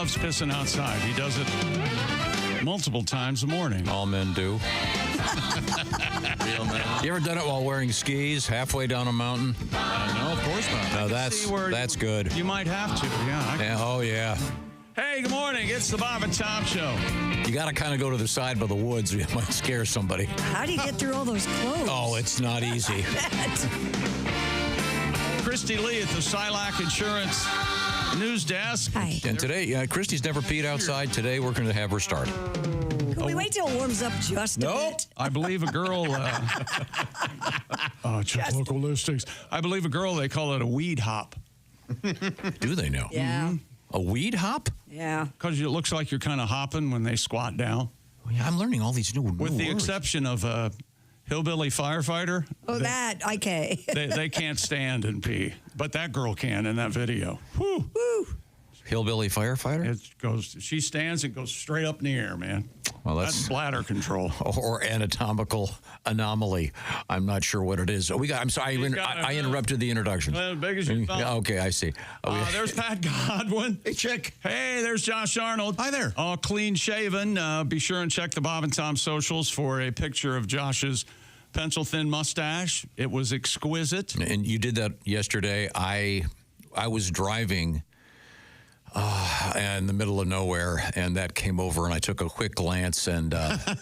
loves pissing outside. He does it multiple times a morning. All men do. Real man. You ever done it while wearing skis halfway down a mountain? No, of course not. No, that's good. You might have to, yeah. Yeah, oh, yeah. Hey, good morning. It's the Bob and Tom Show. You got to kind of go to the side by the woods or you might scare somebody. How do you get through all those clothes? Oh, it's not easy. Christy Lee at the Silac Insurance News Desk. Hi. And today, Christy's never peed outside. Today, we're going to have her start. Can we wait till it warms up just a bit? I believe a girl. Check local listings. I believe a girl, they call it a weed hop. Do they know? Yeah. Mm-hmm. A weed hop? Yeah. Because it looks like you're kind of hopping when they squat down. Oh, yeah, I'm learning all these new With the words. exception of a hillbilly firefighter. Oh, that, okay. They can't stand and pee. But that girl can in that video. Whew. Woo. Hillbilly firefighter? It goes. She stands and goes straight up in the air, man. Well, That's bladder control. Or anatomical anomaly. I'm not sure what it is. I'm sorry, I interrupted the introduction. As big as your thumb. Okay, I see. There's Pat Godwin. Hey, chick. Hey, there's Josh Arnold. Hi there. All clean shaven. Be sure and check the Bob and Tom socials for a picture of Josh's pencil thin mustache. It was exquisite. And you did that yesterday. I was driving in the middle of nowhere, and that came over, and I took a quick glance, and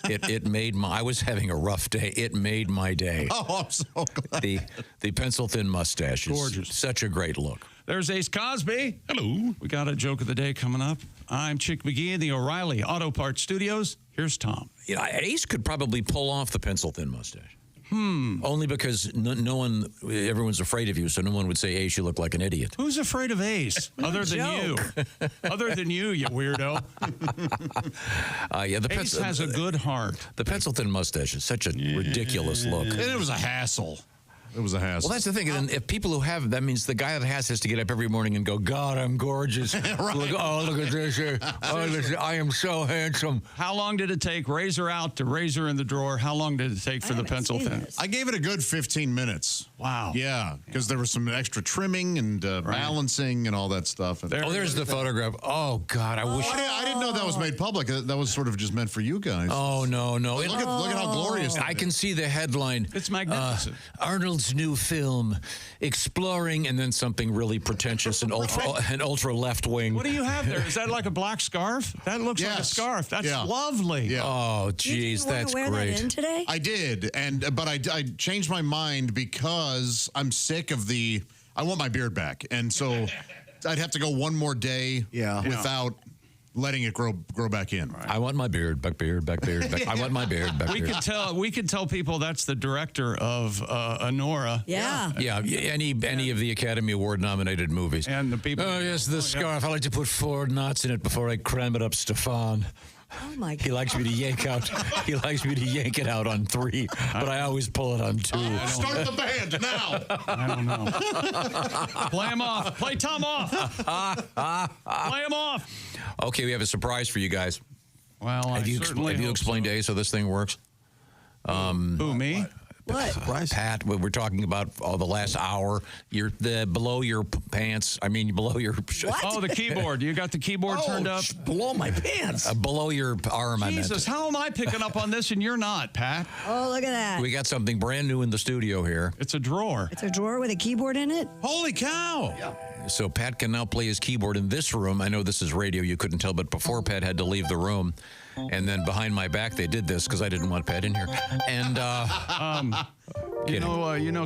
it made I was having a rough day. It made my day. Oh, I'm so glad. The pencil thin mustache is Gorgeous. Such a great look. There's Ace Cosby. Hello. We got a joke of the day coming up. I'm Chick McGee in the O'Reilly Auto Parts Studios. Here's Tom. You know, Ace could probably pull off the pencil thin mustache. Only because no one, everyone's afraid of you, so no one would say, Ace, you look like an idiot. Who's afraid of Ace other than you? Other than you weirdo. Ace has a good heart. The pencil thin mustache is such a ridiculous look. And it was a hassle. It was a hassle. Well, that's the thing. And if people who have, that means the guy that has to get up every morning and go, God, I'm gorgeous. Right. Look at this. I am so handsome. How long did it take, razor out to razor in the drawer? How long did it take for the pencil thin? I gave it a good 15 minutes. Wow. Yeah, because there was some extra trimming and balancing and all that stuff. And There's the photograph. Oh, God, I wish. I didn't know that was made public. That was sort of just meant for you guys. Oh, no. Look at how glorious that I is. can see the headline. It's magnificent. Arnold's new film, exploring, and then something really pretentious and ultra left wing. What do you have there? Is that like a black scarf? That looks like a scarf. That's lovely. Yeah. Oh, geez, that's wear great. That in today? I did, but I changed my mind because I'm sick of I want my beard back, and so I'd have to go one more day without letting it grow back in. I want my beard, back. I want my beard, back. We could tell people that's the director of Anora. Yeah. Yeah, any of the Academy Award nominated movies. And the people. Oh, yes, the scarf. I like to put 4 knots in it before I cram it up Stefan. Oh, my God. He likes me to yank out. He likes me to yank it out on 3, but I always pull it on 2. Start the band now. I don't know. Play him off. Play Tom off. Play him off. Okay, we have a surprise for you guys. Well, Have you explained to Ace how this thing works? Who, me? What? Pat, we're talking about the last hour. Below your pants. I mean, below your. What? Oh, the keyboard. You got the keyboard turned up? Below my pants. Below your arm, Jesus, how am I picking up on this and you're not, Pat? Oh, look at that. We got something brand new in the studio here. It's a drawer. It's a drawer with a keyboard in it? Holy cow. So Pat can now play his keyboard in this room. I know this is radio, you couldn't tell, but before Pat had to leave the room. And then behind my back, they did this because I didn't want Pat in here. And,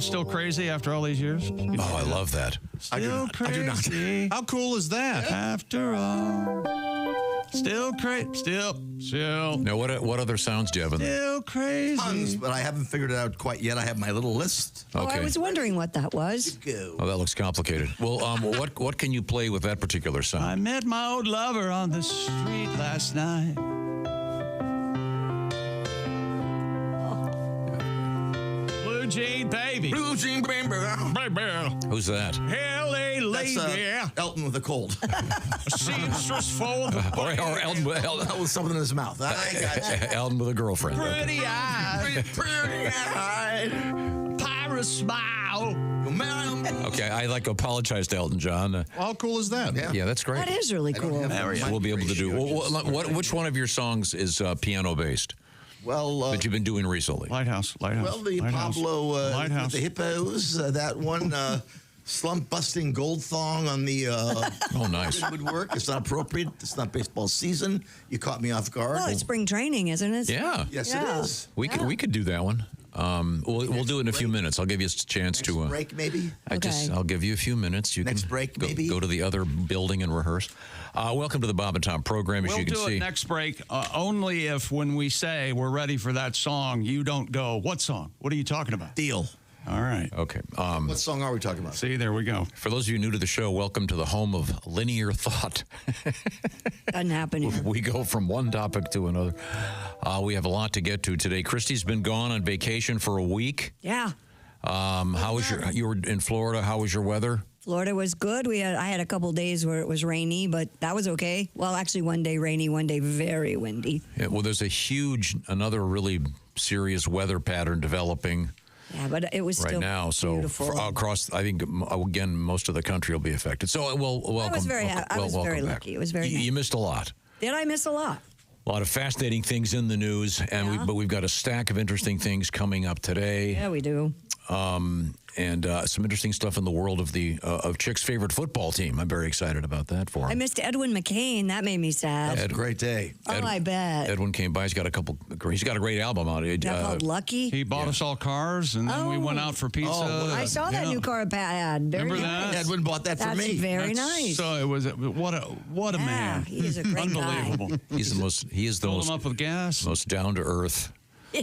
still crazy after all these years? I love that. Still crazy. How cool is that? After all. Still crazy. Still. Now, what other sounds do you have in there? Still crazy. Tons, but I haven't figured it out quite yet. I have my little list. Oh, Okay. I was wondering what that was. Go. Oh, that looks complicated. Well, what can you play with that particular sound? I met my old lover on the street last night. Blue Jean Baby. Blue Jean Baby. Who's that? L.A. lady. That's Elton with a cold. Seamstress for the Or Elton with Something in his mouth. I got you. Elton with a girlfriend. Okay. pretty eyes. Pretty eyed. Pirate smile Ow. Okay, I like to apologize to Elton John. How cool is that? Yeah. Yeah, that's great. That is really cool. We'll be able to do. Which one of your songs is piano based Well, that you've been doing recently? Lighthouse. well, the Lighthouse. Pablo, Lighthouse. the Hippos, that one, slump busting gold thong on the Oh, nice. would work. It's not appropriate. It's not baseball season. You caught me off guard. Well, it's spring training, isn't it? Yeah. Yes, Yeah. it is. We could do that one. We'll do it in a few minutes. I'll give you a chance Next to. break, maybe. Okay. I'll give you a few minutes. You Next can break, go, maybe? go to the other building and rehearse. Welcome to the Bob and Tom program. As We'll you can do see, it next break only if when we say we're ready for that song, you don't go, what song? What are you talking about? Deal. All right. okay. What song are we talking about? See, there we go. For those of you new to the show, welcome to the home of linear thought. Doesn't happen here. We go from one topic to another. We have a lot to get to today. Christy's been gone on vacation for a week. Yeah. How was you were in Florida? How was your weather? Florida was good. I had a couple days where it was rainy, but that was okay. Well, actually, one day rainy, one day very windy. Yeah, well, there's another really serious weather pattern developing Yeah, but it was right still now. So beautiful. across, I think again, most of the country will be affected. So, welcome. I was very welcome back. lucky. It was very You nice. missed a lot. Did I miss a lot? A lot of fascinating things in the news, and but we've got a stack of interesting things coming up today. Yeah, we do. And some interesting stuff in the world of Chick's favorite football team. I'm very excited about that for him. I missed Edwin McCain. That made me sad. That's a great day. I bet. Edwin came by. He's got a great album out. Is that called Lucky? He bought us all cars, and then we went out for pizza. I saw that new car ad. Very Remember nice. that? Edwin bought that for That's me. very nice. So it was what a Yeah, man. he is a great guy. Unbelievable. He is the Fill most him up with gas. most down to earth. Yeah.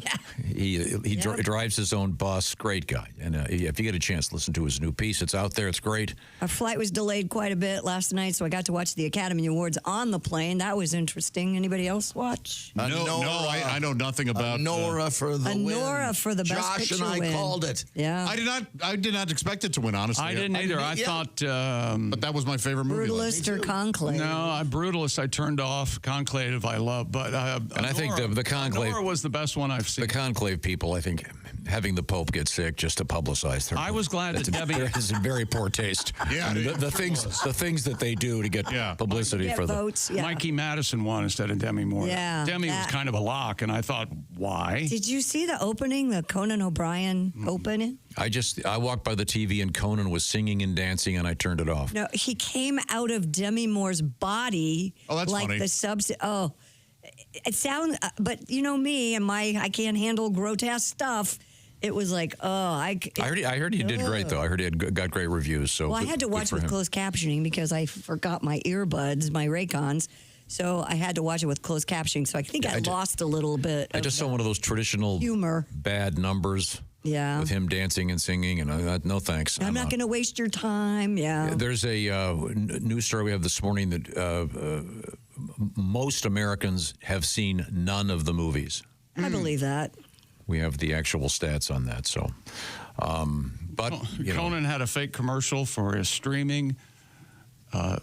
He drives his own bus. Great guy. And if you get a chance, listen to his new piece. It's out there. It's great. Our flight was delayed quite a bit last night, so I got to watch the Academy Awards on the plane. That was interesting. Anybody else watch? No, I know nothing about Nora for the win. Nora for the best Josh picture and I win. called it. Yeah. I did not expect it to win, honestly. I didn't either. I yeah. thought. But that was my favorite movie. Brutalist or Conclave? No, Brutalist I turned off. Conclave I love, but And I think the Conclave- Nora was the best one I've seen. The Conclave people, I think, having the Pope get sick just to publicize their. I was glad that Debbie. It's in very poor taste. Yeah, I mean, it the things that they do to get publicity Get for the. votes. Yeah. Mikey Madison won instead of Demi Moore. Yeah, Demi was that- kind of a lock, and I thought, why? Did you see the opening, the Conan O'Brien opening? I walked by the TV and Conan was singing and dancing, and I turned it off. No, he came out of Demi Moore's body. Oh, that's like funny. the substance. Oh, it sounds. But you know me and I can't handle grotesque stuff. It was like, I heard he did great though. I heard he got great reviews. So Well, I had to watch with closed captioning because I forgot my earbuds, my Raycons. So I had to watch it with closed captioning. So I think I lost a little bit. I of just saw the one of those traditional humor. bad numbers. Yeah. With him dancing and singing, and no thanks. I'm not going to waste your time. Yeah. There's a news story we have this morning that most Americans have seen none of the movies. I believe that. We have the actual stats on that. So, but you know, Conan had a fake commercial for his streaming.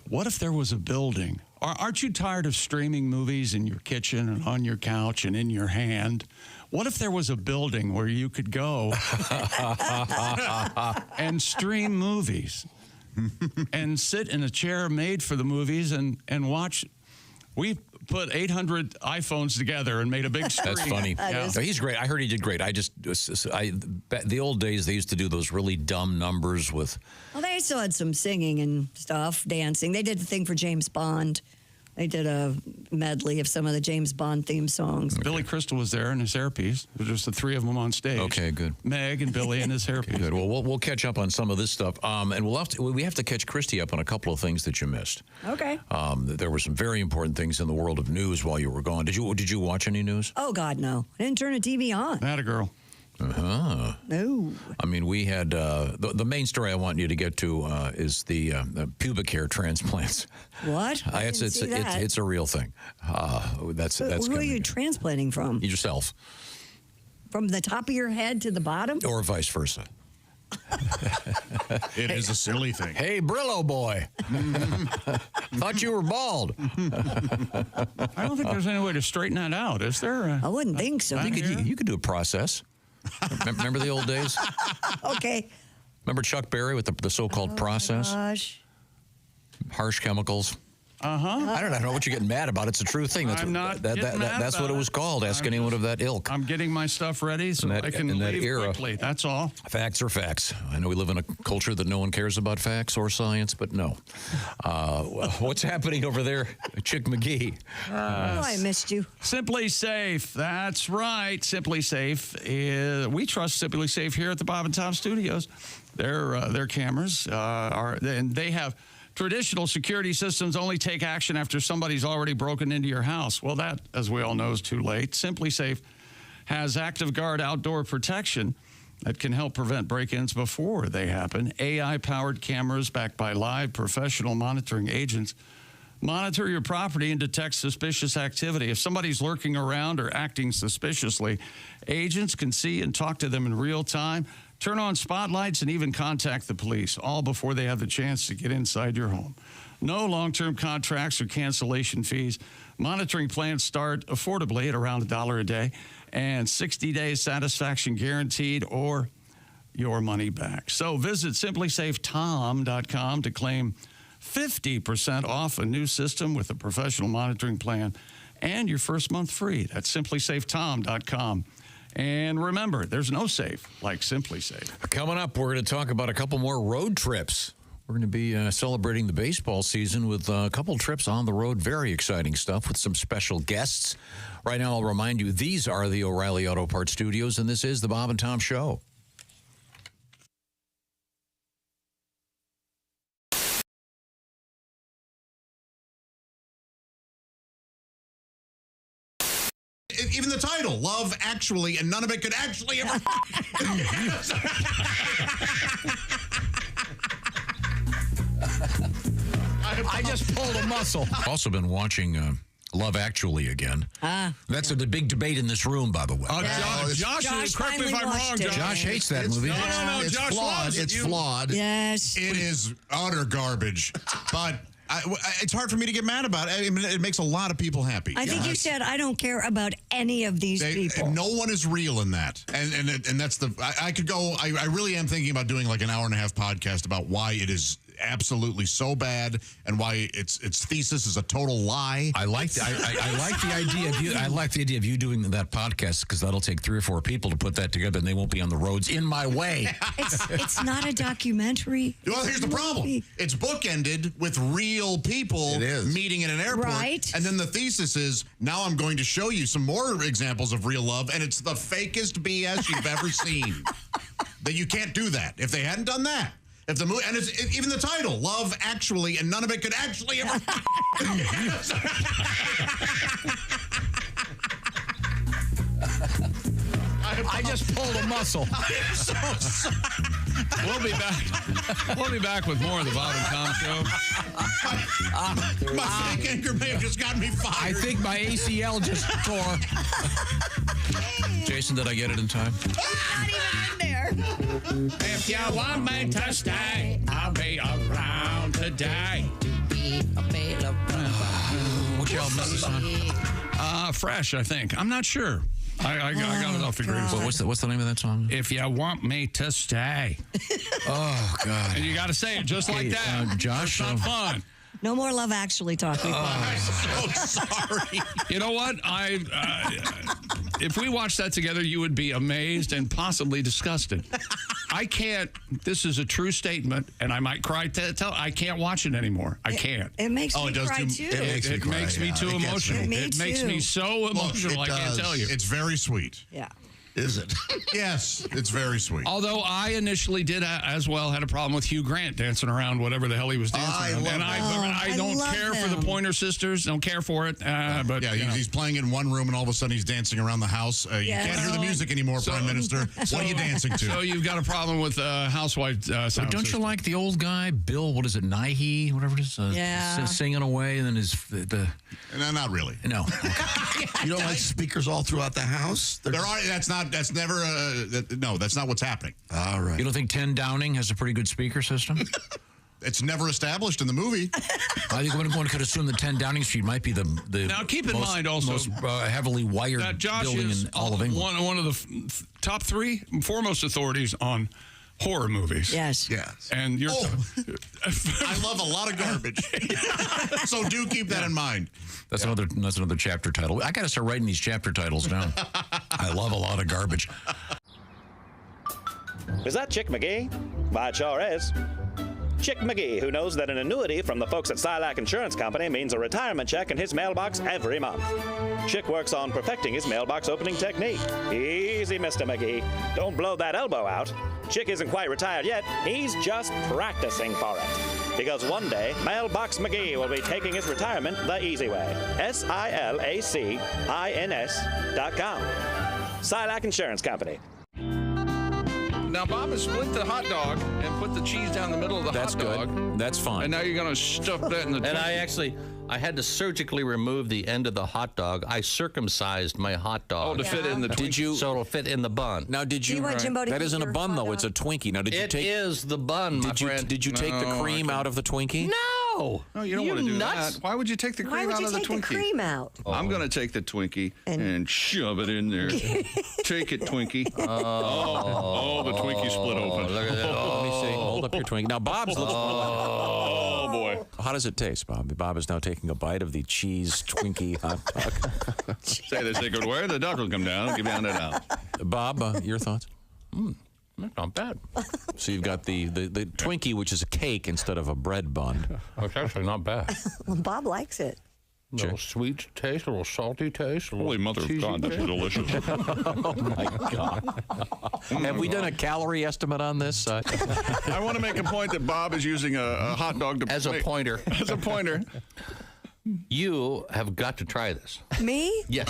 What if there was a building? Aren't you tired of streaming movies in your kitchen and on your couch and in your hand? What if there was a building where you could go and stream movies and sit in a chair made for the movies and watch? We put 800 iPhones together and made a big screen. that's funny. Yeah. He's great. I heard he did great. The old days they used to do those really dumb numbers with. Well, they still had some singing and stuff, dancing. They did the thing for James Bond. They did a medley of some of the James Bond theme songs. Billy Crystal was there in his hairpiece. It was just the three of them on stage. Okay, good. Meg and Billy in his hairpiece. Good. Well, we'll catch up on some of this stuff, and we have to catch Christy up on a couple of things that you missed. Okay. There were some very important things in the world of news while you were gone. Did you watch any news? Oh, God, no. I didn't turn the TV on. That a girl. No. I mean, we had the main story I want you to get to is the pubic hair transplants. What? I didn't see that. It's a real thing. That's Who are gonna you be- transplanting from? yourself, From the top of your head to the bottom? or vice versa. It is a silly thing. Hey, Brillo boy, thought you were bald. I don't think there's any way to straighten that out, is there? I wouldn't think so. You could do a process. Remember the old days? Okay. Remember Chuck Berry with the so-called process? Gosh. Harsh chemicals. Uh-huh. I don't know what you're getting mad about. It's a true thing. That's I'm not getting mad that's what about it was it. called. Ask anyone of that ilk. I'm getting my stuff ready so I can leave quickly. That's all. Facts are facts. I know we live in a culture that no one cares about facts or science, but no. What's happening over there, Chick McGee? I missed you. Simply Safe. That's right. Simply Safe. We trust Simply Safe here at the Bob and Tom Studios. Their cameras and they have traditional security systems only take action after somebody's already broken into your house. Well, that, as we all know, is too late. Simply Safe has Active Guard outdoor protection that can help prevent break-ins before they happen. AI-powered cameras backed by live professional monitoring agents monitor your property and detect suspicious activity. If somebody's lurking around or acting suspiciously, agents can see and talk to them in real time, turn on spotlights, and even contact the police, all before they have the chance to get inside your home. No long-term contracts or cancellation fees. Monitoring plans start affordably at around $1 a day, and 60 days satisfaction guaranteed or your money back. So visit simplysafetom.com to claim 50% off a new system with a professional monitoring plan and your first month free. That's simplysafetom.com. And remember, there's no safe like Simply Safe. Coming up, we're going to talk about a couple more road trips. We're going to be celebrating the baseball season with a couple trips on the road. Very exciting stuff with some special guests. Right now, I'll remind you, these are the O'Reilly Auto Parts Studios, and this is the Bob and Tom Show. Even the title, Love Actually, and none of it could actually ever. I just pulled a muscle. Also been watching Love Actually again. That's a big debate in this room, by the way. Josh, correct me if I'm wrong, Josh. Josh hates that movie. No, It's Josh flawed. loves it. It's flawed. Yes. It is utter garbage. But it's hard for me to get mad about it. I mean, it makes a lot of people happy. I think you said I don't care about any of these people. No one is real in that, and that's the. I could go. I really am thinking about doing like an hour-and-a-half podcast about why it is absolutely so bad and why its thesis is a total lie. I like the idea of you. I like the idea of you doing that podcast because that'll take 3 or 4 people to put that together, and they won't be on the roads in my way. It's not a documentary. Well, here's the problem. It's bookended with real people meeting in an airport. Right. And then the thesis is, now I'm going to show you some more examples of real love, and it's the fakest BS you've ever seen. That you can't do that. If they hadn't done that. If the movie, and even the title, Love Actually, and none of it could actually ever. I just pulled a muscle. We'll be back. We'll be back with more of the Bob and Tom Show. My fake anger may have just gotten me fired. I think my ACL just tore. Jason, did I get it in time? Not even in there. If you want me to stay, I'll be around today. What y'all miss this on? Fresh, I think. I'm not sure. I got it off the green. What's the name of that song? If you want me to stay. Oh, God. And you got to say it just like that. Josh. It's not fun. No more Love Actually talking. I'm so sorry. You know what? If we watched that together, you would be amazed and possibly disgusted. I can't. This is a true statement, and I might cry. I can't watch it anymore. I can't. It makes me does cry too. too. It makes me too emotional. Me It makes me so emotional. I can't tell you. It's very sweet. Yeah. Is it? Yes, it's very sweet. Although I initially did as well had a problem with Hugh Grant dancing around whatever the hell he was dancing around. And I don't love care for the them. Pointer Sisters. Don't care for it. But Yeah, you know. he's playing in one room, and all of a sudden he's dancing around the house. You Yes. can't hear the music anymore, Prime Minister. What are you dancing to? So you've got a problem with Housewife sound Don't you system. like the old guy, Bill, what is it, Nighy, whatever it is? Yeah. Singing away, and then the No, not really. no. You don't like speakers all throughout the house? There are. That's never. No, that's not what's happening. All right. You don't think 10 Downing has a pretty good speaker system? It's never established in the movie. I think one could assume that 10 Downing Street might be the Now, keep in mind also most heavily wired that Josh building is in all of England. one of the top 3 foremost authorities on horror movies. Yes. Yes. And you're. I love a lot of garbage. So do keep that in mind. That's another chapter title. I got to start writing these chapter titles down. I love a lot of garbage. Is that Chick McGee? Why, it sure is. Chick McGee, who knows that an annuity from the folks at Silac Insurance Company means a retirement check in his mailbox every month. Chick works on perfecting his mailbox opening technique. Easy, Mr. McGee. Don't blow that elbow out. Chick isn't quite retired yet. He's just practicing for it. Because one day, Mailbox McGee will be taking his retirement the easy way. SILACINS.com. Silac Insurance Company. Now, Bob has split the hot dog and put the cheese down the middle of the That's hot dog. good. That's fine. And now you're going to stuff that in the And I had to surgically remove the end of the hot dog. I circumcised my hot dog. to fit in the Did you? So it'll fit in the bun. Now, did you? you want Jimbo to That eat isn't a your bun hot though. dog? It's a Twinkie. Now, did you It take? is the bun, my friend. Did you take the cream out of the Twinkie? No. No, you don't want to do nuts? that. Why would you take the Why cream would out you of the take Twinkie? the cream out? I'm going to take the Twinkie and shove it in there. Take it, Twinkie. Oh, the Twinkie split open. Look at that. Let me see. Hold up your Twinkie. Now, Bob's looking. Oh, boy. How does it taste, Bob? Bob is now taking a bite of the cheese Twinkie hot dog. Say the sacred word, the duck will come down. Give down it out. Bob, your thoughts? That's not bad. So you've got the Twinkie, which is a cake instead of a bread bun. It's actually not bad. Well, Bob likes it. A little sweet taste, a little salty taste. Holy mother of God, that's delicious. Oh my God! Have we done a calorie estimate on this? I want to make a point that Bob is using a hot dog to As a pointer. As a pointer. You have got to try this. Me? Yes.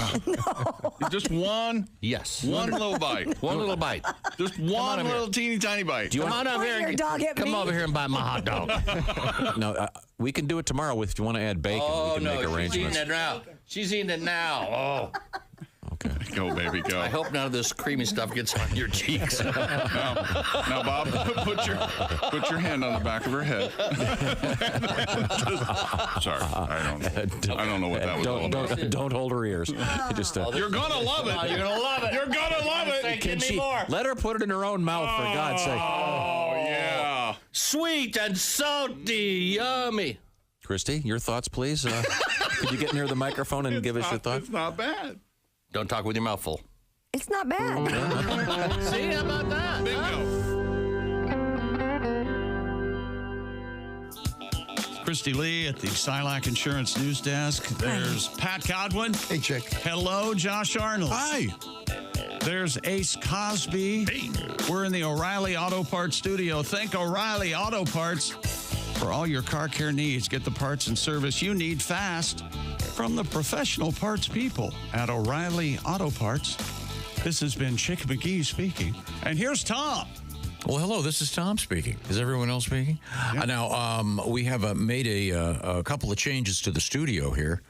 Just one Yes. little bite. One little bite. Just one little teeny tiny bite. Come on over Point here. your dog at Come me. over here and buy my hot dog. No, we can do it tomorrow if you want to add bacon. we can make she's eating arrangements. it now. She's eating it now. Oh. Okay. Go, baby, go. I hope none of this creamy stuff gets on your cheeks. Now, Bob, put your hand on the back of her head. Sorry, I don't know what that was all about. Don't hold her ears. Just You're gonna love it. You're gonna love it. You're gonna love it. Give me more. let her put it in her own mouth for God's sake? Oh yeah. Sweet and salty, yummy. Christy, your thoughts, please. Could you get near the microphone and give us your thoughts? It's not bad. Don't talk with your mouth full. It's not bad. See, how about that? Bingo. Christy Lee at the Silac Insurance News Desk. There's Pat Godwin. Hey, Chick. Hello, Josh Arnold. Hi. There's Ace Cosby. We're in the O'Reilly Auto Parts studio. Thank O'Reilly Auto Parts for all your car care needs. Get the parts and service you need fast from the professional parts people at O'Reilly Auto Parts. This has been Chick McGee speaking. And here's Tom. Well, hello. This is Tom speaking. Is everyone else speaking? Now, we have made a couple of changes to the studio here,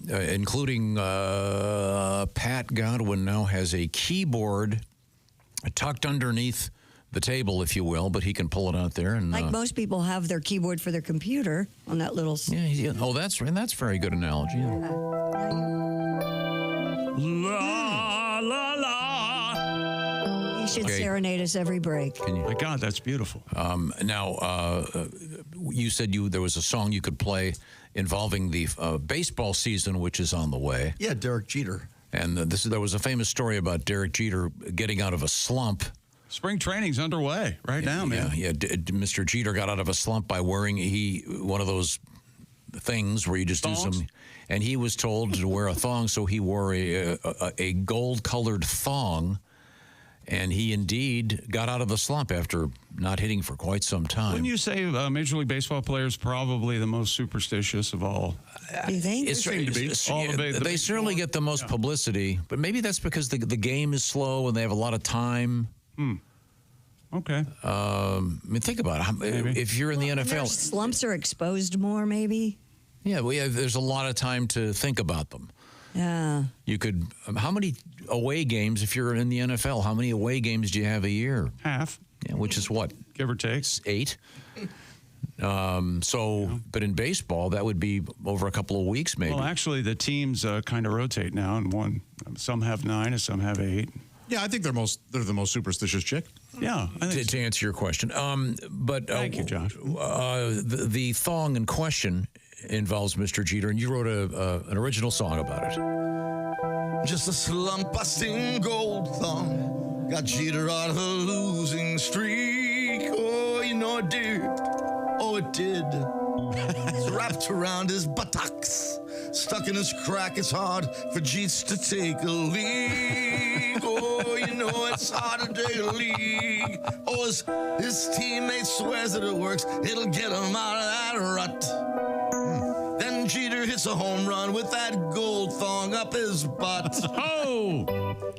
including Pat Godwin now has a keyboard tucked underneath the table, if you will, but he can pull it out there. And Like most people have their keyboard for their computer on that little. oh, that's right. That's a very good analogy. La, la, la. He should Okay. serenade us every break. My God, that's beautiful. Now, you said there was a song you could play involving the baseball season, which is on the way. Yeah, Derek Jeter. And there was a famous story about Derek Jeter getting out of a slump. Spring training's underway right now, man. Yeah. Mr. Jeter got out of a slump by wearing one of those things where you just do Thongs? some. And he was told to wear a thong, so he wore a gold-colored thong. And he indeed got out of the slump after not hitting for quite some time. Wouldn't you say Major League Baseball players probably the most superstitious of all? Do you think? They certainly get the most publicity, but maybe that's because the game is slow and they have a lot of time. Okay. I mean, think about it. If you're in the Their NFL, slumps are exposed more, maybe. yeah, there's a lot of time to think about them. Yeah. You could. How many away games, if you're in the NFL, how many away games do you have a year? Half, Yeah, which is what? give or take. 8. But in baseball, that would be over a couple of weeks, maybe. Well, actually, the teams kind of rotate now, and some have 9 and some have 8. Yeah, I think they're the most superstitious chick. Yeah, I think To answer your question. But Thank you, Josh. The thong in question involves Mr. Jeter, and you wrote an original song about it. Just a slump-busting gold thong got Jeter on a losing streak. Oh, you know it did. Oh, it did. It's wrapped around his buttocks, stuck in his crack. It's hard for Jeets to take a leak. Oh, you know it's hard to take a leak. Oh, his teammate swears that it works. It'll get him out of that rut. Then Jeter hits a home run with that gold thong up his butt. Oh,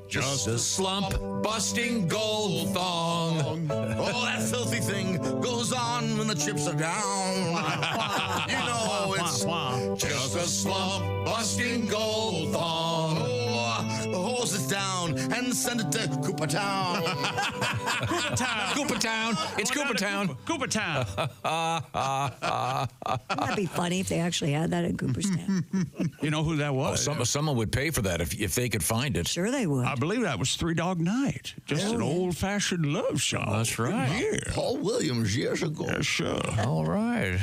Just a slump-busting gold thong. Oh, that filthy thing goes on when the chips are down. You know it's just a slump-busting gold thong. Oh, hose it down and send it to Cooper Town. Cooper Town. It's Cooper Town. Cooper Town. Wouldn't that be funny if they actually had that in Cooperstown? You know who that was? Someone would pay for that if they could find it. Sure they would. I believe that was Three Dog Night. Just an old-fashioned love song. That's right. Yeah. Paul Williams years ago. Yeah, sure. All right.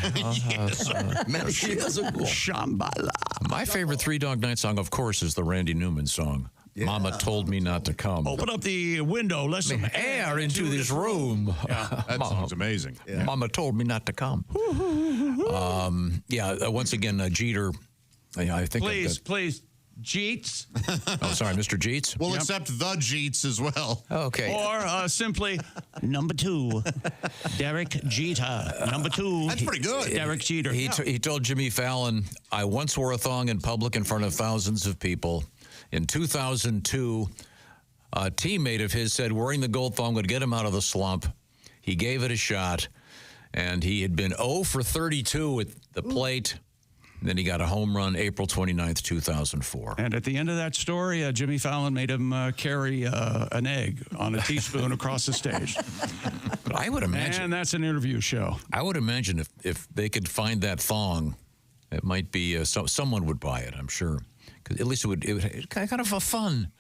Many years ago. Shambhala. My favorite Three Dog Night song, of course, is the Randy Newman song. Mama told me not to come. Open up the window. Let some Air into this room. That song's amazing. Mama told me not to come. Once again, Jeter. I think. Please, Jeets. Oh, sorry, Mr. Jeets. We'll accept the Jeets as well. Okay. Or simply number 2, Derek Jeter. Number 2. That's pretty good. Derek Jeter. He told Jimmy Fallon, I once wore a thong in public in front of thousands of people. In 2002, a teammate of his said wearing the gold thong would get him out of the slump. He gave it a shot, and he had been 0 for 32 at the plate. Then he got a home run April 29th, 2004. And at the end of that story, Jimmy Fallon made him carry an egg on a teaspoon across the stage. But I would imagine. And that's an interview show. I would imagine if they could find that thong, it might be someone would buy it, I'm sure. 'Cause at least it would kind of a fun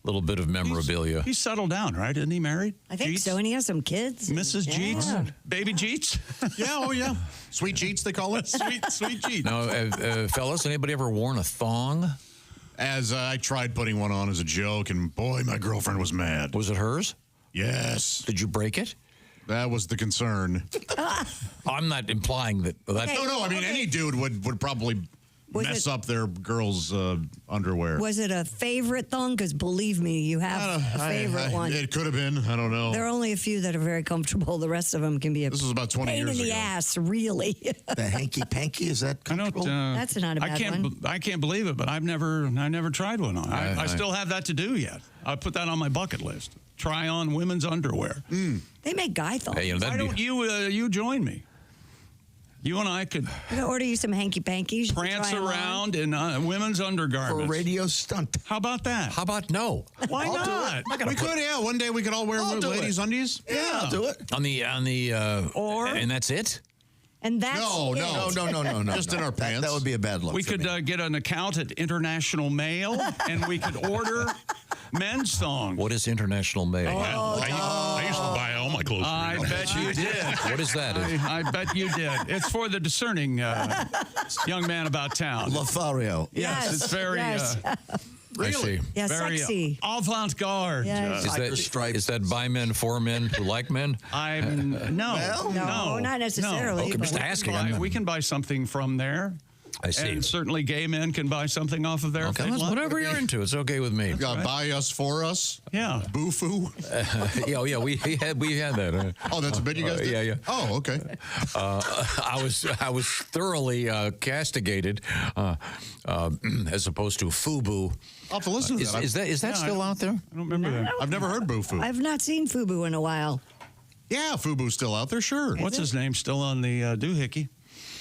little bit of memorabilia. He's settled down, right? Isn't he married? I think Jeets? so, and he has some kids. Mrs. Yeah. Jeets? Baby Jeets? Yeah. Sweet Jeets, they call it. Sweet Jeets. Now, fellas, anybody ever worn a thong? As I tried putting one on as a joke, and boy, my girlfriend was mad. Was it hers? Yes. Did you break it? That was the concern. I'm not implying that. No, I mean, any dude would probably mess up their girl's underwear. Was it a favorite thong? Because believe me, you have a favorite one. It could have been. I don't know. There are only a few that are very comfortable. The rest of them can be a This was about 20 pain years in the ago. ass, really. The hanky-panky, is that I don't. comfortable? That's not a bad one. I can't believe it, but I never tried one on. I still have that to do yet. I put that on my bucket list. Try on women's underwear. They make guy thongs. Hey, Why that'd don't you join me? You and I could I'm gonna order you some hanky-pankies. prance Try 'em on. around in women's For a undergarments. radio stunt. How about that? How about no? Why I'll do not? it. We could, yeah. One day we could all wear I'll do ladies' it. undies. Yeah, I'll do it. On the and that's it. And that's No, it. No. Just in our pants. That would be a bad look. We for could me. get an account at International Mail, and we could order men's thongs. What is international mail? I used to buy all my clothes. I bet you did. What is that? I bet you did. It's for the discerning young man about town. Lothario. Yes, It's very, yes. I see. Yeah, very sexy. avant-garde. Yes. Tiger stripes. Is that by men for men who like men? No, not necessarily, Okay, I'm just but- asking. We can buy something from there. I see. And certainly gay men can buy something off of there. if Okay, they'd like. whatever you're into, it's okay with me. Buy us for us. Yeah. Boo-foo. Yeah, we had that. Oh, that's a bit you guys did? Yeah. Oh, okay. I was thoroughly castigated, as opposed to FUBU. I'll have to listen to that. Is that still out there? I don't remember that. I've never heard Boo-foo. I've not seen FUBU in a while. Yeah, FUBU's still out there, sure. What's his name still on the doohickey?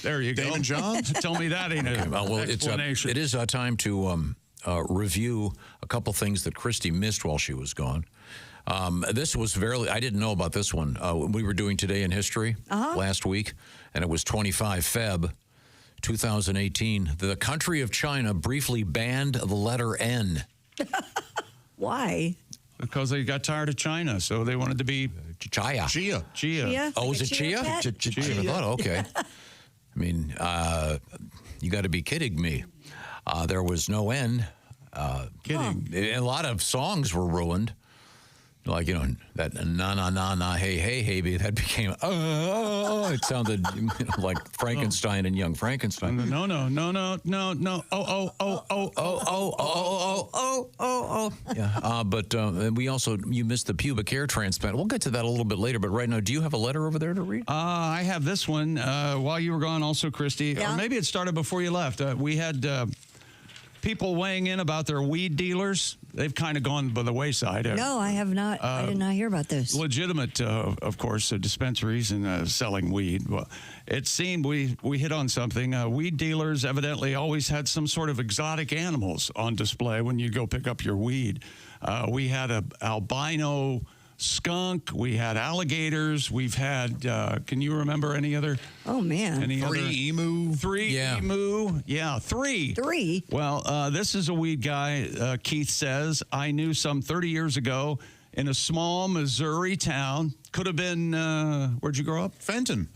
There you go. Damon John? Tell me that ain't an explanation. It is time to review a couple things that Christy missed while she was gone. This was I didn't know about this one. We were doing Today in History last week, and it was 25 Feb. 2018, the country of China briefly banned the letter N. Why? because they got tired of China, so they wanted to be Chia. Chia. Chia? Oh, Like was a it Chia? pet? I thought, okay. I mean, you got to be kidding me. There was no end. kidding. A lot of songs were ruined. Like, that na, hey, hey, hey, that became, it sounded like Frankenstein and Young Frankenstein. No. Oh. Yeah, but you missed the pubic hair transplant. We'll get to that a little bit later, but right now, do you have a letter over there to read? I have this one while you were gone also, Christy. Yeah. Or maybe it started before you left. We had people weighing in about their weed dealers. They've kind of gone by the wayside. No, I have not. I did not hear about this. Legitimate, of course, dispensaries and selling weed. Well, it seemed we hit on something. Weed dealers evidently always had some sort of exotic animals on display when you go pick up your weed. We had a albino skunk. We had alligators. We've had, can you remember any other? Oh, man. Three emu. Three emu. Yeah, three. Three? Well, this is a weed guy, Keith says. I knew some 30 years ago in a small Missouri town. Could have been, where'd you grow up? Fenton.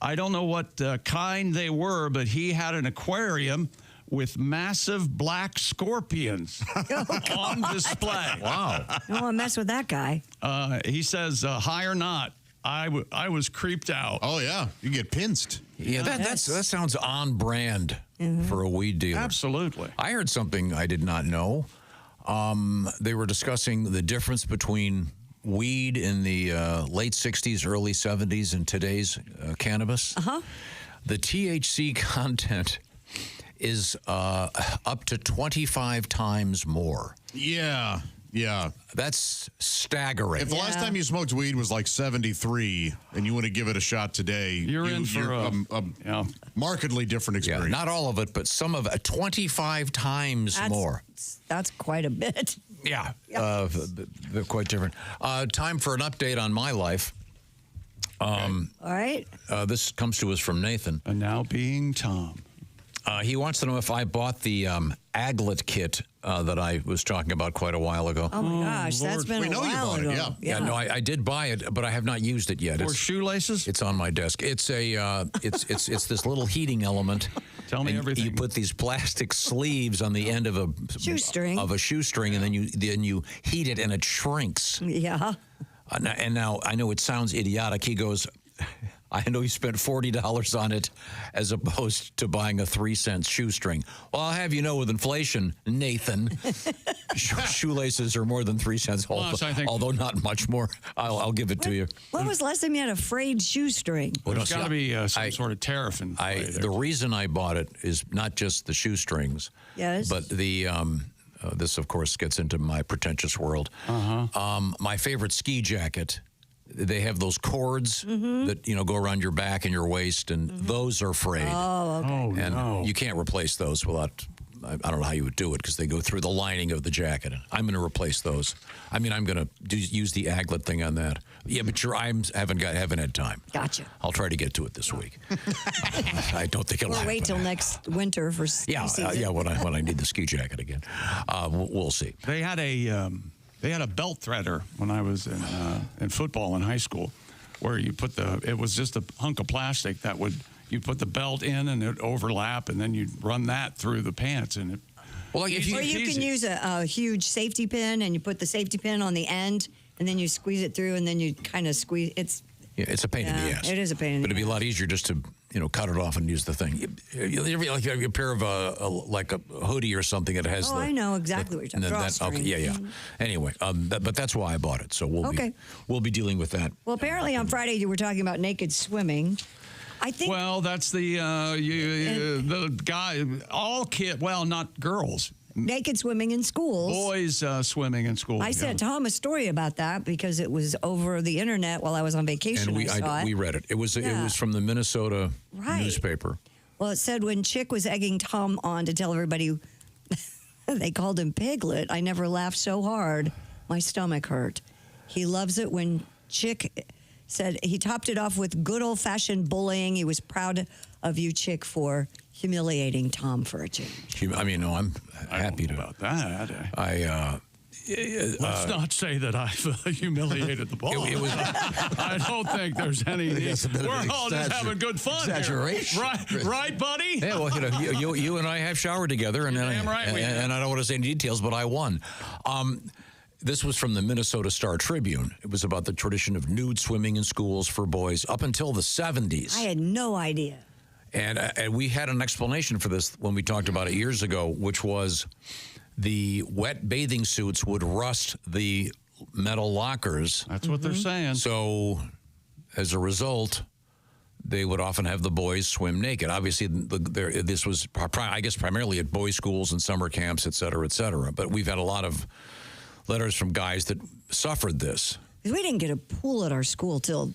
I don't know what kind they were, but he had an aquarium with massive black scorpions on display. Wow. Don't want to mess with that guy. He says, high or not, I was creeped out. Oh, yeah. You get pinched. Yeah, that sounds on brand for a weed dealer. Absolutely. I heard something I did not know. They were discussing the difference between weed in the late 60s, early 70s, and today's cannabis. Uh-huh. The THC content is up to 25 times more. Yeah. That's staggering. If the last time you smoked weed was like 73 and you want to give it a shot today, You're in for a markedly different experience. Not all of it, but some of it, 25 times more. That's quite a bit. Yeah, they're quite different. Time for an update on my life. All right. This comes to us from Nathan. And now being Tom. He wants to know if I bought the aglet kit that I was talking about quite a while ago. Oh, my gosh. That's been We a know you while bought it, ago. yeah. No, I did buy it, but I have not used it yet. Or shoelaces? It's on my desk. It's a it's this little heating element. Tell me and everything. You put these plastic sleeves on the end of a Shoestring. and then you heat it and it shrinks. Yeah. And now I know it sounds idiotic. He goes, I know you spent $40 on it as opposed to buying a 3-cent shoestring. Well, I'll have you know, with inflation, Nathan, shoelaces are more than 3 cents, although not much more. I'll give it to you. When was the last time you had a frayed shoestring? There's got to be some sort of tariff in play there. The reason I bought it is not just the shoestrings, Yes. but the this, of course, gets into my pretentious world. My favorite ski jacket. They have those cords that go around your back and your waist, and those are frayed. Oh, okay. And you can't replace those without. I don't know how you would do it because they go through the lining of the jacket. I'm going to replace those. I mean, I'm going to use the aglet thing on that. Yeah, but haven't had time. Gotcha. I'll try to get to it this week. I don't think it'll We'll happen. wait till next winter for ski season. When I need the ski jacket again. We'll see. They had a belt threader when I was in football in high school, where it was just a hunk of plastic that you put the belt in and it overlap, and then you'd run that through the pants, and or you can use a huge safety pin, and you put the safety pin on the end, and then you squeeze it through, and then you kind of squeeze. It's a pain in the ass. It is a pain in the ass. But it'd be a lot easier just to cut it off and use the thing. You have a pair of like a hoodie or something that has. I know exactly what you're talking about. Okay, yeah. Anyway, but that's why I bought it. So we'll be dealing with that. Well, apparently on Friday you were talking about naked swimming. I think. Well, that's the guy, all kids. Well, not girls. Naked swimming in schools. Boys swimming in schools. I sent Tom a story about that because it was over the internet while I was on vacation. And we read it. It was from the Minnesota newspaper. Well, it said when Chick was egging Tom on to tell everybody they called him Piglet, I never laughed so hard. My stomach hurt. He loves it when Chick said he topped it off with good old-fashioned bullying. He was proud of you, Chick, for humiliating Tom for a change. I'm happy about that. Let's not say that I've humiliated the boss. It was. I don't think there's any. That's a bit of We're an all just having good fun. exaggeration. Here. Right, buddy? Yeah, well, you and I have showered together, and damn right we and I don't want to say any details, but I won. This was from the Minnesota Star Tribune. It was about the tradition of nude swimming in schools for boys up until the 70s. I had no idea. And we had an explanation for this when we talked about it years ago, which was the wet bathing suits would rust the metal lockers. That's what they're saying. So, as a result, they would often have the boys swim naked. Obviously, this was, I guess, primarily at boys' schools and summer camps, et cetera, et cetera. But we've had a lot of letters from guys that suffered this. Because we didn't get a pool at our school till,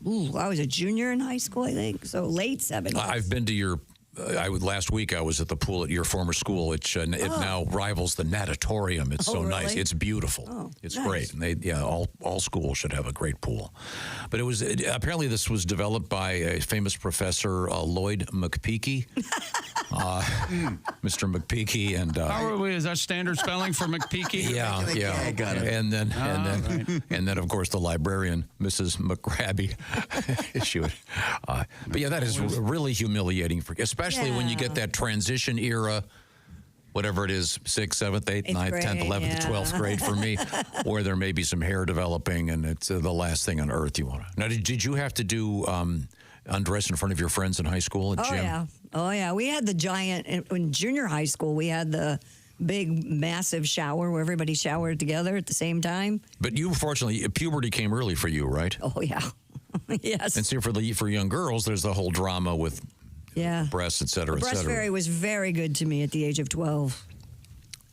I was a junior in high school, I think. So late 70s. I've been to your. Last week I was at the pool at your former school. It now rivals the natatorium. It's so nice. Really? It's beautiful. Oh, it's nice. great. And all schools should have a great pool. But apparently this was developed by a famous professor, Lloyd McPeaky. Mr. McPeaky and How are we? Is that standard spelling for McPeaky? yeah. I got it. And then right. and then of course the librarian, Mrs. McGrabby. She would, but yeah, that is really humiliating, especially when you get that transition era, whatever it is, 6th, 7th, 8th, 9th, 10th, 11th, 12th grade for me, where there may be some hair developing, and it's the last thing on earth you want to. Now, did you have to do undress in front of your friends in high school at gym? Oh yeah. We had the giant in junior high school. We had the big, massive shower where everybody showered together at the same time. But you, fortunately, puberty came early for you, right? Oh yeah. Yes. And see, for young girls, there's the whole drama with breasts, et cetera, et cetera. Breastfeeding was very good to me at the age of 12.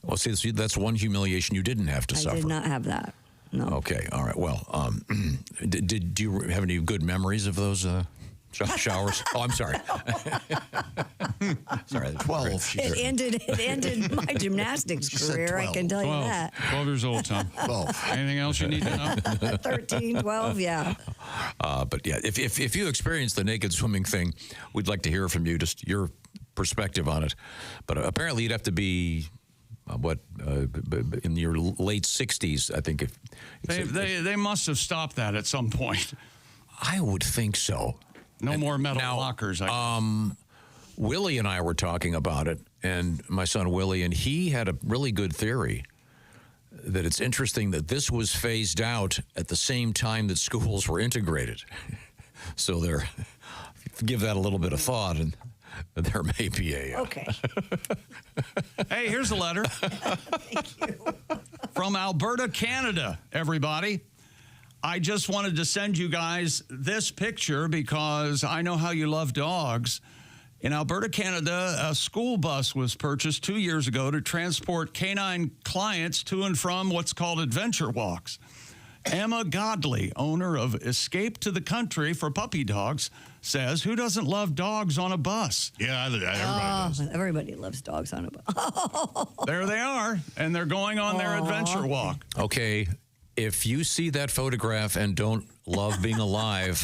Well, see, that's one humiliation you didn't have to suffer. I did not have that. No. Okay, all right. Well, do you have any good memories of those showers? Oh, I'm sorry. Sorry, 12. It ended my gymnastics career, I can tell you that. 12 years old, Tom. 12. Anything else you need to know? 13, 12, yeah. But yeah, if you experience the naked swimming thing, we'd like to hear from you, just your perspective on it. But apparently you'd have to be, in your late 60s, I think. They must have stopped that at some point. I would think so. No more metal lockers. Willie and I were talking about it, and my son Willie, and he had a really good theory that it's interesting that this was phased out at the same time that schools were integrated. So give that a little bit of thought, and there may be a... Okay. Hey, here's a letter. Thank you. From Alberta, Canada, everybody. I just wanted to send you guys this picture because I know how you love dogs. In Alberta, Canada, a school bus was purchased 2 years ago to transport canine clients to and from what's called adventure walks. Emma Godley, owner of Escape to the Country for Puppy Dogs, says, who doesn't love dogs on a bus? Yeah, everybody does. Everybody loves dogs on a bus. There they are, and they're going on their adventure walk. Okay, if you see that photograph and don't love being alive,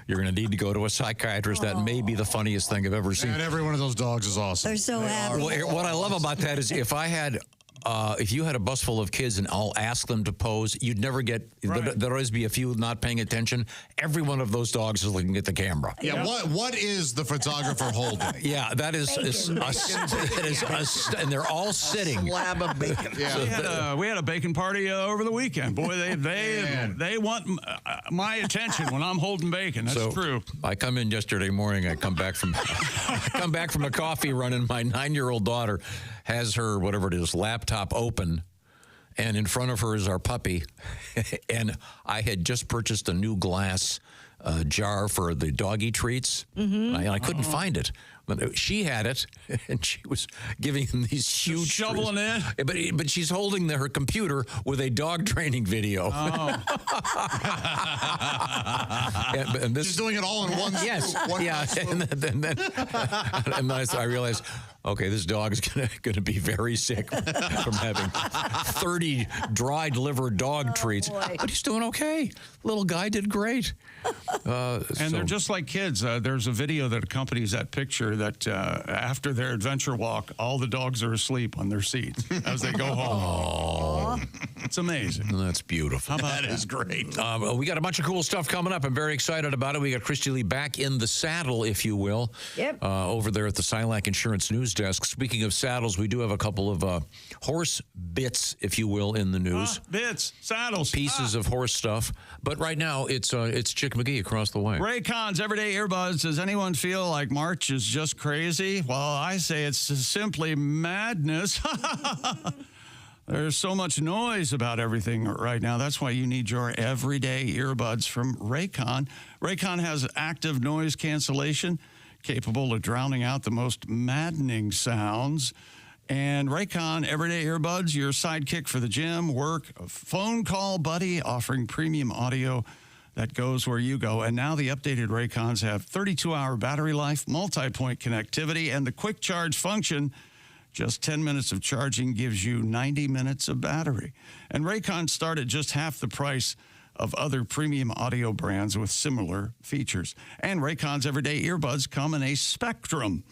you're going to need to go to a psychiatrist. That may be the funniest thing I've ever seen. And every one of those dogs is awesome. They're so happy. Well, what I love about that is if you had a bus full of kids and I'll ask them to pose, you'd never get, there'd always be a few not paying attention. Every one of those dogs is looking at the camera. Yeah, what is the photographer holding? Yeah, that is, and they're all sitting. Slab of bacon. Yeah. We had a bacon party over the weekend. Boy, they want my attention when I'm holding bacon. That's true. I come in yesterday morning. I come back from a coffee run, and my 9-year-old daughter has her, whatever it is, laptop open, and in front of her is our puppy. And I had just purchased a new glass jar for the doggy treats, and I couldn't find it. But she had it, and she was giving him these huge shoveling treats. But she's holding her computer with a dog training video. Oh. and this, She's doing it all in one. Yes. And then I realized, okay, this dog is gonna be very sick from having 30 dried liver dog treats. Boy. But he's doing okay. Little guy did great. And they're just like kids. There's a video that accompanies that picture that after their adventure walk, all the dogs are asleep on their seats as they go home. It's amazing. That's beautiful. That is great. We got a bunch of cool stuff coming up. I'm very excited about it. We got Christy Lee back in the saddle, if you will. Yep. Over there at the Silac Insurance News Desk. Speaking of saddles, we do have a couple of horse bits, if you will, in the news. Bits, saddles. Pieces of horse stuff. But right now, it's Chick McGee across the way. Raycon's Everyday Earbuds. Does anyone feel like March is just crazy? Well, I say it's simply madness. There's so much noise about everything right now. That's why you need your everyday earbuds from Raycon. Raycon has active noise cancellation, capable of drowning out the most maddening sounds. And Raycon Everyday Earbuds, your sidekick for the gym, work, a phone call buddy, offering premium audio that goes where you go. And now the updated Raycons have 32-hour battery life, multi-point connectivity, and the quick charge function. Just 10 minutes of charging gives you 90 minutes of battery. And Raycon start at just half the price of other premium audio brands with similar features. And Raycon's Everyday Earbuds come in a spectrum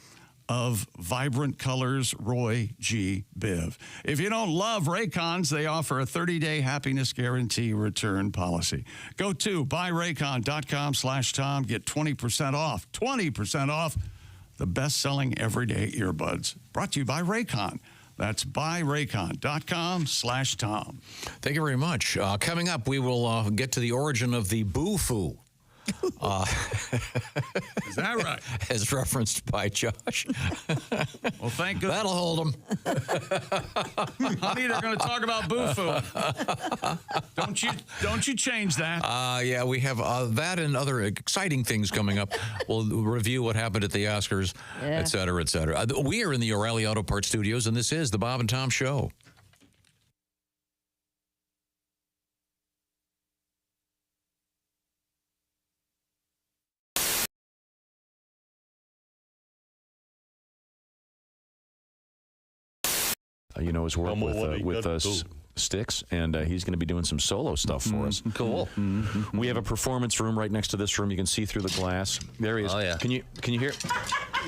of vibrant colors. Roy G. Biv. If you don't love Raycons, they offer a 30-day happiness guarantee return policy. Go to buyraycon.com/Tom. Get 20% off. 20% off the best-selling everyday earbuds. Brought to you by Raycon. That's buyraycon.com/Tom. Thank you very much. Coming up, we will get to the origin of the boo-foo. Is that right? As referenced by Josh. Well, thank goodness. That'll hold them. Honey, they're going to talk about boo-foo. Don't you change that. Yeah, we have that and other exciting things coming up. We'll review what happened at the Oscars, et cetera, et cetera. We are in the O'Reilly Auto Parts Studios, and this is the Bob and Tom Show. You know his work with Styx, and he's going to be doing some solo stuff for us. Cool. We have a performance room right next to this room. You can see through the glass. There he is. Oh, yeah. Can you hear?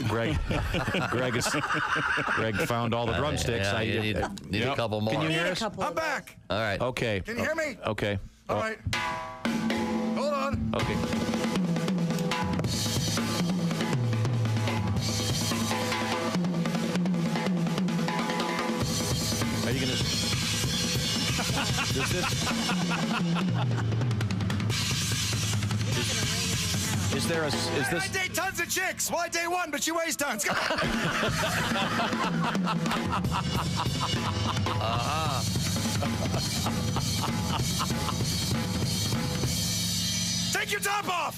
Greg found all the drumsticks. Yeah, need a couple more. Can you hear us? I'm back. All right. Okay. Can you hear me? Okay. All right. Hold on. Okay. Are you going to... Is this... I date tons of chicks. Well, I date one, but she weighs tons. Come on. Take your top off.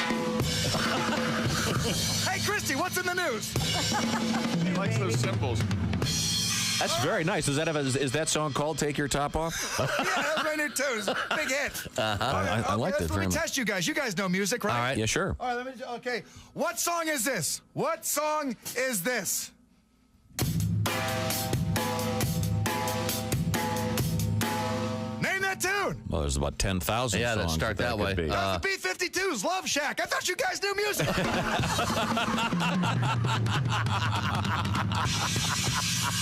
Hey, Christy, what's in the news? He likes those symbols. That's very nice. Is that song called "Take Your Top Off"? Yeah, that's my new tune. Big hit. I like that very Let me much. test you guys. You guys know music, right? All right. Yeah, sure. All right, okay. What song is this? What song is this? Name that tune. Well, there's about 10,000 Yeah, songs. let's start that way. That's the B-52's Love Shack. I thought you guys knew music.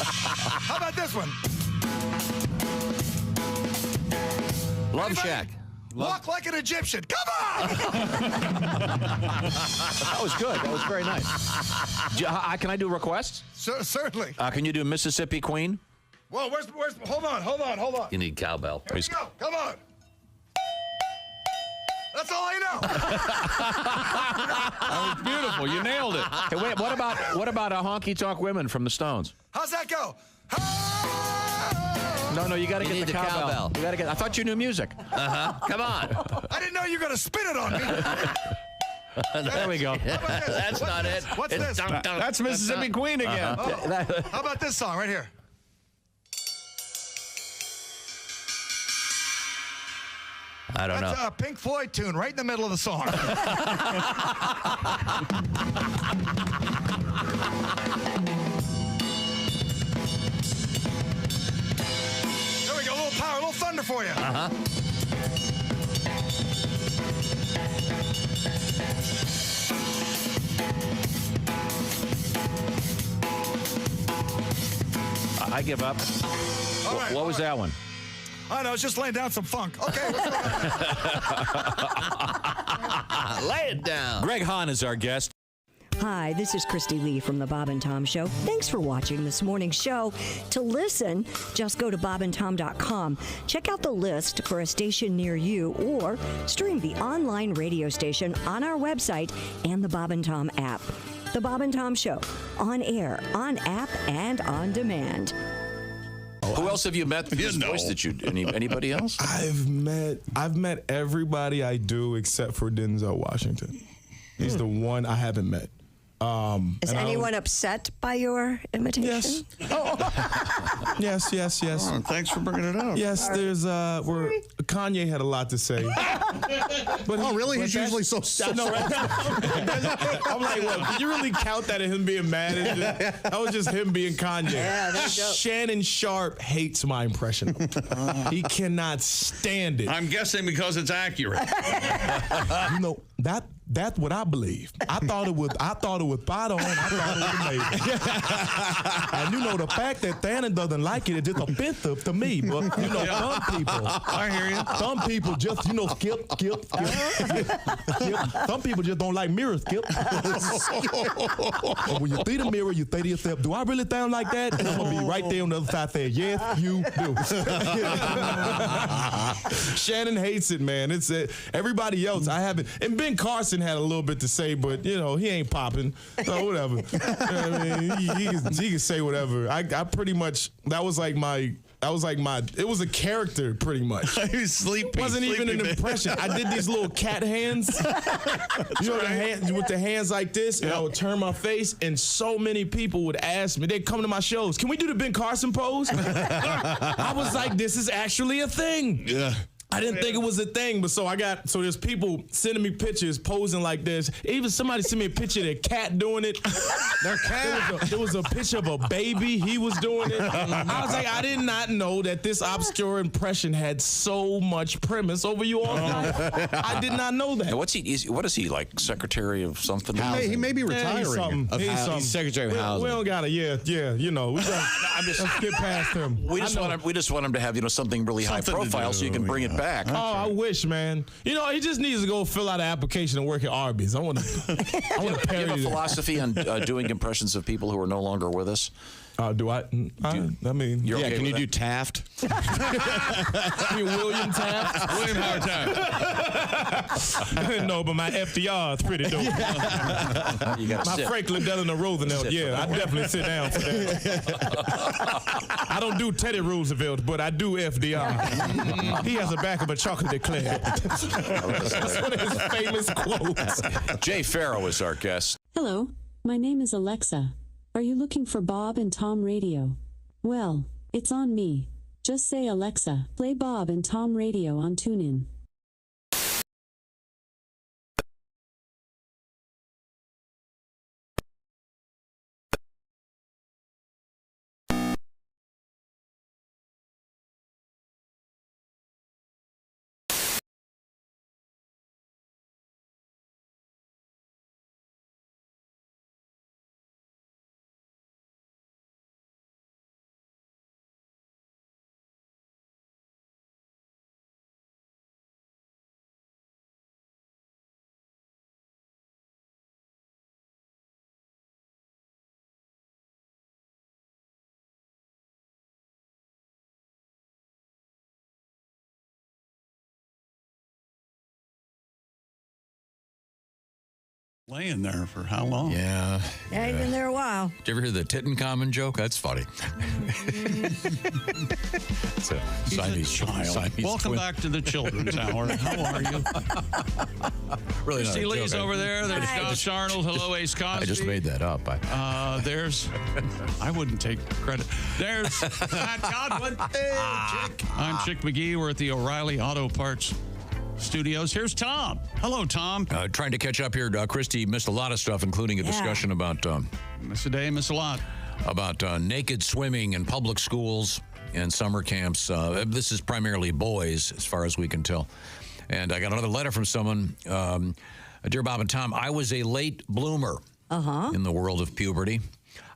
How about this one? Love Anybody? Shack. Walk like an Egyptian. Come on! That was good. That was very nice. Can I do requests? Certainly. Can you do Mississippi Queen? Whoa, where's, hold on. You need cowbell. Here we go. Come on. That's all I know. That was beautiful. You nailed it. Hey, wait, what about a Honky Tonk Women from the Stones? How's that go? No, you got to You get need the the cowbell. cowbell. You got to get. I thought you knew music. Come on. I didn't know you were going to spin it on me. There we go. That's not it. What's It's this? dun, dun, That's Mississippi Queen again. Oh, how about this song right here? I don't know. That's a Pink Floyd tune right in the middle of the song. There we go. A little power, a little thunder for you. I give up. What was that one? I know, it's just laying down some funk. Okay, what's going on? Lay it down. Greg Hahn is our guest. Hi, this is Christy Lee from The Bob and Tom Show. Thanks for watching this morning's show. To listen, just go to bobandtom.com. Check out the list for a station near you or stream the online radio station on our website and the Bob and Tom app. The Bob and Tom Show, on air, on app, and on demand. Who else have you met through this voice that you anybody else? I've met everybody I do except for Denzel Washington. He's the one I haven't met. Is anyone upset by your imitation? Yes. Yes. Oh, thanks for bringing it up. Yes, there's Kanye had a lot to say. But really? He's usually so no, I'm like, what? Can you really count that as him being mad? That was just him being Kanye. Yeah, there you go. Shannon Sharp hates my impression of him. He cannot stand it. I'm guessing because it's accurate. You know, that's what I believe. I thought it was spot on. I thought it was amazing. And you know, the fact that Thanon doesn't like it is just offensive to me. But you know, some people, I hear you. some people just, skip. Some people just don't like mirrors, Skip. And when you see the mirror, you say to yourself, do I really sound like that? And I'm gonna be right there on the other side saying, yes, you do. Shannon hates it, man. It's everybody else. I haven't. And Ben Carson had a little bit to say, but he ain't popping. So whatever. I mean, he can say whatever. I pretty much it was a character pretty much. He was sleepy. It wasn't even an impression. I did these little cat hands. The hands with the hands like this, and I would turn my face, and so many people would ask me, they'd come to my shows, can we do the Ben Carson pose? I was like, this is actually a thing. Yeah. I didn't think it was a thing, but so there's people sending me pictures posing like this. Even somebody sent me a picture of their cat doing it. Their cat. There was a picture of a baby. He was doing it. I was like, I did not know that this obscure impression had so much premise over you all. I did not know that. And what is he, like secretary of something? He may be retiring. He's secretary of housing. We don't gotta, let's get past him. We just want him to have something really high profile so you can bring it back. Oh, I wish, man. He just needs to go fill out an application and work at Arby's. I want to parody Do you have a that. philosophy on doing impressions of people who are no longer with us? Do I? I mean, You're okay Can you with do Taft? you mean William Taft? William Howard Taft. I didn't know, but my FDR is pretty dope. You got to My sit. Franklin Delano Roosevelt, I definitely sit down for that. I don't do Teddy Roosevelt, but I do FDR. He has the back of a chocolate eclair. That's one of his famous quotes. Jay Farrow is our guest. Hello, my name is Alexa. Are you looking for Bob and Tom Radio? Well, it's on me. Just say, Alexa, play Bob and Tom Radio on TuneIn. Laying there for how long? Yeah. Yeah, he's been there a while. Did you ever hear the Tittencommon joke? That's funny. It's a He's Siamese a child. Welcome twin. back to the Children's Hour. How are you? Really not a Christy Lee's joke. over there. There's Josh Arnold. Hello, Ace Cosby. I just made that up. There's, I wouldn't take credit. There's Pat Godwin. Hey, Chick. I'm Chick McGee. We're at the O'Reilly Auto Parts Studios. Here's Tom. Hello, Tom. Trying to catch up here. Christy missed a lot of stuff, including a discussion about miss a day, miss a lot. About naked swimming in public schools and summer camps. This is primarily boys, as far as we can tell. And I got another letter from someone. Dear Bob and Tom, I was a late bloomer in the world of puberty.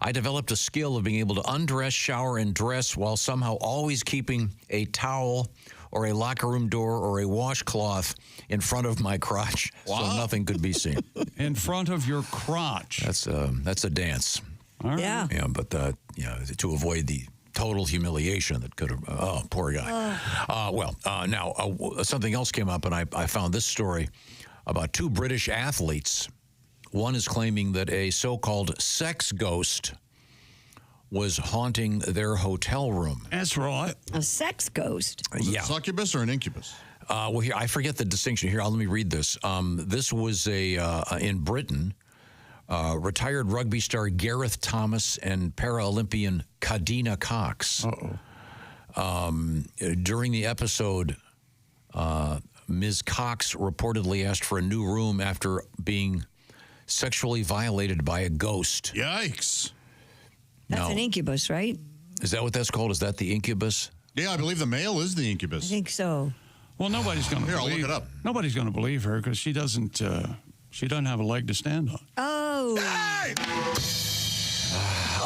I developed a skill of being able to undress, shower, and dress while somehow always keeping a towel or a locker room door or a washcloth in front of my crotch so nothing could be seen. In front of your crotch. That's a dance. All right. Yeah. Yeah, but to avoid the total humiliation that could have. Oh, poor guy. Now something else came up, and I found this story about two British athletes. One is claiming that a so-called sex ghost was haunting their hotel room. That's right. A sex ghost. Was it succubus or an incubus? Well, here I forget the distinction. Here, let me read this. This was in Britain. Retired rugby star Gareth Thomas and Paralympian Kadena Cox. During the episode, Ms. Cox reportedly asked for a new room after being sexually violated by a ghost. Yikes. That's an incubus, right? Is that what that's called? Is that the incubus? Yeah, I believe the male is the incubus. I think so. Well, nobody's going to Here, believe. I'll look it up. Nobody's going to believe her because she doesn't. She doesn't have a leg to stand on. Oh.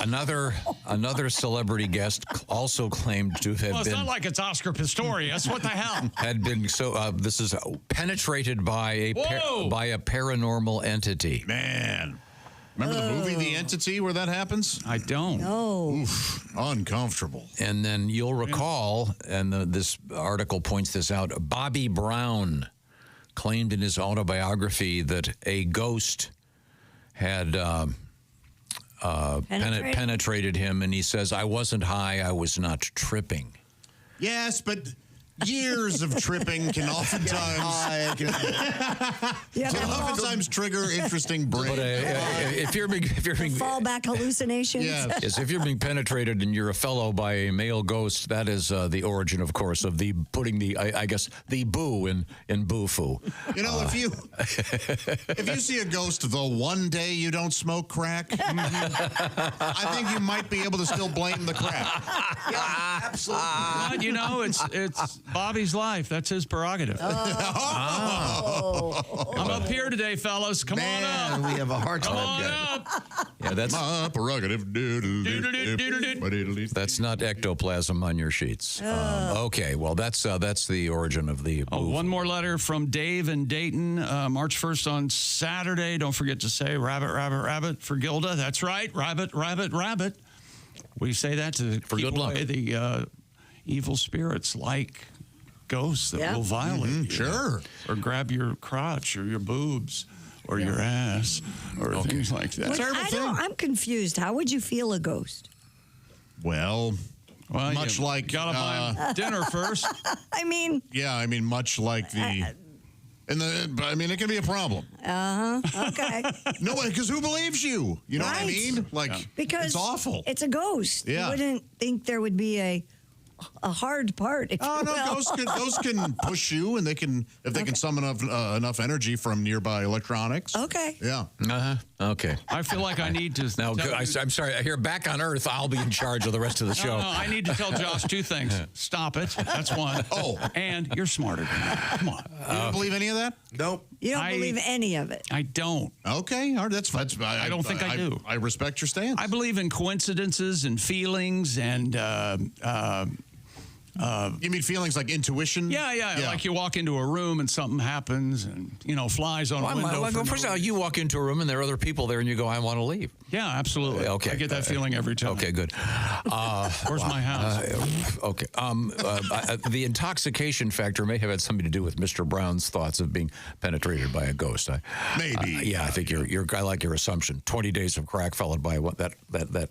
Another celebrity guest also claimed to have Well, it's been. not like it's Oscar Pistorius. What the hell? Had been this is penetrated by a paranormal entity. Man. Remember the movie The Entity where that happens? I don't. No. Oof, uncomfortable. And then you'll recall, and this article points this out, Bobby Brown claimed in his autobiography that a ghost had penetrated him, and he says, I wasn't high, I was not tripping. Yes, but years of tripping can oftentimes trigger interesting brain. But if you're being fallback hallucinations. Yes, if you're being penetrated and you're a fellow by a male ghost, that is the origin, of course, of the putting the I guess the boo in boo-foo. You know, if you see a ghost the one day you don't smoke crack, I think you might be able to still blame the crack. Yeah, absolutely. But, you know, it's Bobby's life. That's his prerogative. Oh. I'm up here today, fellas. Come on up. We have a hard time. Come on up. Yeah, that's my prerogative. That's not ectoplasm on your sheets. Okay, well, that's the origin of the. One more letter from Dave in Dayton. March 1st on Saturday. Don't forget to say rabbit, rabbit, rabbit for Gilda. That's right. Rabbit, rabbit, rabbit. We say that to for keep good luck. away the evil spirits like ghosts that will violate you. Sure. Or grab your crotch or your boobs or your ass or things like that. I'm confused. How would you feel a ghost? Well, much you like gotta buy 'em dinner first. I mean, much like the. I mean, it can be a problem. Okay. No, because who believes you? You know what I mean? Like, because it's awful. It's a ghost. Yeah. You wouldn't think there would be a hard part. If you will. Ghosts can push you, and they can summon enough energy from nearby electronics. Okay. Yeah. Okay. I feel like I need to now. I'm sorry. Here, back on Earth, I'll be in charge of the rest of the show. No, I need to tell Josh two things. Stop it. That's one. And you're smarter than me. Come on. You don't believe any of that? Nope. You don't believe any of it. I don't. Okay. All right. That's I don't think I do. I respect your stance. I believe in coincidences and feelings and. You mean feelings like intuition? Yeah. Like you walk into a room and something happens and, flies on a window. First of all, you walk into a room and there are other people there and you go, I want to leave. Yeah, absolutely. Okay. I get that feeling every time. Okay, good. Where's my house? Okay. The intoxication factor may have had something to do with Mr. Brown's thoughts of being penetrated by a ghost. Maybe. I think I like your assumption. 20 days of crack followed by that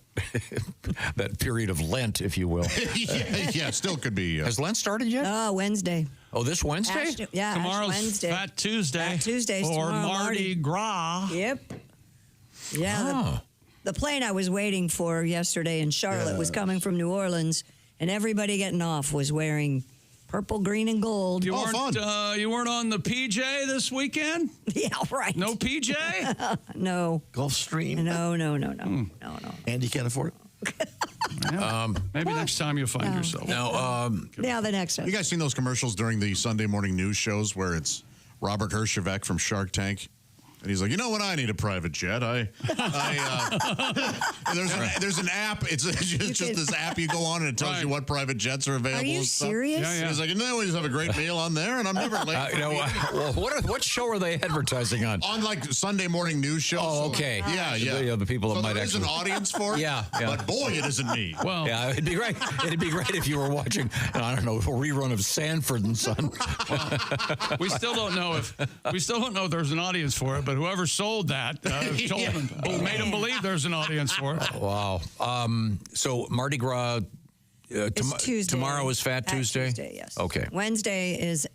period of Lent, if you will. yeah, still could be. Has Lent started yet? Oh, Wednesday. Oh, this Wednesday? Tomorrow's Wednesday. Fat Tuesday. Fat Tuesday. Or Mardi Gras. Yep. Yeah. The plane I was waiting for yesterday in Charlotte was coming from New Orleans, and everybody getting off was wearing purple, green, and gold. You weren't on the PJ this weekend? Yeah, right. No PJ? No. Gulfstream? No. And you can't afford it? Maybe next time you'll find yourself. Now, the next one. You guys seen those commercials during the Sunday morning news shows where it's Robert Herjavec from Shark Tank And he's like, you know what? I need a private jet. There's an app. It's just this app you go on and it tells you what private jets are available. Are you and stuff. serious? Yeah. He's like, no, we just have a great meal on there, and I'm never late. Well, what show are they advertising on? On like Sunday morning news shows. Oh, okay. Yeah. The people that might there is actually. an audience for it. Yeah. But boy, it isn't me. Well, yeah, it'd be great. It'd be great if you were watching, I don't know, a rerun of Sanford and Son. we still don't know if there's an audience for it, but whoever sold that made them believe there's an audience for it. Wow. So Mardi Gras Tuesday. Tomorrow is Fat Tuesday? Tuesday, yes. Okay. Wednesday is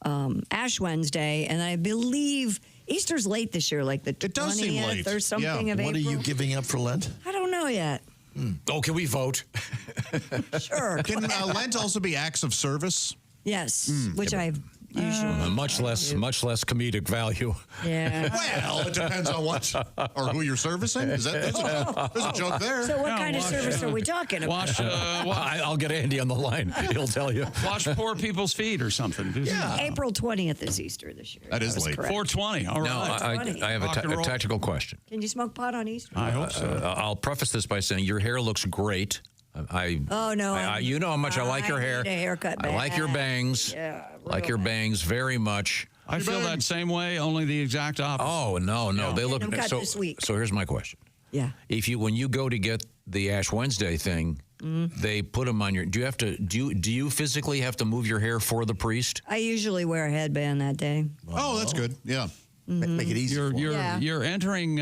Ash Wednesday, and I believe Easter's late this year, like the 20th or something of What April. are you giving up for Lent? I don't know yet. Oh, can we vote? Sure. Can Lent also be acts of service? Yes, which I've usually much less comedic value. Yeah. Well, it depends on what or who you're servicing. There's a joke there. So what kind of service are we talking about? I'll get Andy on the line. He'll tell you. Wash poor people's feet or something. April 20th is Easter this year. That is late. 420. All right. I have a tactical question. Can you smoke pot on Easter? I hope so. I'll preface this by saying your hair looks great. Oh no! You know how much I like your hair. Need a haircut. I like your bangs. Yeah, like your bangs very much. I feel that same way, only the exact opposite. Oh no! They look this week. So here's my question. Yeah. When you go to get the Ash Wednesday thing, they put them on your. Do you physically have to move your hair for the priest? I usually wear a headband that day. Oh, that's good. Yeah. Make it easy. You're entering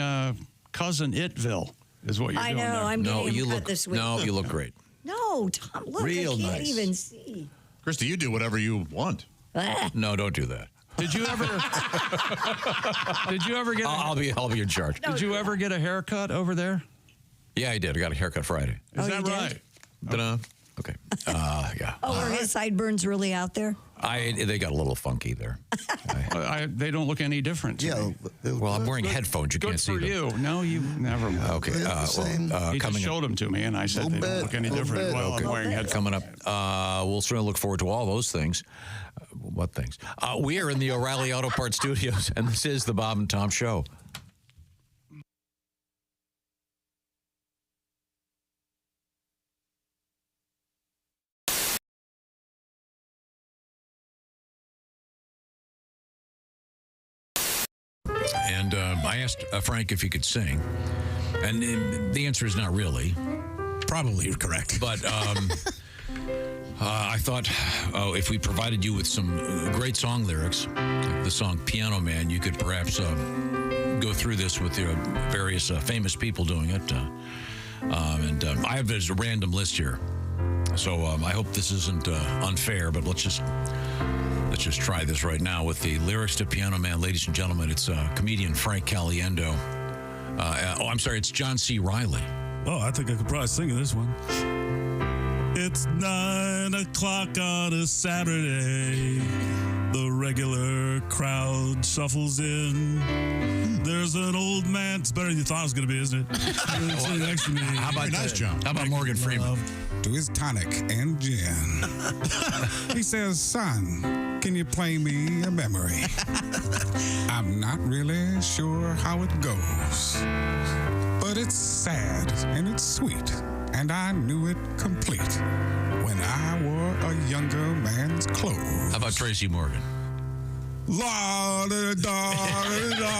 cousin Itville. Is what you're doing. I know. There. I'm getting him cut this week. No, you look great. No, Tom, look, Real I can't nice. even see. Christy, you do whatever you want. No, don't do that. Did you ever? Get? I'll be in charge. Did you ever get a haircut over there? Yeah, I did. I got a haircut Friday. Is that right? Okay. Yeah. Are his sideburns really out there? They got a little funky there. They don't look any different. Yeah. Well, I'm wearing headphones. You can't see them. Good for you. No, you never. Okay. He Just showed them to me, and I said they don't look any different. Well, I'm wearing headphones. Coming up, we'll certainly look forward to all those things. What things? We are in the O'Reilly Auto Parts Studios, and this is the Bob and Tom Show. And I asked Frank if he could sing, and the answer is not really. Probably correct. But I thought if we provided you with some great song lyrics, like the song Piano Man, you could perhaps go through this with your various famous people doing it. And I have this random list here. So I hope this isn't unfair, but let's just try this right now with the lyrics to Piano Man. Ladies and gentlemen, it's comedian Frank Caliendo. I'm sorry, it's John C. Reilly. Oh, I think I could probably sing this one. It's 9 o'clock on a Saturday. The regular crowd shuffles in. There's an old man. It's better than you thought it was going to be, isn't it? Sitting next to me. How about nice, John? How about Morgan Freeman? To his tonic and gin. He says, son, can you play me a memory? I'm not really sure how it goes, but it's sad and it's sweet, and I knew it complete when I wore a younger man's clothes. How about Tracy Morgan? La da da da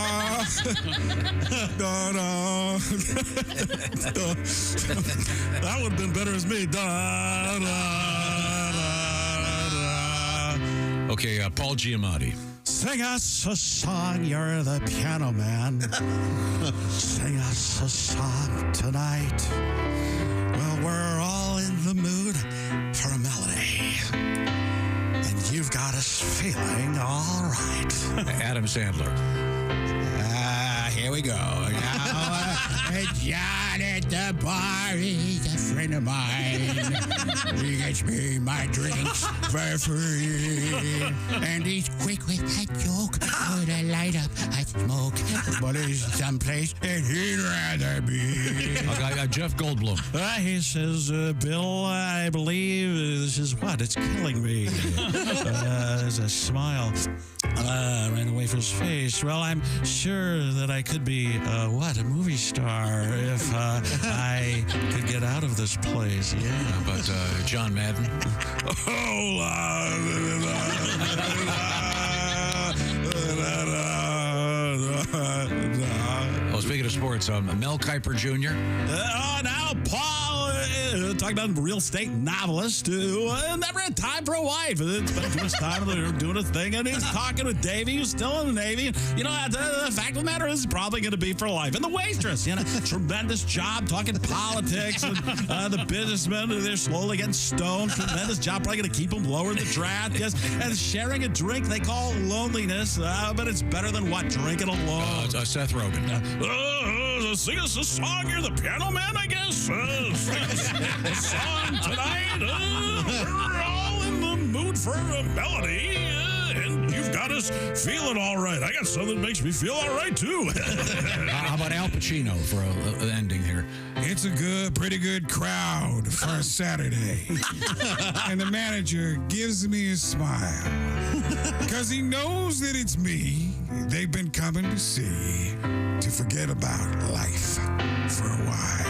da da. That would have been better as me. Da, da, da. Okay, Paul Giamatti. Sing us a song, you're the piano man. Sing us a song tonight. Well, we're all in the mood for a melody. And you've got us feeling all right. Adam Sandler. Here we go. Now, John at the bar is a friend of mine. He gets me my drinks for free. And he's quick with that joke. To light up a smoke. But he's someplace that he'd rather be. Jeff Goldblum. He says, Bill, I believe this is what? It's killing me. There's a smile Ran away from space. Well, I'm sure that I could be, a movie star if I could get out of this place. Yeah. But John Madden? Oh, speaking of sports, Mel Kiper Jr. Now, Paul, talking about a real estate novelist who never had time for a wife. Spent too much time doing a thing, and he's talking with Davey, who's still in the Navy. You know, the fact of the matter is probably going to be for life. And the waitress, tremendous job talking politics. And the businessmen, they're slowly getting stoned. Tremendous job, probably going to keep them lower in the draft. Yes, and sharing a drink they call loneliness, but it's better than what? Drinking alone. Seth Rogen. Sing us a song. You're the piano man, I guess. Sing us a song tonight. We're all in the mood for a melody, and you've got us feeling all right. I got something that makes me feel all right, too. How about Al Pacino for an ending here? It's a pretty good crowd for a Saturday. And the manager gives me a smile because he knows that it's me they've been coming to see to forget about life for a while.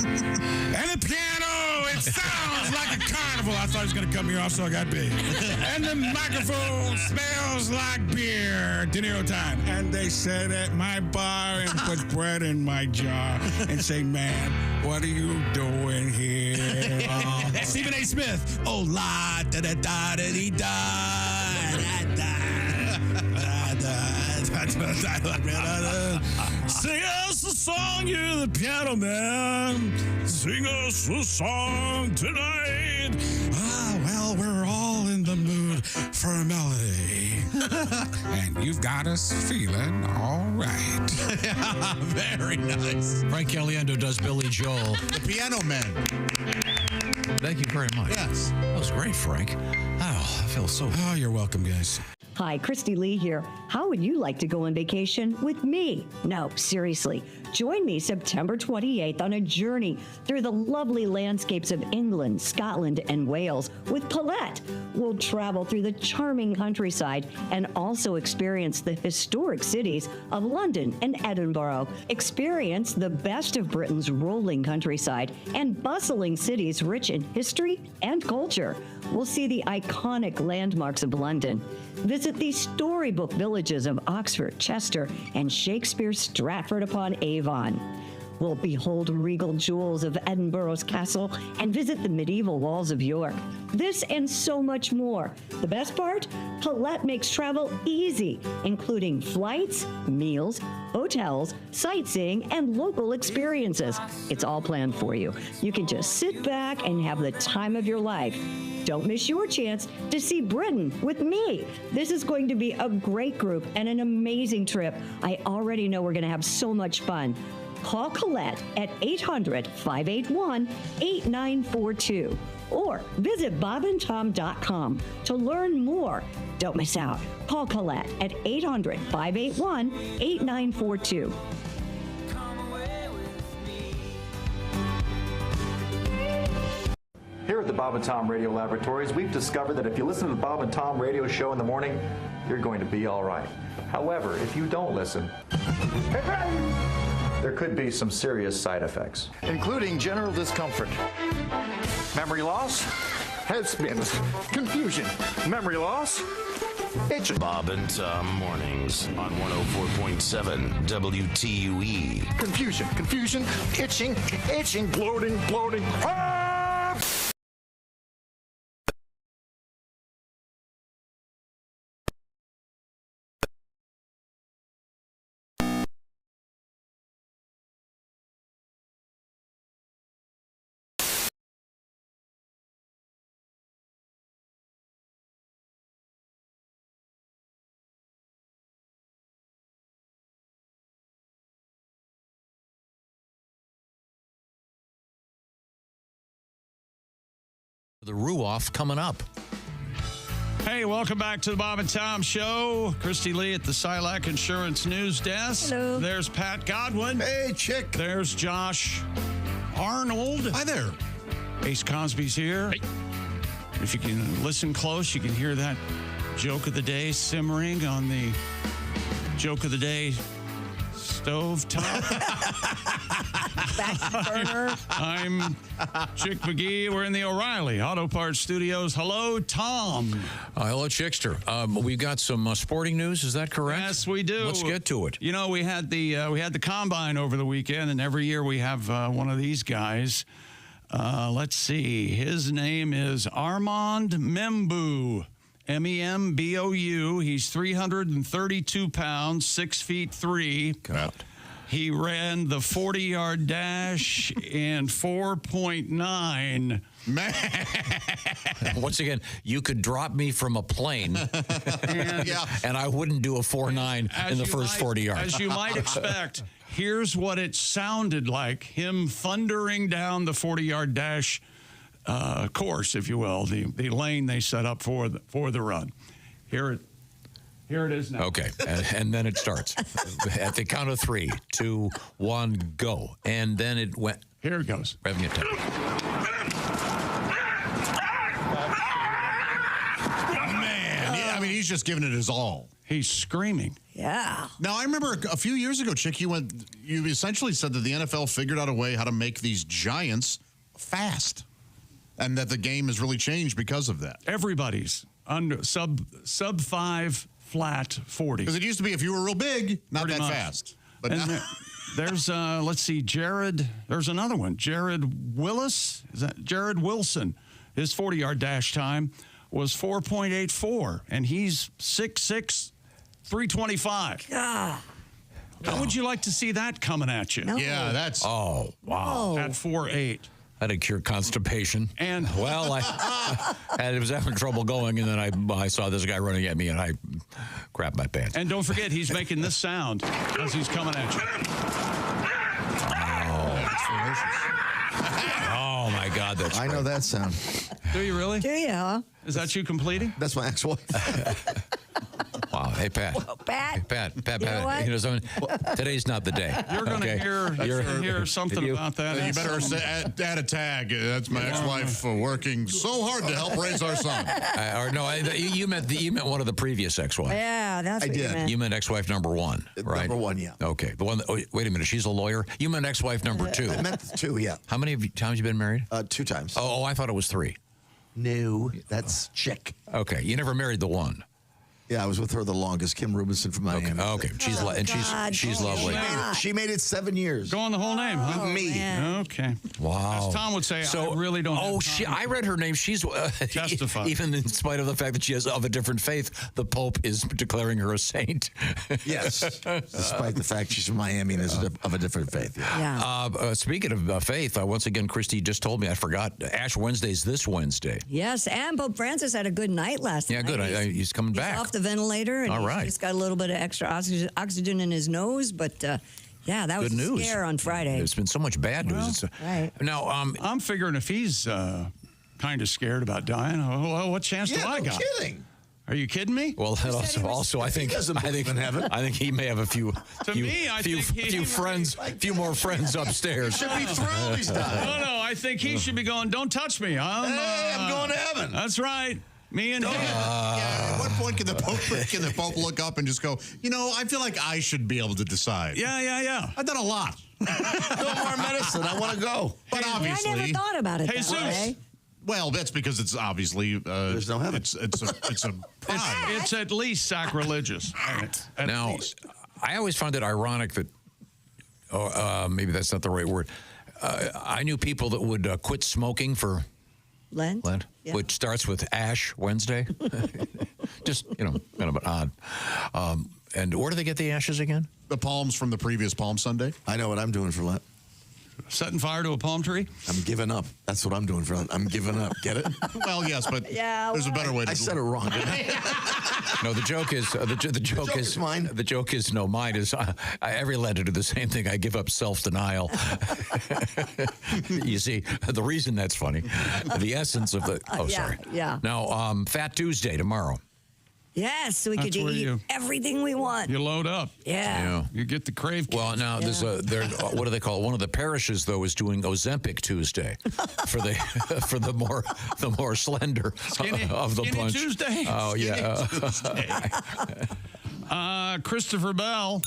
And the piano, it sounds like a carnival. I thought he was going to cut me off, so I got big. And the microphone smells like beer. De Niro time. And they sit at my bar and put bread in my jar and say, man, what are you doing here? Stephen A. Smith. Oh, la, da, da, da, da, dee, da, da, da. Sing us a song, you're the piano man. Sing us a song tonight. Well, we're all in the mood for a melody. And you've got us feeling all right. Very nice. Frank Caliendo does Billy Joel. The Piano Man. Thank you very much. Yes. That was great, Frank. Oh, I feel so... Oh, you're welcome, guys. Hi, Christy Lee here. How would you like to go on vacation with me? No, seriously. Join me September 28th on a journey through the lovely landscapes of England, Scotland, and Wales with Paulette. We'll travel through the charming countryside and also experience the historic cities of London and Edinburgh. Experience the best of Britain's rolling countryside and bustling cities rich in history and culture. We'll see the iconic landmarks of London. Visit the storybook villages of Oxford, Chester, and Shakespeare's Stratford-upon-Avon. We'll behold regal jewels of Edinburgh's castle and visit the medieval walls of York. This and so much more. The best part? Paulette makes travel easy, including flights, meals, hotels, sightseeing, and local experiences. It's all planned for you. You can just sit back and have the time of your life. Don't miss your chance to see Britain with me. This is going to be a great group and an amazing trip. I already know we're going to have so much fun. Call Colette at 800-581-8942 or visit bobandtom.com to learn more. Don't miss out. Call Colette at 800-581-8942. Here at the Bob and Tom Radio Laboratories, we've discovered that if you listen to the Bob and Tom Radio Show in the morning, you're going to be all right. However, if you don't listen, there could be some serious side effects, including general discomfort, memory loss, head spins, confusion, memory loss, itching. Bob and Tom mornings on 104.7 WTUE. Confusion, itching, bloating. The Ruoff coming up. Hey, welcome back to the Bob and Tom Show. Christy Lee at the Silac Insurance News Desk. Hello. There's Pat Godwin. Hey, chick. There's Josh Arnold. Hi there. Ace Cosby's here. Hey. If you can listen close, you can hear that joke of the day simmering on the joke of the day stove top. Back burner. I'm Chick McGee. We're in the O'Reilly Auto Parts Studios. Hello, Tom. Hello, Chickster. We've got some sporting news. Is that correct? Yes, we do. Let's get to it. You know, we had the combine over the weekend, and every year we have one of these guys. Let's see. His name is Armand Membou. Membou. He's 332 pounds, 6'3". God. He ran the 40-yard dash in 4.9. Man. Once again, you could drop me from a plane, and I wouldn't do a 4.9 in the first 40 yards. As you might expect, here's what it sounded like, him thundering down the 40-yard dash course, if you will, the lane they set up for the run. Here it is now. Okay, and then it starts. At the count of 3, 2, 1, go. And then it went. Here it goes. We're having a time. Man, yeah, I mean, he's just giving it his all. He's screaming. Yeah. Now, I remember a few years ago, Chick, you essentially said that the NFL figured out a way how to make these giants fast, and that the game has really changed because of that. Everybody's under sub 5 flat 40. Because it used to be if you were real big, not Pretty that much. fast. But And now, there's let's see, Jared. There's another one. Jared Willis. Is that Jared Wilson? His 40-yard dash time was 4.84, and he's 6'6", 325. Ah. How would you like to see that coming at you? No. yeah, that's Oh, wow. At 4'8". That'd cure constipation. And well, I was having trouble going, and then I saw this guy running at me, and I crapped my pants. And don't forget, he's making this sound as he's coming at you. Oh my God, that's I know that sound. Do you really? Do you, huh? Is that you completing? That's my ex-wife. Wow. Hey, Pat. Pat. Hey, Pat. You know what? You know something? Today's not the day. You're going to hear something about that. you better add a tag. That's my ex-wife working so hard to help raise our son. You meant one of the previous ex-wives. Yeah, that's what you meant. You meant ex-wife number 1, right? Number 1, yeah. Okay. The one. Wait a minute. She's a lawyer. You meant ex-wife number 2. I meant 2, yeah. How many times you been married? 2 times. Oh, I thought it was 3. No, that's Chick. Okay. You never married the one. Yeah, I was with her the longest, Kim Rubinson from Miami. Okay. She's she's lovely. She made it 7 years. Go on the whole name, huh? Me. Man. Okay. Wow. As Tom would say, I really don't have time I read her name. She's testify. even in spite of the fact that she is of a different faith, the Pope is declaring her a saint. Yes. Despite the fact she's from Miami and is of a different faith. Yeah. Speaking of faith, once again, Christy just told me, I forgot, Ash Wednesday's this Wednesday. Yes, and Pope Francis had a good night last night. Yeah, good. He's coming back. Off the ventilator, and All right. he's just got a little bit of extra oxygen in his nose, but yeah, that was Good a news. scare on Friday. There's been so much bad news. Right. Now, I'm figuring if he's kind of scared about dying, well, what chance do I got? Kidding. Are you kidding me? well, also, I think he may have a few more friends upstairs. Should be thrilled he's dying. No, I think he should be going, don't touch me. I'm going to heaven. That's right. Me and him. At what point can the Pope look up and just go, I feel like I should be able to decide. Yeah. I've done a lot. No more medicine. I want to go. But obviously, I never thought about it that Jesus. way. well, that's because it's obviously There's no heaven. It's a pride. It's at least sacrilegious. At Now, least. I always find it ironic that, maybe that's not the right word. I knew people that would quit smoking for Lent? Yeah. which starts with Ash Wednesday. Just, kind of odd. And where do they get the ashes again? The palms from the previous Palm Sunday. I know what I'm doing for Lent. Setting fire to a palm tree? I'm giving up. That's what I'm doing for Lent. I'm giving up. Get it? Well, yes, but there's a better way to I said it wrong, didn't I? No, the joke is the joke is mine. The joke is mine is every Lent I do the same thing. I give up self-denial. You see, the reason that's funny, the essence of the. Oh, sorry. Yeah. Now, Fat Tuesday tomorrow. Yes, so we That's could where eat everything we want. You load up. Yeah. You get the crave. Well, now there's what do they call it? One of the parishes though is doing Ozempic Tuesday for the more slender of the Skinny bunch. Tuesday. Oh yeah. Christopher Bell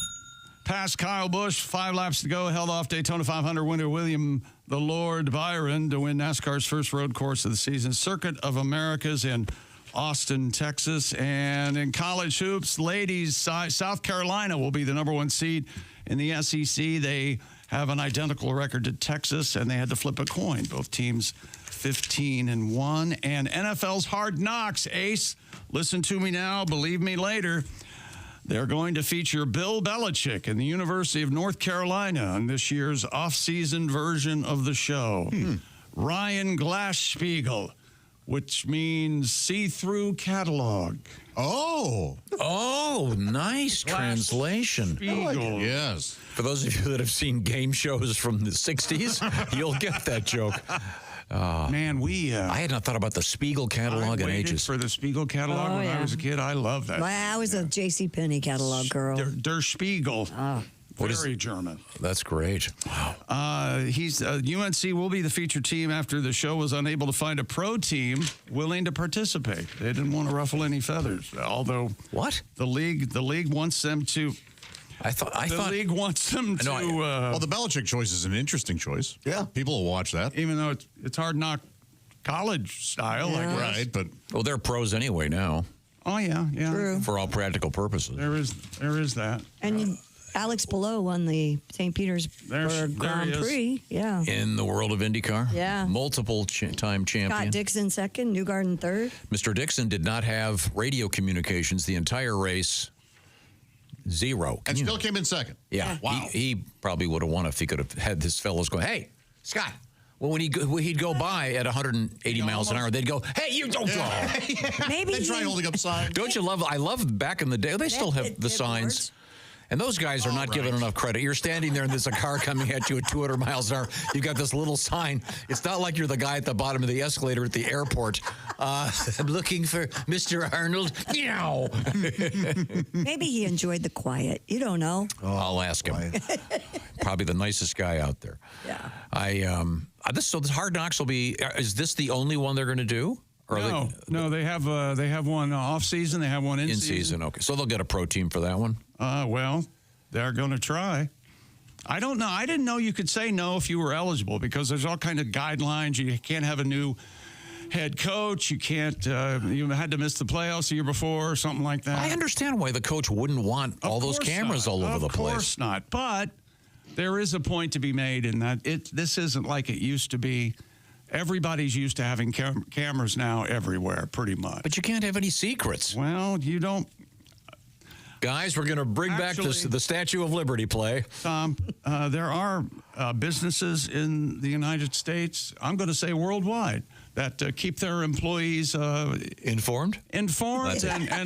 passed Kyle Busch. 5 laps to go. Held off Daytona 500 winner William the Lord Byron to win NASCAR's first road course of the season. Circuit of Americas in Austin, Texas. And in college hoops, ladies, South Carolina will be the number 1 seed in the SEC. They have an identical record to Texas, and they had to flip a coin. Both teams 15-1. And NFL's Hard Knocks, Ace, listen to me now, believe me later. They're going to feature Bill Belichick and the University of North Carolina on this year's off-season version of the show. Ryan Glass-Steagall, which means see-through catalog. Oh, nice translation. Spiegel. Yes. For those of you that have seen game shows from the 60s, you'll get that joke. Man, I had not thought about the Spiegel catalog in ages. For the Spiegel catalog when I was a kid. I love that. Well, I was a J.C. Catalog girl. Der Spiegel. Very German. That's great. UNC will be the featured team after the show was unable to find a pro team willing to participate. They didn't want to ruffle any feathers. Although the league wants them to. I thought the league wants them to. Well, the Belichick choice is an interesting choice. Yeah, people will watch that, even though it's hard knock college style, I guess. Right? But they're pros anyway now. Oh yeah. True. For all practical purposes. There is that. And Alex Below won the St. Petersburg Grand Prix. Yeah. In the world of IndyCar. Yeah. Multiple time champion. Scott Dixon second, Newgarden third. Mr. Dixon did not have radio communications the entire race. 0. And still came in second. Yeah. Wow. He probably would have won if he could have had his fellows going, hey, Scott. Well, when he'd go by at 180 miles an hour, they'd go, hey, you don't go. Maybe they try holding up signs. Don't you love? I love back in the day. They still have the signs. And those guys are not given enough credit. You're standing there and there's a car coming at you at 200 miles an hour. You've got this little sign. It's not like you're the guy at the bottom of the escalator at the airport. I'm looking for Mr. Arnold. Meow. Maybe he enjoyed the quiet. You don't know. Oh, I'll ask him. Probably the nicest guy out there. Yeah. So this Hard Knocks will be. Is this the only one they're going to do? Or No, they have one off season. They have one in season. Okay, so they'll get a pro team for that one. Well, they're going to try. I don't know. I didn't know you could say no if you were eligible because there's all kind of guidelines. You can't have a new head coach. You can't. You had to miss the playoffs the year before or something like that. I understand why the coach wouldn't want all those cameras all over the place. Of course not. But there is a point to be made in that this isn't like it used to be. Everybody's used to having cameras now everywhere, pretty much. But you can't have any secrets. Well, you don't. Guys, we're going to bring back the Statue of Liberty play. Tom, there are businesses in the United States, I'm going to say worldwide, that keep their employees informed and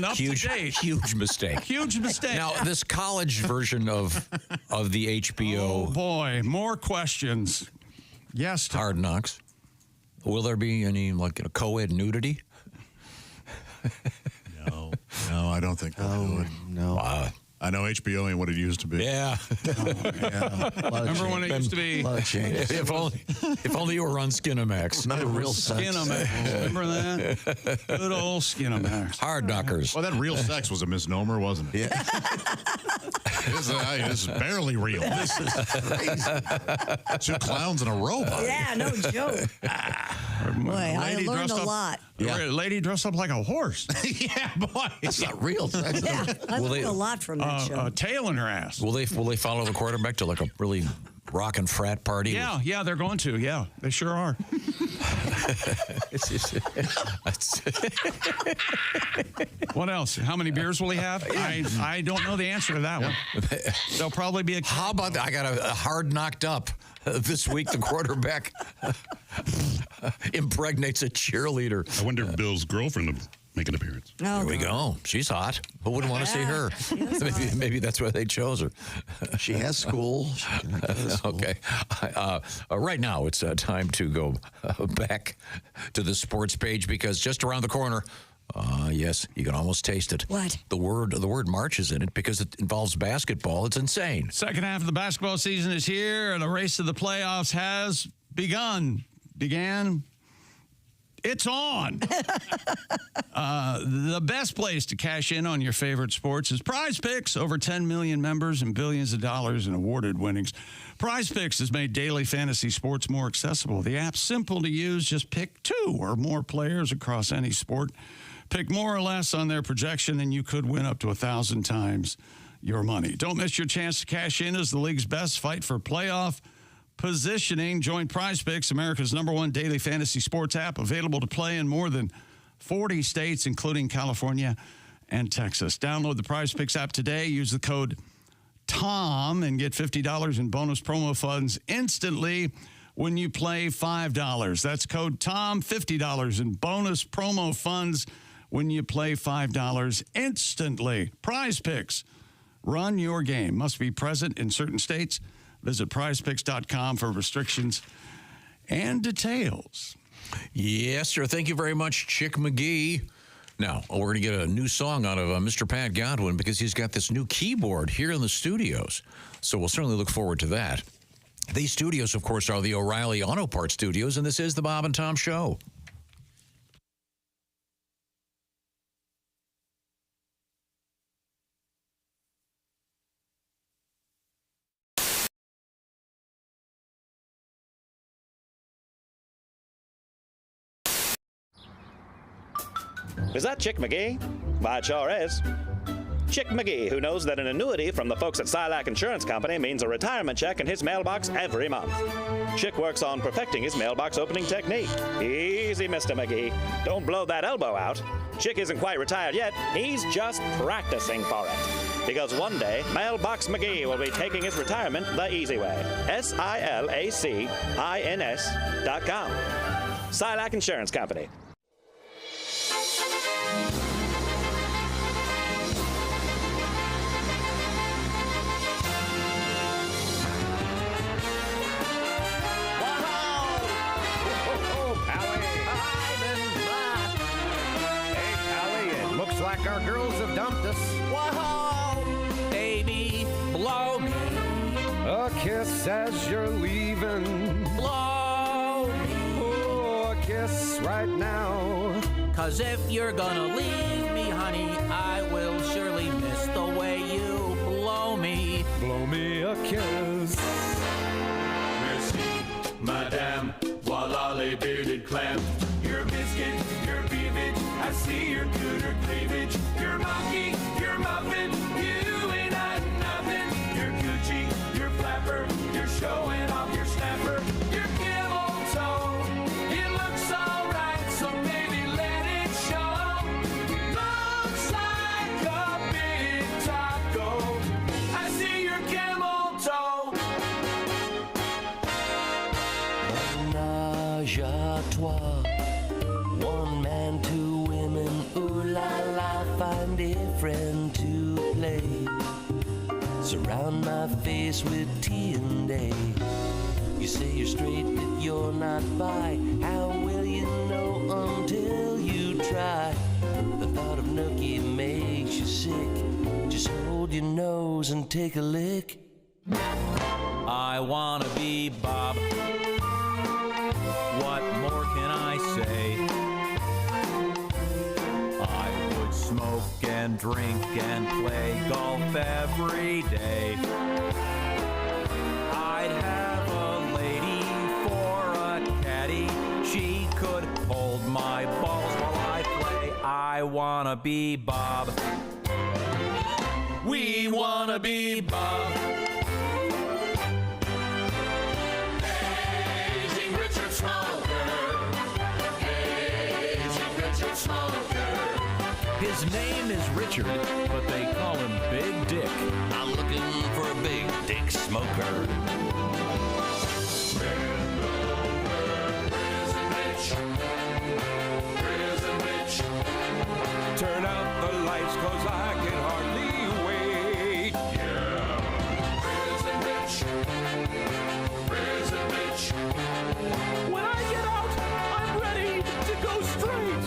up to date. Huge mistake. Huge mistake. Now, this college version of the HBO. Oh, boy, more questions. Yes. Hard Knocks. Will there be any co-ed nudity? No, I don't think they'll do it. No. I know HBO ain't what it used to be. Yeah. Remember when it used to be? A lot of changes. If only you were on Skinamax. Remember real sex? Skinamax. Remember that? Good old Skinamax. Hard Knockers. Well, that real sex was a misnomer, wasn't it? Yeah. This is barely real. This is crazy. 2 clowns and a robot. Yeah, no joke. Boy, I learned a lot. A lady dressed up like a horse. Yeah, boy. That's not real. Yeah, I learned a lot from that show. A tail in her ass. Will they follow the quarterback to like a really rockin' frat party? Yeah, they're going to. Yeah, they sure are. What else? How many beers will he have? I don't know the answer to that one. There'll probably be How about that? I got a hard knocked up this week. The quarterback impregnates a cheerleader. I wonder if Bill's girlfriend will make an appearance. There we go. She's hot. Who wouldn't want to see her? Maybe that's why they chose her. She has school. Okay. Right now, it's time to go back to the sports page because just around the corner, Yes, you can almost taste it. What? The word March is in it because it involves basketball. It's insane. Second half of the basketball season is here, and the race to the playoffs has begun. It's on. The best place to cash in on your favorite sports is Prize Picks. Over 10 million members and billions of dollars in awarded winnings. Prize Picks has made daily fantasy sports more accessible. The app's simple to use. Just pick 2 or more players across any sport. Pick more or less on their projection, and you could win up to 1,000 times your money. Don't miss your chance to cash in as the league's best. Fight for playoff positioning. Join Prize Picks, America's #1 daily fantasy sports app, available to play in more than 40 states, including California and Texas. Download the Prize Picks app today. Use the code TOM and get $50 in bonus promo funds instantly when you play $5. That's code TOM, $50 in bonus promo funds when you play $5 instantly. Prize Picks. Run your game. Must be present in certain states. Visit prizepicks.com for restrictions and details. Yes, sir. Thank you very much, Chick McGee. Now, we're going to get a new song out of Mr. Pat Godwin because he's got this new keyboard here in the studios. So we'll certainly look forward to that. These studios, of course, are the O'Reilly Auto Parts Studios, and this is the Bob and Tom Show. Is that Chick McGee? Why, it sure is. Chick McGee, who knows that an annuity from the folks at Silac Insurance Company means a retirement check in his mailbox every month. Chick works on perfecting his mailbox opening technique. Easy, Mr. McGee. Don't blow that elbow out. Chick isn't quite retired yet. He's just practicing for it. Because one day, Mailbox McGee will be taking his retirement the easy way. SILACINS.com. Silac Insurance Company. Like our girls have dumped us. Whoa, baby, blow me a kiss as you're leaving. Blow me. Oh, a kiss right now. 'Cause if you're gonna leave me, honey, I will surely miss the way you blow me. Blow me a kiss. Merci, madame, voila les bearded clam. Your biscuit, your beavid, I see your cooter cleavage. Your monkey, your muffin, you ain't hiding nothing. Your Gucci, your flapper, you're showing off your snapper. Your camel toe, it looks alright, so baby let it show. Looks like a big taco. I see your camel toe. Ménage à trois. One man, 2 women, ooh la la, find a friend to play. Surround my face with tea and day. You say you're straight, but you're not bi. How will you know until you try? The thought of nookie makes you sick. Just hold your nose and take a lick. I wanna be Bob. What more can I say? I would smoke and drink and play golf every day. I'd have a lady for a caddy. She could hold my balls while I play. I wanna be Bob. We wanna be Bob. Aging Richard Smoker. Aging Richard Smoker. His name is Richard, but they call him Big Dick. I'm looking for a big dick smoker. Turn out the lights, 'cause I can hardly wait. Yeah. Prison Rich. When I get out, I'm ready to go straight.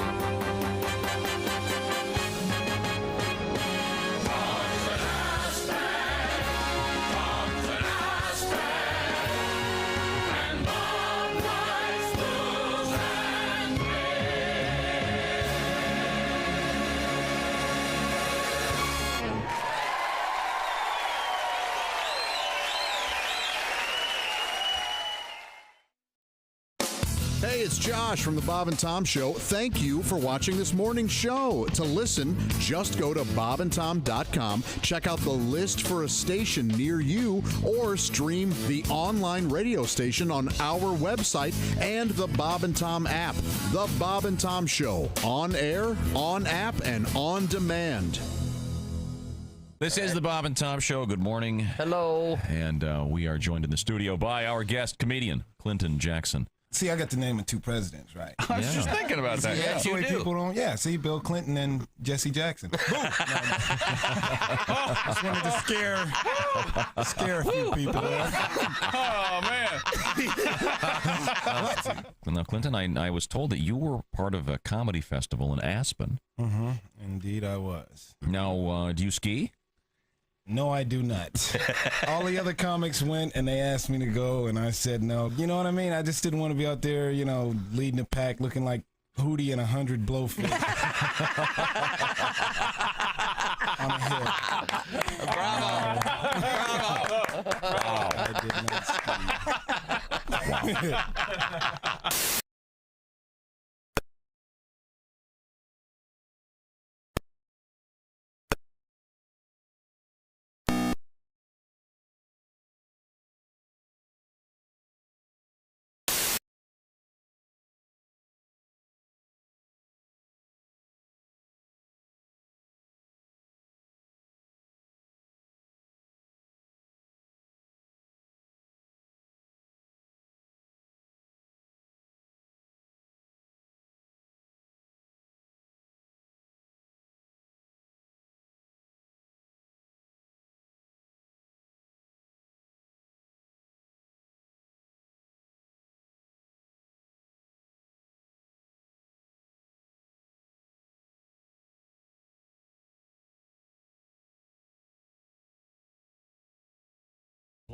it's Josh from the Bob and Tom Show. Thank you for watching this morning's show. To listen, just go to bobandtom.com, check out the list for a station near you, or stream the online radio station on our website and the Bob and Tom app. The Bob and Tom Show, on air, on app, and on demand. This is the Bob and Tom Show. Good morning. Hello. And we are joined in the studio by our guest comedian, Clinton Jackson. See, I got the name of two presidents, right? I was just thinking about that. Yeah, Yes, that's the you way do. people don't. Yeah, see, Bill Clinton and Jesse Jackson. Boom. Just wanted to scare a few people. Oh, man. Now, Clinton, I was told that you were part of a comedy festival in Aspen. Mm-hmm. Indeed, I was. Now, do you ski? No, I do not. All the other comics went, and they asked me to go, and I said no. You know what I mean? I just didn't want to be out there, leading the pack, looking like Hootie and 100 blowfish. On a hill. Bravo. Bravo. I did not ski.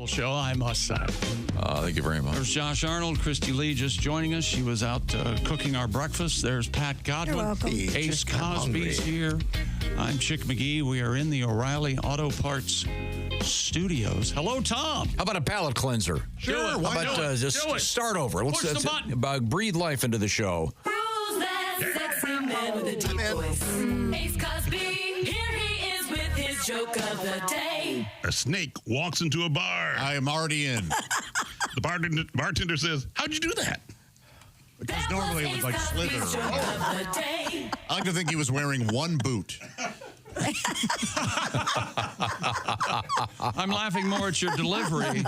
Show, I must say. Thank you very much. There's Josh Arnold, Christy Lee just joining us. She was out cooking our breakfast. There's Pat Godwin. You're welcome. Ace Cosby's here. I'm Chick McGee. We are in the O'Reilly Auto Parts studios. Hello, Tom. How about a palate cleanser? Sure, How why about not? just Do it. start over? Push the button. Breathe life into the show. Who's that sexy man with a deep voice? Ace Cosby, here he is with his joke of the day. A snake walks into a bar. I am already in. The bartender says, "How'd you do that?" Because normally it would like slither. Joke of the day. I like to think he was wearing one boot. I'm laughing more at your delivery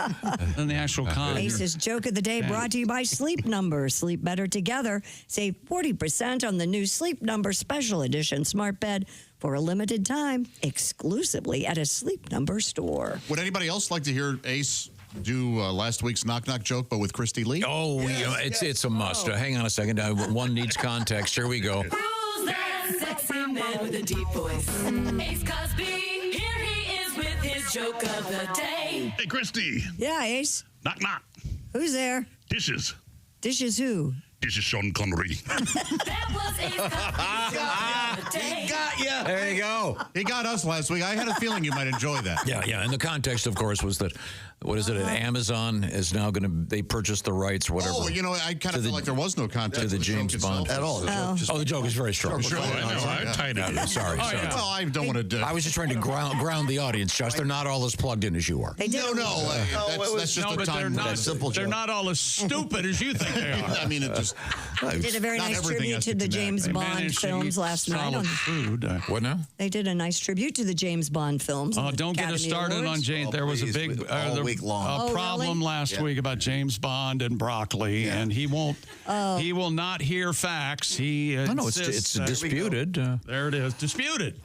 than the actual content. Ace's Joke of the Day brought to you by Sleep Number. Sleep better together. Save 40% on the new Sleep Number Special Edition smart bed for a limited time, exclusively at a Sleep Number store. Would anybody else like to hear Ace do last week's knock knock joke, but with Christy Lee? Oh, it's a must. Hang on a second. One needs context. Here we go. Who's that sexy man with a deep voice? Ace Cosby, here he is with his joke of the day. Hey, Christy. Yeah, Ace. Knock, knock. Who's there? Dishes. Dishes who? This is Sean Connery. That was Ace Cosby's joke of the day. Got ya. There you go. He got us last week. I had a feeling you might enjoy that. Yeah. And the context, of course, was that, what is it, Amazon is now going to, they purchased the rights, whatever. Oh, I kind of feel like there was no context to the James Bond. at all. The joke is very strong. Sure, I know. I tied it. Sorry. Well, I don't want to do. I was just trying to ground the audience, Josh. They're not all as plugged in as you are. That's just a time. They're not all as stupid as you think they are. I mean, it just. They did a very nice tribute to the James Bond films last night. What now? They did a nice tribute to the James Bond films. Oh, don't get us started on James. There was a big week long. problem last week about James Bond and broccoli, and he won't. He will not hear facts. He no, it's disputed. There it is, disputed.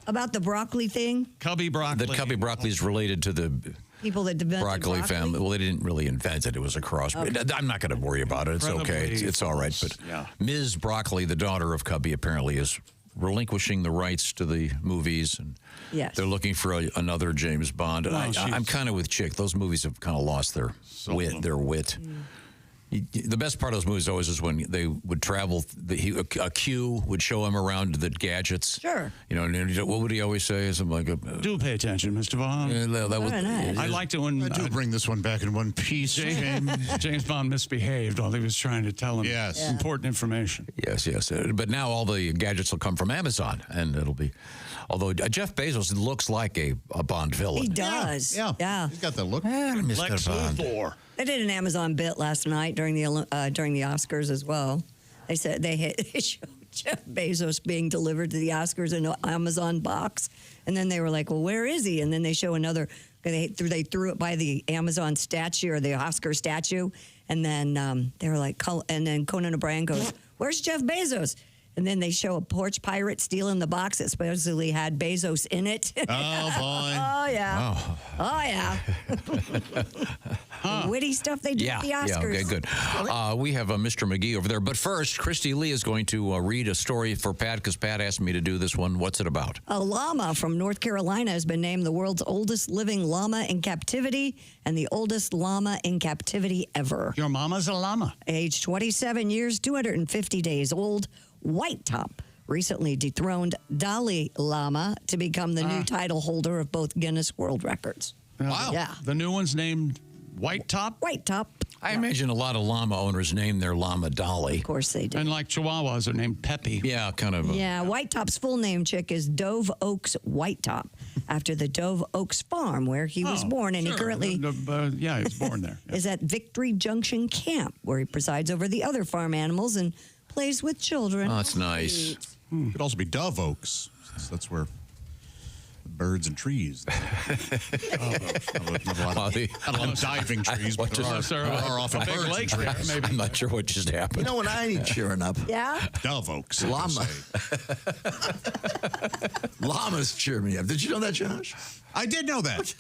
About the broccoli thing? Cubby broccoli. That cubby broccoli is related to the people that invented broccoli family. Well, they didn't really invent it. It was a crossbreed. Okay. I'm not going to worry about it. It's okay. It's all right. But Ms. Broccoli, the daughter of Cubby, apparently is relinquishing the rights to the movies, and they're looking for another James Bond. And I'm kind of with Chick. Those movies have kind of lost their wit. The best part of those movies always is when they would travel. A Q would show him around the gadgets. Sure. And what would he always say? Something like, "Do pay attention, Mr. Vaughn." I liked it when I do bring this one back in one piece. James Bond misbehaved while he was trying to tell him important information. Yes. But now all the gadgets will come from Amazon, and it'll be. Although Jeff Bezos looks like a Bond villain. He does. Yeah. He's got that look. Lex Luthor. They did an Amazon bit last night during the Oscars as well. They said they showed Jeff Bezos being delivered to the Oscars in an Amazon box, and then they were like, "Well, where is he?" And then they show another. They threw it by the Amazon statue or the Oscar statue, and then they were like, and then Conan O'Brien goes, "Where's Jeff Bezos?" And then they show a porch pirate stealing the box that supposedly had Bezos in it. Oh, boy. Oh, yeah. Oh, yeah. Witty stuff they do at the Oscars. Yeah, okay, good. We have Mr. McGee over there. But first, Christy Lee is going to read a story for Pat, because Pat asked me to do this one. What's it about? A llama from North Carolina has been named the world's oldest living llama in captivity and the oldest llama in captivity ever. Your mama's a llama. Age 27 years, 250 days old. White Top recently dethroned Dalai Lama to become the new title holder of both Guinness World Records. Wow. Yeah. The new one's named White Top? White Top. I imagine a lot of llama owners name their llama Dolly. Of course they do. And like Chihuahuas are named Peppy. Yeah, kind of. Yeah, White Top's full name, Chick, is Dove Oaks White Top, after the Dove Oaks farm where he was born, and he currently he was born there. is at Victory Junction Camp, where he presides over the other farm animals and plays with children. Oh, that's nice. It could also be Dove Oaks, since that's where birds and trees. Not a lot of diving trees, but there are often big birds lake and there, trees. maybe. I'm not sure what just happened. You know when I need cheering up? Yeah? Dove Oaks. Llama. Llamas cheer me up. Did you know that, Josh? I did know that.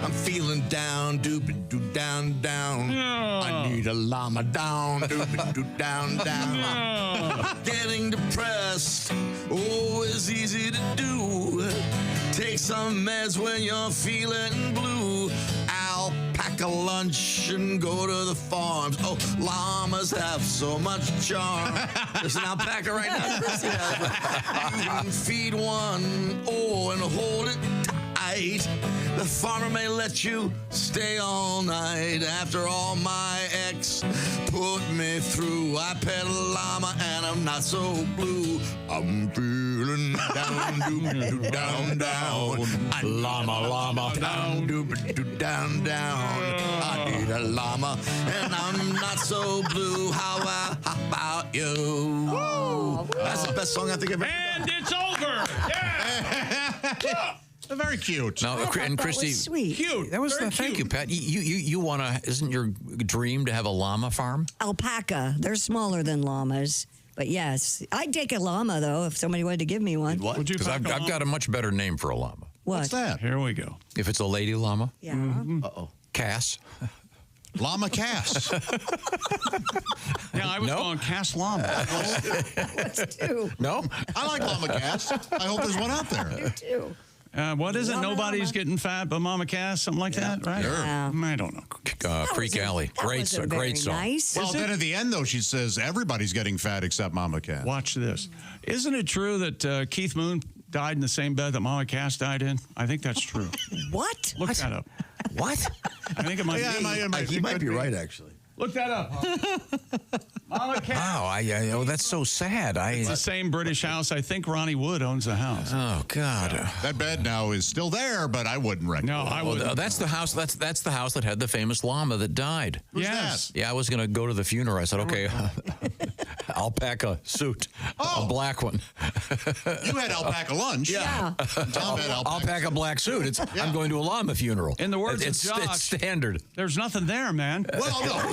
I'm feeling down, doobie-doo, down, down. I need a llama down, doobie-doo, down, down. Getting depressed, always easy to do. Take some meds when you're feeling blue. Alpaca lunch and go to the farms. Oh, llamas have so much charm. There's an alpaca right now. You can feed one, and hold it tight. The farmer may let you stay all night. After all my ex put me through, I pet a llama and I'm not so blue. I'm feeling down, doo down, down. Llama, down, doo down, down. I need a llama and I'm not so blue. How about you? That's the best song I think I've ever done. And it's over. Yeah. Very cute. Now, and Christy, sweet. Cute. That was Very thank you, cute. Pat. You want to? Isn't your dream to have a llama farm? Alpaca. They're smaller than llamas. But yes, I'd take a llama, though, if somebody wanted to give me one. What? Would you Because pack I've a got a much better name for a llama. What's that? Here we go. If it's a lady llama, Yeah. Uh-oh. Cass. Llama Cass. Yeah, I was going Cass Llama. Let's do. No? I like Llama Cass. I hope there's one out there. You too. What is it? Llama, Nobody's llama. getting fat but Mama Cass, something like that, right? Sure. Yeah. I don't know. Creek Alley. That Great, wasn't great very song. Nice. Well, then at the end, though, she says everybody's getting fat except Mama Cass. Watch this. Isn't it true that Keith Moon died in the same bed that Mama Cass died in? I think that's true. What? Look that up. What? I think it might be. He might be right, actually. Look that up. Mama Cass. Wow, that's so sad. It's the same British house. I think Ronnie Wood owns the house. Oh God. That bed now is still there, but I wouldn't recommend. No, I wouldn't. That's the house. That's the house that had the famous llama that died. Who's Yes. that? Yeah, I was going to go to the funeral. I said, okay, alpaca suit, a black one. You had alpaca lunch. Yeah. Tom had Alpaca black suit. I'm going to a llama funeral. In the words it's, of Josh, it's standard. There's nothing there, man. Well, no,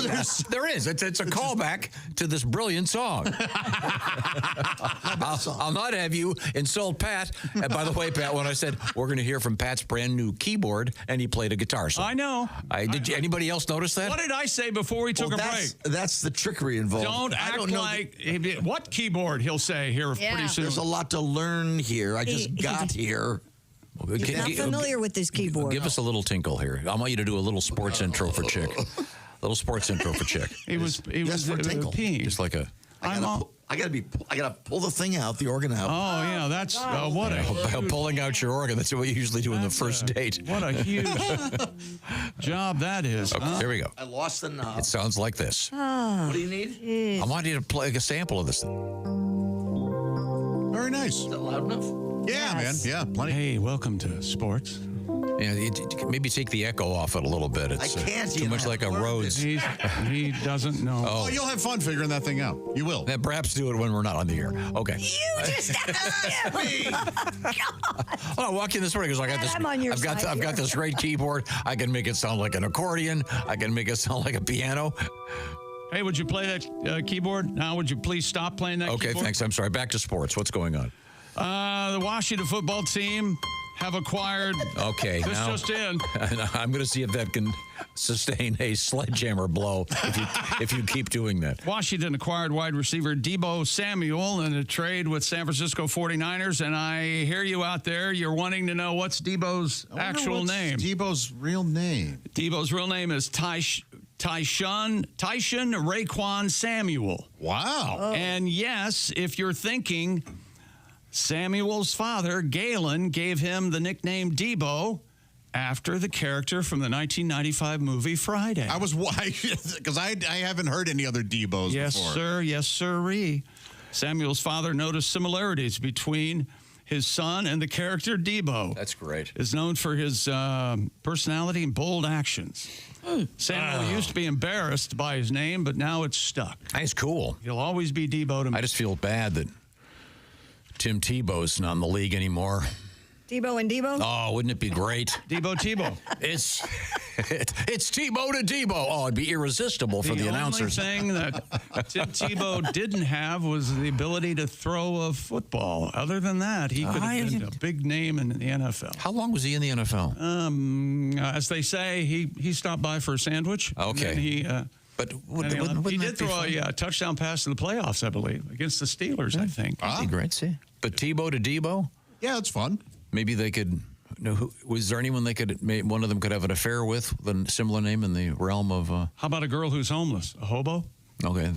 There is. It's a callback to this brilliant song. I'll not have you insult Pat. And by the way, Pat, when I said we're going to hear from Pat's brand new keyboard, and he played a guitar song. I know. Did anybody else notice that? What did I say before we took a break? That's the trickery involved. Don't act like what keyboard he'll say here pretty soon. There's a lot to learn here. I just got here. He's not familiar with this keyboard. Give us a little tinkle here. I want you to do a little sports intro for Chick. Little sports intro for Chick. He was peeing. Just like a. I gotta pull the thing out, the organ out. Oh yeah, that's what a pulling out your organ. That's what you usually do in the first date. What a huge job that is. Okay, here we go. I lost the knob. It sounds like this. What do you need? I want you to play a sample of this. Very nice. Is that loud enough? Yeah, man. Yeah, plenty. Hey, welcome to sports. Yeah, maybe take the echo off it a little bit. It's too much like a Rhodes. He doesn't know. Oh, you'll have fun figuring that thing out. You will. Then perhaps do it when we're not on the air. Okay. You just Well, I walk in this morning because I got this. I've got this great keyboard. I can make it sound like an accordion. I can make it sound like a piano. Hey, would you play that keyboard? Now, would you please stop playing that keyboard? Okay, thanks. I'm sorry. Back to sports. What's going on? The Washington football team have acquired. Okay, this now just in. I'm going to see if that can sustain a sledgehammer blow if you keep doing that. Washington acquired wide receiver Deebo Samuel in a trade with San Francisco 49ers, and I hear you out there. You're wanting to know what's Deebo's actual name. Deebo's real name. Deebo's real name is Tyshawn Raekwon Samuel. Wow. And yes, if you're thinking Samuel's father, Galen, gave him the nickname Deebo after the character from the 1995 movie Friday. I was why because I haven't heard any other Deebos yes, before. Sir. Yes, sirree. Samuel's father noticed similarities between his son and the character Deebo. That's great. Is known for his personality and bold actions. Samuel used to be embarrassed by his name, but now it's stuck. That's cool. He'll always be Deebo to me. I just feel bad that Tim Tebow's not in the league anymore. Deebo and Deebo? Oh, wouldn't it be great? Tebow. It's Tebow to Deebo. Oh, it'd be irresistible for the announcers. The only thing that Tim Tebow didn't have was the ability to throw a football. Other than that, he could have been a big name in the NFL. How long was he in the NFL? As they say, he stopped by for a sandwich. Okay. He wouldn't did throw a touchdown pass in the playoffs, I believe, against the Steelers, I think. That'd be great, see. But Tebow to Deebo? Yeah, it's fun. Maybe they could. Was there anyone they could? One of them could have an affair with a similar name in the realm of. How about a girl who's homeless? A hobo? Okay,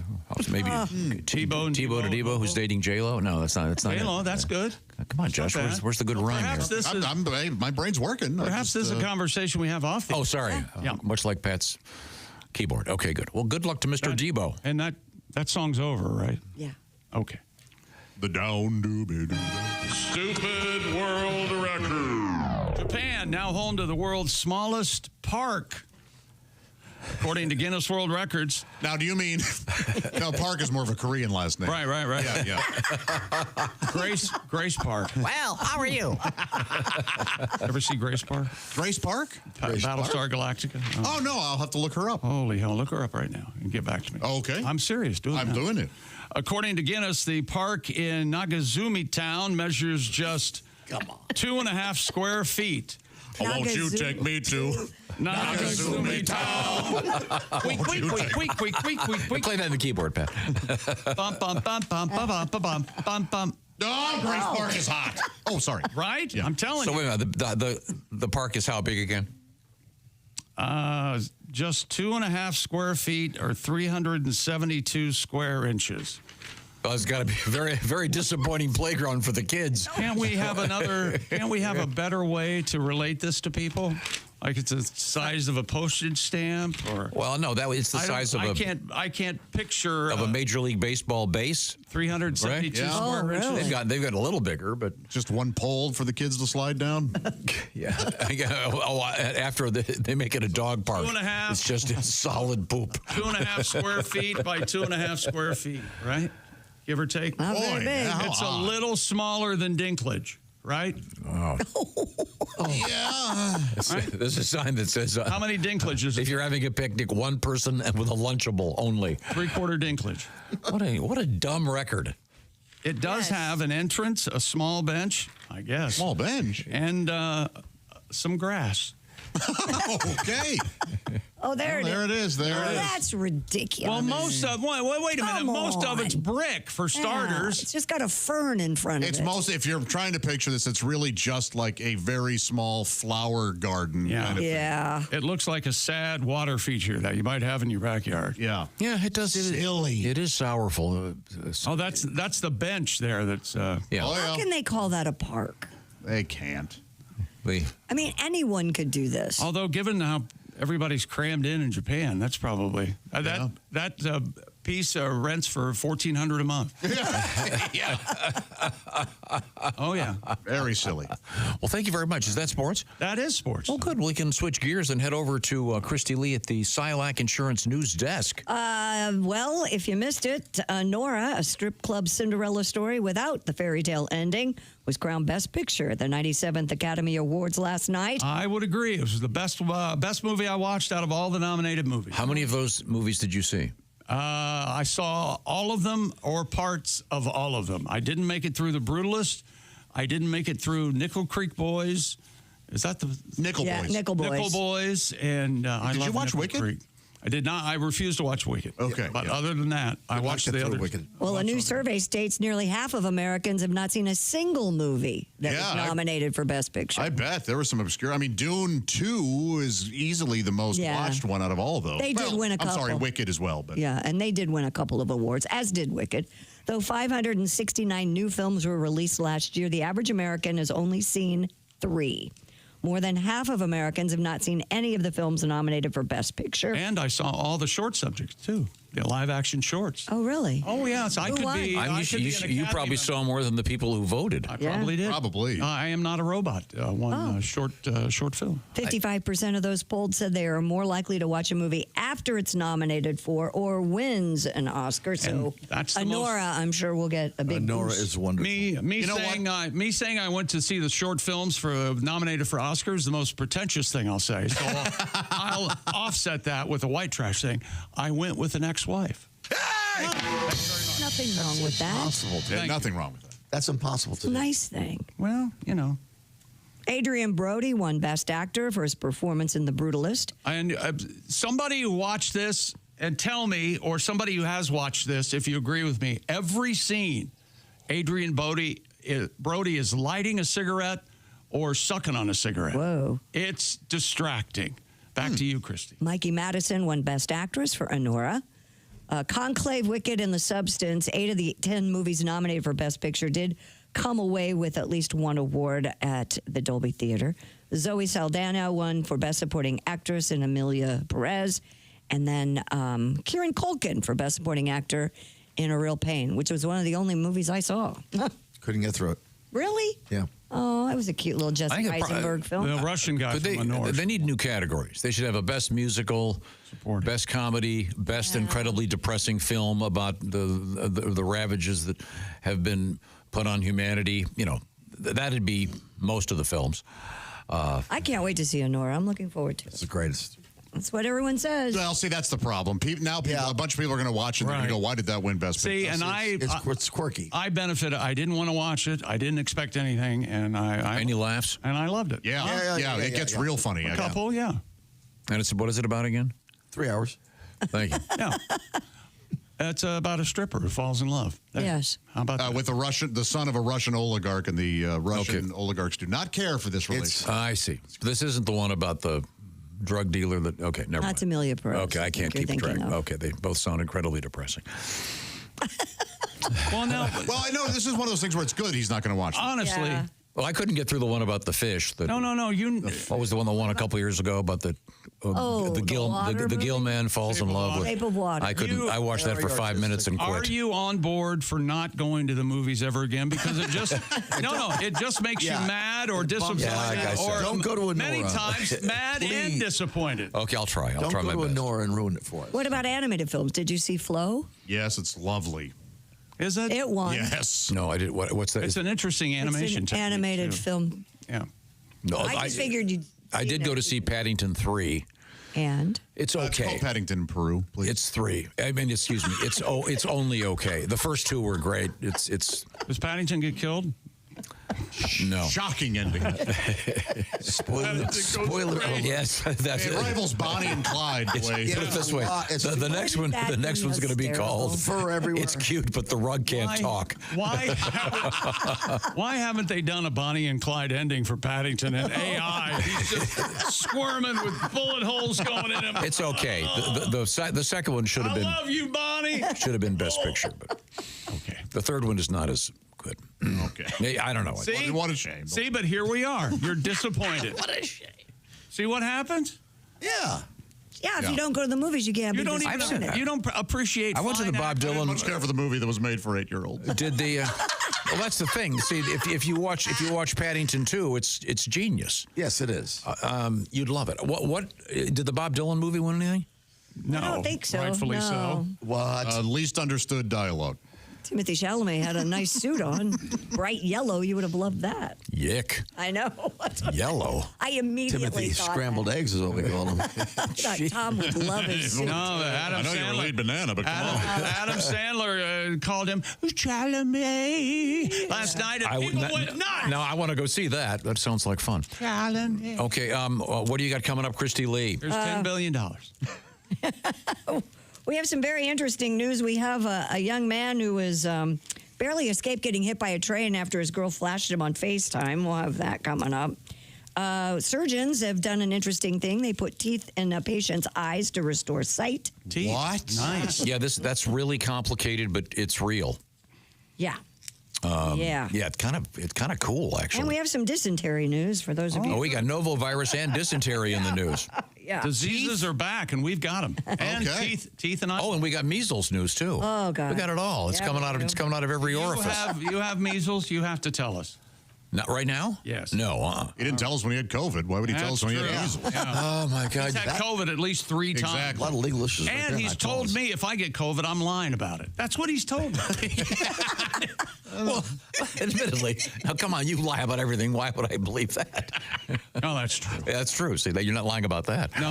maybe Tebow to Deebo, who's dating J-Lo. No, that's not. J-Lo, that's good. Come on, Josh. Where's the good rhyme here? This is, my brain's working. Perhaps this is a conversation we have off. Oh, sorry. Yeah. Much like Pat's keyboard. Okay, good. Well, good luck to Mr. Deebo. And that song's over, right? Yeah. Okay. The down doobie. Stupid world record. Japan, now home to the world's smallest park. According to Guinness World Records. Now, do you mean... No, Park is more of a Korean last name. Right. Yeah. Grace Park. Well, how are you? Ever see Grace Park? Grace Park? Battlestar Galactica. Oh, no, I'll have to look her up. Holy hell, look her up right now and get back to me. Okay. I'm serious. I'm doing it. According to Guinness, the park in Nagazumi Town measures just 2.5 square feet. Won't you take me to Nagazumi Town? Quick. Play that in the keyboard, Pat. Bum, bum, bum, bum, bum, bum, bum, bum, bum. Oh, Grace Park is hot. Oh, sorry. Right? Yeah. I'm telling you. So wait a minute. The park is how big again? Just 2.5 square feet or 372 square inches. Well, it's got to be a very, very disappointing playground for the kids. Can't we have a better way to relate this to people? Like it's the size of a postage stamp, or no, it's the size of I can't picture a Major League Baseball base. 372 square inches. Really? They've got a little bigger, but just one pole for the kids to slide down. Yeah. After they make it a dog park, 2.5. It's just solid poop. 2.5 square feet by 2.5 square feet, right? Give or take. Not very big. It's a little smaller than Dinklage, right? Oh. Yeah. There's a sign that says... how many Dinklages? If you're having a picnic, one person and with a Lunchable only. 3/4 Dinklage. What a dumb record. It does have an entrance, a small bench, I guess. Small bench. And some grass. Okay. Oh, there it is. There it is. There it is. That's ridiculous. Well, most of wait a minute. Come Most of it's on. brick for starters. Yeah, it's just got a fern in front of It's it. mostly, if you're trying to picture this, it's really just like a very small flower garden. Yeah. Kind of Yeah. It looks like a sad water feature that you might have in your backyard. Yeah. Yeah, it does. Silly. It is sorrowful. Oh, that's the bench there. That's yeah. How can they call that a park? They can't. I mean, anyone could do this. Although, given how everybody's crammed in Japan, that's probably that piece rents for $1,400 a month. Yeah. Oh yeah. Very silly. Well, thank you very much. Is that sports? That is sports. Oh, good. We can switch gears and head over to Christy Lee at the Silac Insurance News Desk. Well, if you missed it, Nora, a strip club Cinderella story without the fairy tale ending, was crowned Best Picture at the 97th Academy Awards last night. I would agree. It was the best movie I watched out of all the nominated movies. How many of those movies did you see? I saw all of them or parts of all of them. I didn't make it through The Brutalist. I didn't make it through Nickel Creek Boys. Is that the Nickel Yeah, Boys? Nickel Boys. Nickel Boys? And I Did love you watch Nickel Wicked? Creek. I did not. I refused to watch Wicked. Okay, But yeah. other than that, I watched the other. Wicked. Well, a new survey states nearly half of Americans have not seen a single movie that was nominated for Best Picture. I bet there were some obscure. I mean, Dune 2 is easily the most Yeah. watched one out of all those. They did win a I'm sorry, couple. Wicked as well. But Yeah, and they did win a couple of awards, as did Wicked. Though 569 new films were released last year, the average American has only seen 3. More than half of Americans have not seen any of the films nominated for Best Picture. And I saw all the short subjects too, the live action shorts. Oh, really? Oh, yes. I Who could won? be. I could be an You Academy probably member. saw more than the people who voted. I Yeah. probably did. Probably. I Am Not a Robot. Short film. 55% of those polled said they are more likely to watch a movie after it's nominated for or wins an Oscar. So, And that's the Honora, I'm sure, will get a big Nora boost. is wonderful. Me saying I went to see the short films for nominated for Oscars, the most pretentious thing I'll say. So I'll offset that with a white trash saying I went with an ex-wife. Nothing wrong with that. Impossible to Yeah, nothing wrong with that. That's impossible It's to a do. nice thing. Well, you know. Adrian Brody won Best Actor for his performance in The Brutalist. And somebody who watched this and tell me, or somebody who has watched this, if you agree with me, every scene, Adrian Brody is lighting a cigarette or sucking on a cigarette. Whoa. It's distracting. Back to you, Christy. Mikey Madison won Best Actress for Honora. Conclave, Wicked, and The Substance, 8 of the 10 movies nominated for Best Picture, did come away with at least one award at the Dolby Theater. Zoe Saldana won for Best Supporting Actress in Amelia Perez. And then Kieran Culkin for Best Supporting Actor in A Real Pain, which was one of the only movies I saw. Couldn't get through it. Really? Yeah. Oh, it was a cute little Jesse I think Eisenberg film. The Russian guy But from Lenore. they need new categories. They should have a best musical, best comedy, best incredibly depressing film about the ravages that have been put on humanity. You know, that'd be most of the films. I can't wait to see Honora. I'm looking forward to it. It's the greatest. That's what everyone says. Well, see, that's the problem. A bunch of people are going to watch it and they're going to go, why did that win Best Picture? See, and It's quirky. I benefited. I didn't want to watch it. I didn't expect anything, and Any laughs? and I loved it. Yeah, it gets real funny. A couple, yeah. And what is it about again? 3 hours. Thank you. Yeah. It's about a stripper who falls in love. There. Yes. How about that? With the son of a Russian oligarch, and the Russian oligarchs do not care for this relationship. I see. This isn't the one about the drug dealer that. Okay, never mind. That's Amelia Perez. Okay, I can't you're keep track. thinking of. Okay, they both sound incredibly depressing. Well, now, Well, I know this is one of those things where it's good he's not going to watch it. honestly, Yeah. Well, I couldn't get through the one about the fish. no. What was the one that won a couple years ago about the the gill water the gill movie? man falls in love with? Shape of Water. I couldn't. I watched that for 5 minutes and Are quit. you on board for not going to the movies ever again? Because it just it just makes you mad or disappointed, Yeah, like I said. or Don't go to a many Nora. times mad and Please. disappointed. Okay, I'll try. I'll Don't try go my to best. Nora and ruin it for us. What about animated films? Did you see Flow? Yes, it's lovely. Is it? It won. Yes. No, I did. What's that? It's an interesting animation. It's an technique, animated too. film. Yeah. No, I just figured you'd. I did go to see Paddington 3. And It's It's okay. called Paddington in Peru, please. It's 3. I mean, excuse me. It's only okay. The first 2 were great. It's Does Paddington get killed? No. Shocking ending. Spoiler. Oh, yes, that's It it. rivals Bonnie and Clyde. The way. Put it this way: the next one, the next one's going to be called Fur everywhere. "It's Cute, but the rug can't talk." Why haven't they done a Bonnie and Clyde ending for Paddington and AI? He's just squirming with bullet holes going in him. It's okay. The second one should have been. I love you, Bonnie. Should have been Best Picture, but okay. The third one is not as good. Okay. I don't know. See? What a shame. See, but here we are. You're disappointed. What a shame. See what happens? Yeah. Yeah, if you don't go to the movies, you can't You be don't disappointed. even. You don't appreciate. I went to the fine Bob acting. Dylan. Much care for the movie that was made for 8-year-olds. Did the? Well, that's the thing. See, if you watch Paddington 2, it's genius. Yes, it is. You'd love it. What did the Bob Dylan movie win anything? No, I don't think so. Rightfully No. so. What? Least understood dialogue. Timothy Chalamet had a nice suit on, bright yellow. You would have loved that. Yick. I know. Yellow. I immediately Timothy thought scrambled eggs is what we call him. that. Tom would love his suit. No, Adam I know Sandler. you're a lead banana, but come on. Adam Sandler called him Chalamet last night, and people went nuts. Now I want to go see that. That sounds like fun. Chalamet. Okay, what do you got coming up, Christy Lee? There's $10 billion. We have some very interesting news. We have a young man who was barely escaped getting hit by a train after his girl flashed him on FaceTime. We'll have that coming up. Surgeons have done an interesting thing. They put teeth in a patient's eyes to restore sight. Teeth. What? Nice. Yeah, that's really complicated, but it's real. Yeah. Yeah, it's kind of cool actually. And we have some dysentery news for those of you. Oh, we got novovirus and dysentery in the news. Yeah. Diseases are back, and we've got them. And Okay. teeth and eyes. Oh, and we got measles news too. Oh God. We got it all. It's Yeah, coming we out of do. it's coming out of every orifice. You have measles. You have to tell us. Not right now? Yes. No. He didn't tell us when he had COVID. Why would he tell us when he had That's measles? true. Yeah. Oh my God. He's had COVID at least 3 times. Exactly. A lot of legal issues. right And there, he's I told told us. me if I get COVID, I'm lying about it. That's what he's told me. Well, admittedly, now come on, you lie about everything. Why would I believe that? No, that's true. Yeah, that's true. See, you're not lying about that. No,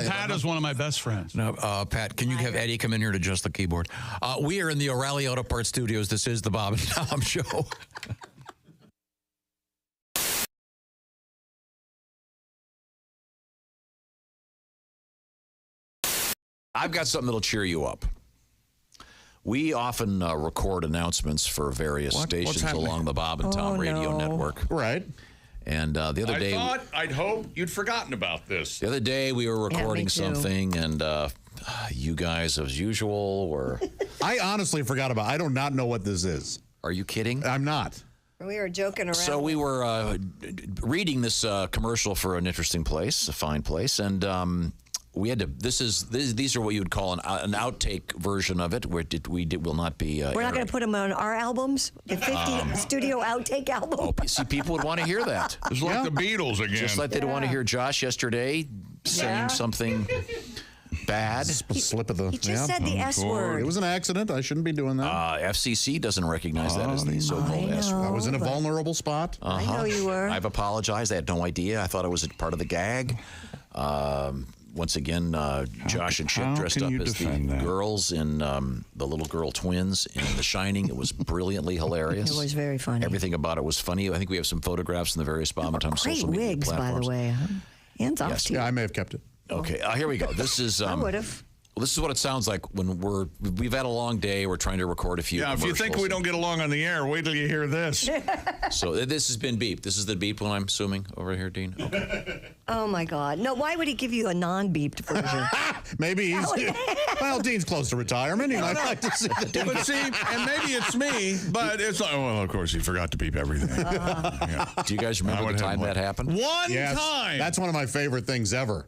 Pat is one of my best friends. No, Pat, can you have Eddie come in here to adjust the keyboard? We are in the O'Reilly Auto Parts Studios. This is the Bob and Tom Show. I've got something that'll cheer you up. We often record announcements for various stations along the Bob and Tom Radio Network. Right. And the other day, I'd hope you'd forgotten about this. The other day we were recording me too. something, and you guys, as usual, were. I honestly forgot about it. I do not know what this is. Are you kidding? I'm not. We were joking around. So we were reading this commercial for an interesting place, a fine place, and we had to. These are what you would call an outtake version of it, where we will not be. We're not going to put them on our albums. The 50 studio outtake album. Oh, see, people would want to hear that. It's like the Beatles again. Just like they'd want to hear Josh yesterday saying something bad. Slip of the. He just said the S word. It was an accident. I shouldn't be doing that. FCC doesn't recognize that as the so-called S word. I was in a vulnerable spot. I know you were. I've apologized. I had no idea. I thought it was a part of the gag. Once again, Josh and Chip dressed up as the girls in the little girl twins in The Shining. It was brilliantly hilarious. It was very funny. Everything about it was funny. I think we have some photographs in the various Bob and Tom Great social media wigs, platforms. by the way. Huh? Hands off to you. Yeah, I may have kept it. Okay, here we go. This is. I would have. Well, this is what it sounds like when we've had a long day. We're trying to record a few. Yeah, if you think we don't get along on the air, wait till you hear this. So this has been beeped. This is the beep one, I'm assuming, over here, Dean. Okay. Oh my God! No, why would he give you a non-beeped version? Maybe he's. Well, Dean's close to retirement. He might like to see the. But see, and maybe it's me, but it's like, well, of course, he forgot to beep everything. Yeah. Do you guys remember the time that happened? One time. That's one of my favorite things ever.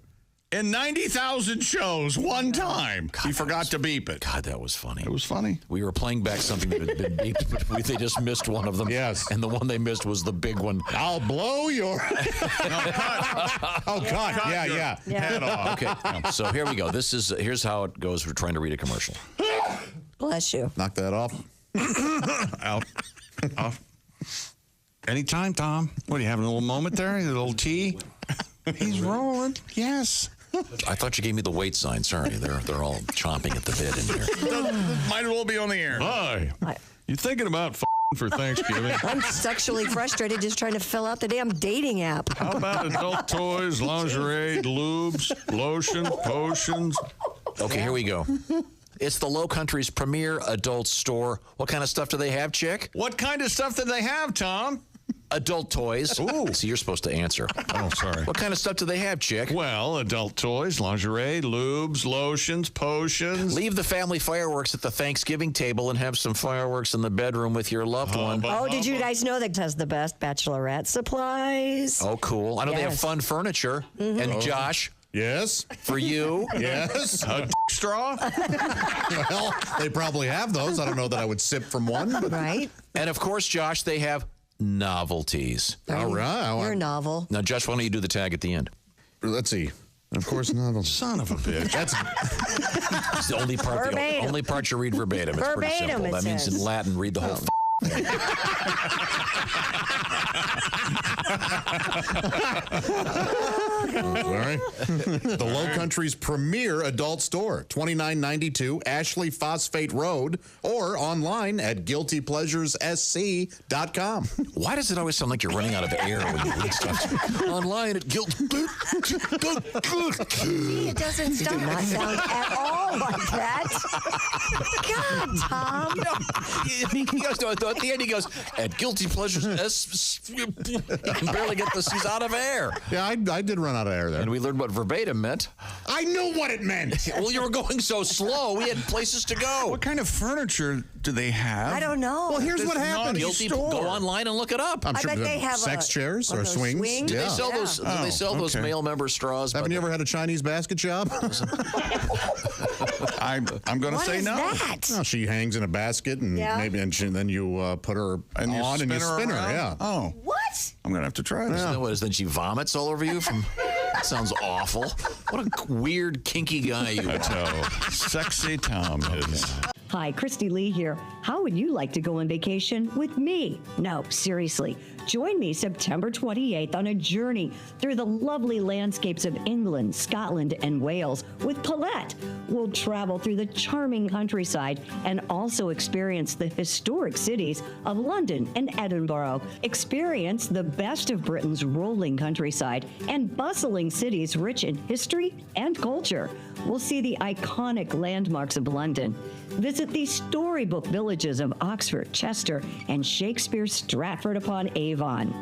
In 90,000 shows, one time, he forgot to beep it. God, that was funny. It was funny. We were playing back something that had been beeped, but they just missed one of them. Yes. And the one they missed was the big one. I'll blow your. Oh, God. Yeah. Head off. Okay. So here we go. Here's how it goes. We're trying to read a commercial. Bless you. Knock that off. Out. Off. Anytime, Tom. What, are you having a little moment there? A little tea? He's rolling. Yes. I thought you gave me the wait sign. Sorry, they're all chomping at the bit in here. Might as well be on the air. Hi. You thinking about for Thanksgiving. I'm sexually frustrated just trying to fill out the damn dating app. How about adult toys, lingerie, lubes, lotion, potions? Okay, here we go. It's the Low Country's premier adult store. What kind of stuff do they have, Chick? What kind of stuff do they have, Tom? Adult toys. Ooh. So you're supposed to answer. Oh, sorry. What kind of stuff do they have, Chick? Well, adult toys, lingerie, lubes, lotions, potions. Leave the family fireworks at the Thanksgiving table and have some fireworks in the bedroom with your loved one. Oh, did you guys know that has the best bachelorette supplies? Oh, cool. I know they have fun furniture. Mm-hmm. And Josh? Yes. For you? Yes. A straw? Well, they probably have those. I don't know that I would sip from one. But. Right. And, of course, Josh, they have novelties. All right. You're novel. Now, Josh, why don't you do the tag at the end? Let's see. Of course, novel. Son of a bitch. That's it's the only part. The only part you read verbatim. It's pretty simple. That means in Latin, read the whole thing. Sorry. The Low Country's premier adult store, 2992 Ashley Phosphate Road, or online at guiltypleasuressc.com. Why does it always sound like you're running out of air when you read stuff? Online at It doesn't not sound at all like that. God, Tom. He goes at the end. He goes at Guilty Pleasures. He can barely get the C's out of air. Yeah, I did run out of air there. And we learned what verbatim meant. I knew what it meant. Well, you were going so slow. We had places to go. What kind of furniture do they have? I don't know. Well, here's what happens. Guilty, go online and look it up. I'm I sure bet they have sex chairs or swings. Do they sell those? Do they sell those male member straws? Haven't you ever had a Chinese basket shop? I'm going to say no. That? No, she hangs in a basket and then you put her and on and you spin her. Yeah. Oh. What? I'm going to have to try this. What is then she vomits all over you from? That sounds awful. What a weird, kinky guy you are. That's how sexy Tom is. Hi, Christy Lee here. How would you like to go on vacation with me? No, seriously. Join me September 28th on a journey through the lovely landscapes of England, Scotland, and Wales with Paulette. We'll travel through the charming countryside and also experience the historic cities of London and Edinburgh. Experience the best of Britain's rolling countryside and bustling cities rich in history and culture. We'll see the iconic landmarks of London. Visit the storybook villages of Oxford, Chester, and Shakespeare's Stratford-upon-Avon.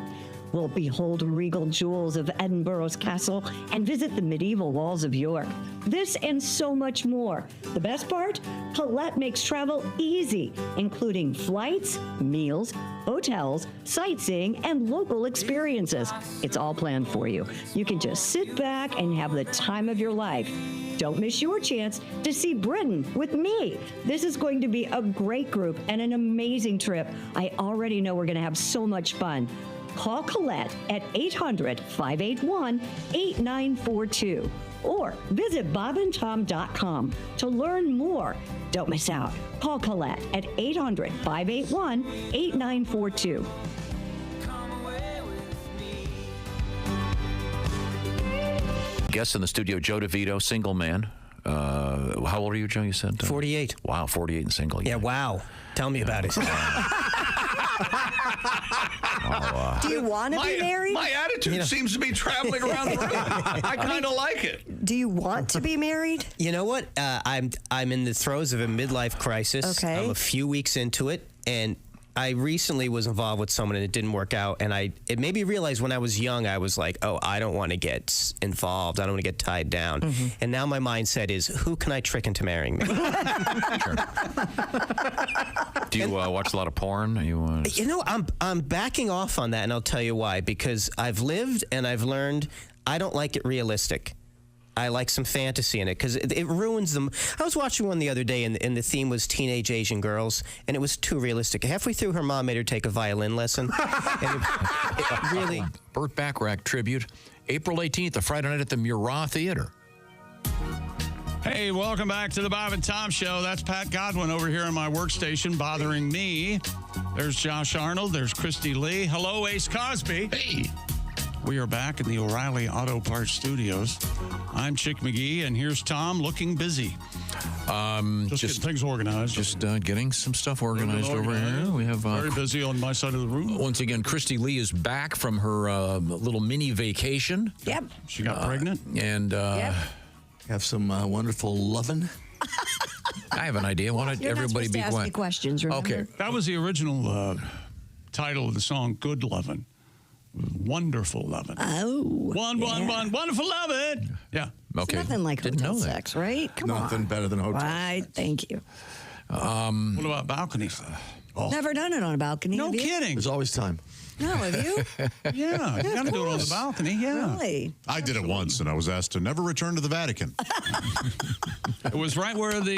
We'll behold regal jewels of Edinburgh's castle and visit the medieval walls of York. This and so much more. The best part? Paulette makes travel easy, including flights, meals, hotels, sightseeing, and local experiences. It's all planned for you. You can just sit back and have the time of your life. Don't miss your chance to see Britain with me. This is going to be a great group and an amazing trip. I already know we're going to have so much fun. Call Colette at 800-581-8942 or visit bobandtom.com to learn more. Don't miss out. Call Colette at 800-581-8942. Guest in the studio, Joe DeVito, single man. How old are you, Joe? You said 48. Wow, 48 and single. Yeah, wow. Tell me about it. Do you want to be married? My attitude seems to be traveling around the room. I kind of like it. Do you want to be married? You know what? I'm in the throes of a midlife crisis. Okay. I'm a few weeks into it, and I recently was involved with someone and it didn't work out. And it made me realize when I was young, I was like, oh, I don't want to get involved. I don't want to get tied down. Mm-hmm. And now my mindset is, who can I trick into marrying me? Do you watch a lot of porn? You know, I'm backing off on that, and I'll tell you why. Because I've lived and I've learned I don't like it realistic. I like some fantasy in it because it ruins them. I was watching one the other day, and the theme was teenage Asian girls, and it was too realistic. Halfway through, her mom made her take a violin lesson. And it really. Burt Bacharach tribute, April 18th, a Friday night at the Murat Theater. Hey, welcome back to the Bob and Tom Show. That's Pat Godwin over here on my workstation bothering me. There's Josh Arnold. There's Christy Lee. Hello, Ace Cosby. Hey. We are back in the O'Reilly Auto Parts Studios. I'm Chick McGee, and here's Tom looking busy. Just getting things organized. Just getting some stuff organized over here. We have very busy on my side of the room. Once again, Christy Lee is back from her little mini vacation. Yep. She got pregnant. And have some wonderful lovin'. I have an idea. Why don't You're everybody not be supposed to ask me quiet? questions, remember? Okay. That was the original title of the song, Good Lovin'. Wonderful Lovin'. Oh. Wonderful Lovin'. Yeah. Okay. It's nothing like hotel sex, right? Come on. Nothing better than hotel Right, thank you. What about balcony stuff? Never done it on a balcony. No have you? kidding. There's always time. No, have you? Yeah, you got to do it on the balcony. Yeah. Really? I did it once, and I was asked to never return to the Vatican. It was right where the.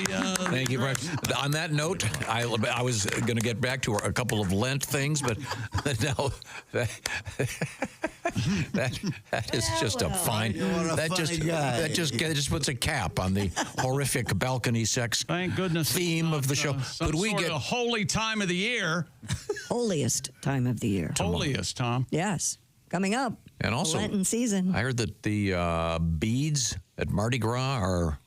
Thank you, Brian. On that note, I was going to get back to a couple of Lent things, but no, that is just a fine. That just puts a cap on the horrific balcony sex. Thank goodness. Theme of the show. Could we get a holy time of the year? Holiest time of the year. Holiest, Tom. Yes. Coming up. And also, Lenten season. I heard that the beads at Mardi Gras are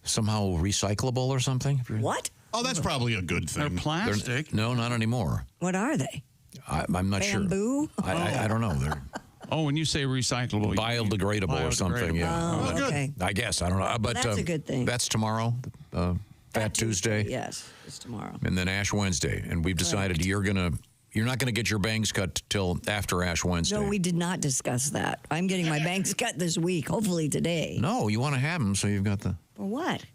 somehow recyclable or something. What? Oh, that's probably a good thing. They're plastic. No, not anymore. What are they? I'm not Bamboo? sure. I don't know. They're when you say recyclable, biodegradable or something. Yeah. Oh, okay. I guess I don't know. But That's a good thing. That's tomorrow. Fat Tuesday. Yes, it's tomorrow. And then Ash Wednesday. And we've decided you're not going to get your bangs cut till after Ash Wednesday. No, we did not discuss that. I'm getting my bangs cut this week, hopefully today. No, you want to have them, so you've got the. For what?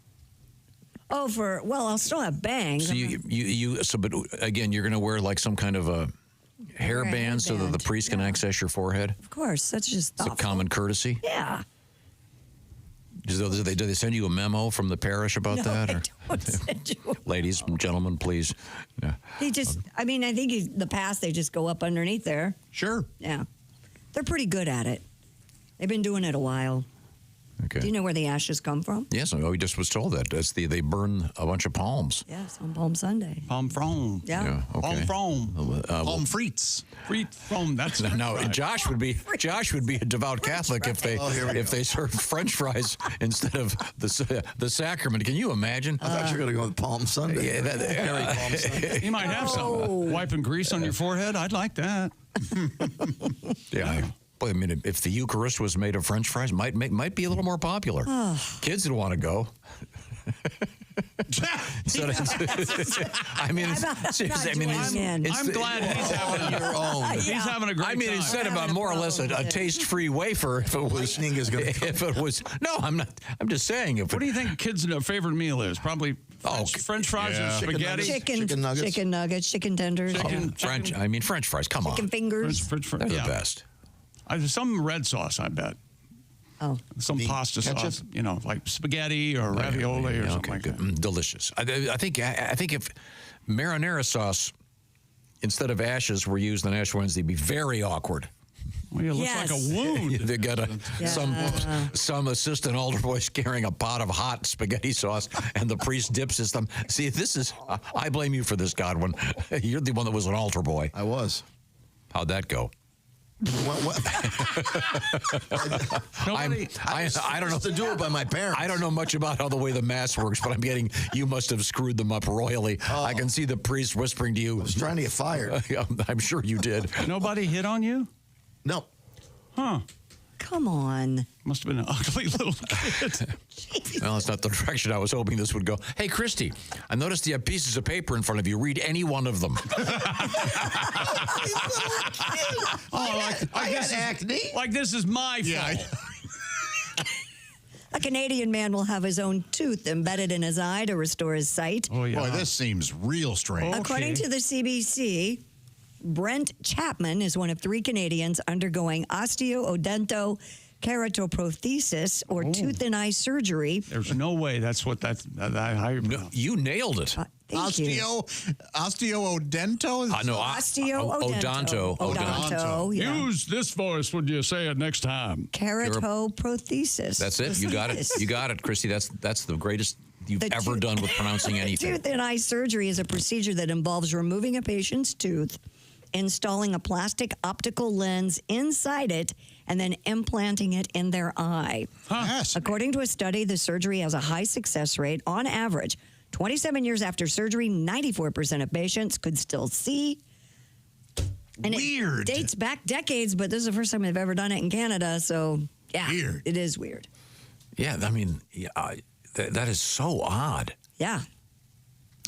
Oh, I'll still have bangs. So but again, you're going to wear like some kind of a hairband so that the priest can access your forehead? Of course, that's just It's a common courtesy? Yeah. Do they send you a memo from the parish about that? Or? Don't send you. Ladies and gentlemen, please. Yeah. I think the past, they just go up underneath there. Sure. Yeah. They're pretty good at it. They've been doing it a while. Okay. Do you know where the ashes come from? Yes, we just was told that. They burn a bunch of palms. Yes, on Palm Sunday. Palm frome. Yeah. Okay. Palm frome. Palm frites. Frites frome. That's now Josh would be a devout Catholic if they served French fries instead of the sacrament. Can you imagine? I thought you were going to go with Palm Sunday. Yeah, Palm Sunday. You might have some. Wiping grease on your forehead. I'd like that. Yeah. Boy, I mean, if the Eucharist was made of French fries, might be a little more popular. Kids would want to go. I mean, I'm glad he's having your own. He's having a great time. I mean, instead of more or less a taste-free wafer, if it was. No, I'm not. I'm just saying. What do you think kids' favorite meal is? Probably French fries and spaghetti, chicken nuggets, chicken tenders, French fries. Come on, chicken fingers. They're the best. Some red sauce, I bet. Oh. Some pasta ketchup? sauce, like spaghetti or ravioli or something like that. Delicious. I think if marinara sauce instead of ashes were used on Ash Wednesday, it'd be very awkward. Well, it looks like a wound. They got some assistant altar boy carrying a pot of hot spaghetti sauce, and the priest dips his thumb. See, this is. I blame you for this, Godwin. You're the one that was an altar boy. I was. How'd that go? I don't know to do it by my parents. I don't know much about how the way the mass works, but I'm getting you must have screwed them up royally. I can see the priest whispering to you. I was trying to get fired. I'm sure you did. Nobody hit on you? No. Huh. Come on. Must have been an ugly little kid. Well, that's not the direction I was hoping this would go. Hey, Christy, I noticed you have pieces of paper in front of you. Read any one of them. I got acne. Like this is my fault. A Canadian man will have his own tooth embedded in his eye to restore his sight. Oh, yeah. Boy, this seems real strange. According to the CBC, Brent Chapman is one of 3 Canadians undergoing osteoodonto keratoprothesis or tooth and eye surgery. There's no way that's what that you nailed it. Osteoodonto? No, Odonto. Yeah. Use this voice when you say it next time. Keratoprothesis. That's it. You got it. You got it, Christy. That's the greatest you've ever done with pronouncing anything. Tooth and eye surgery is a procedure that involves removing a patient's tooth, installing a plastic optical lens inside it, and then implanting it in their eye. Yes. According to a study, the surgery has a high success rate. On average, 27 years after surgery, 94% of patients could still see. And Weird. It dates back decades, but this is the first time they've ever done it in Canada. So, yeah, Weird. It is weird. Yeah, I mean, that is so odd. Yeah.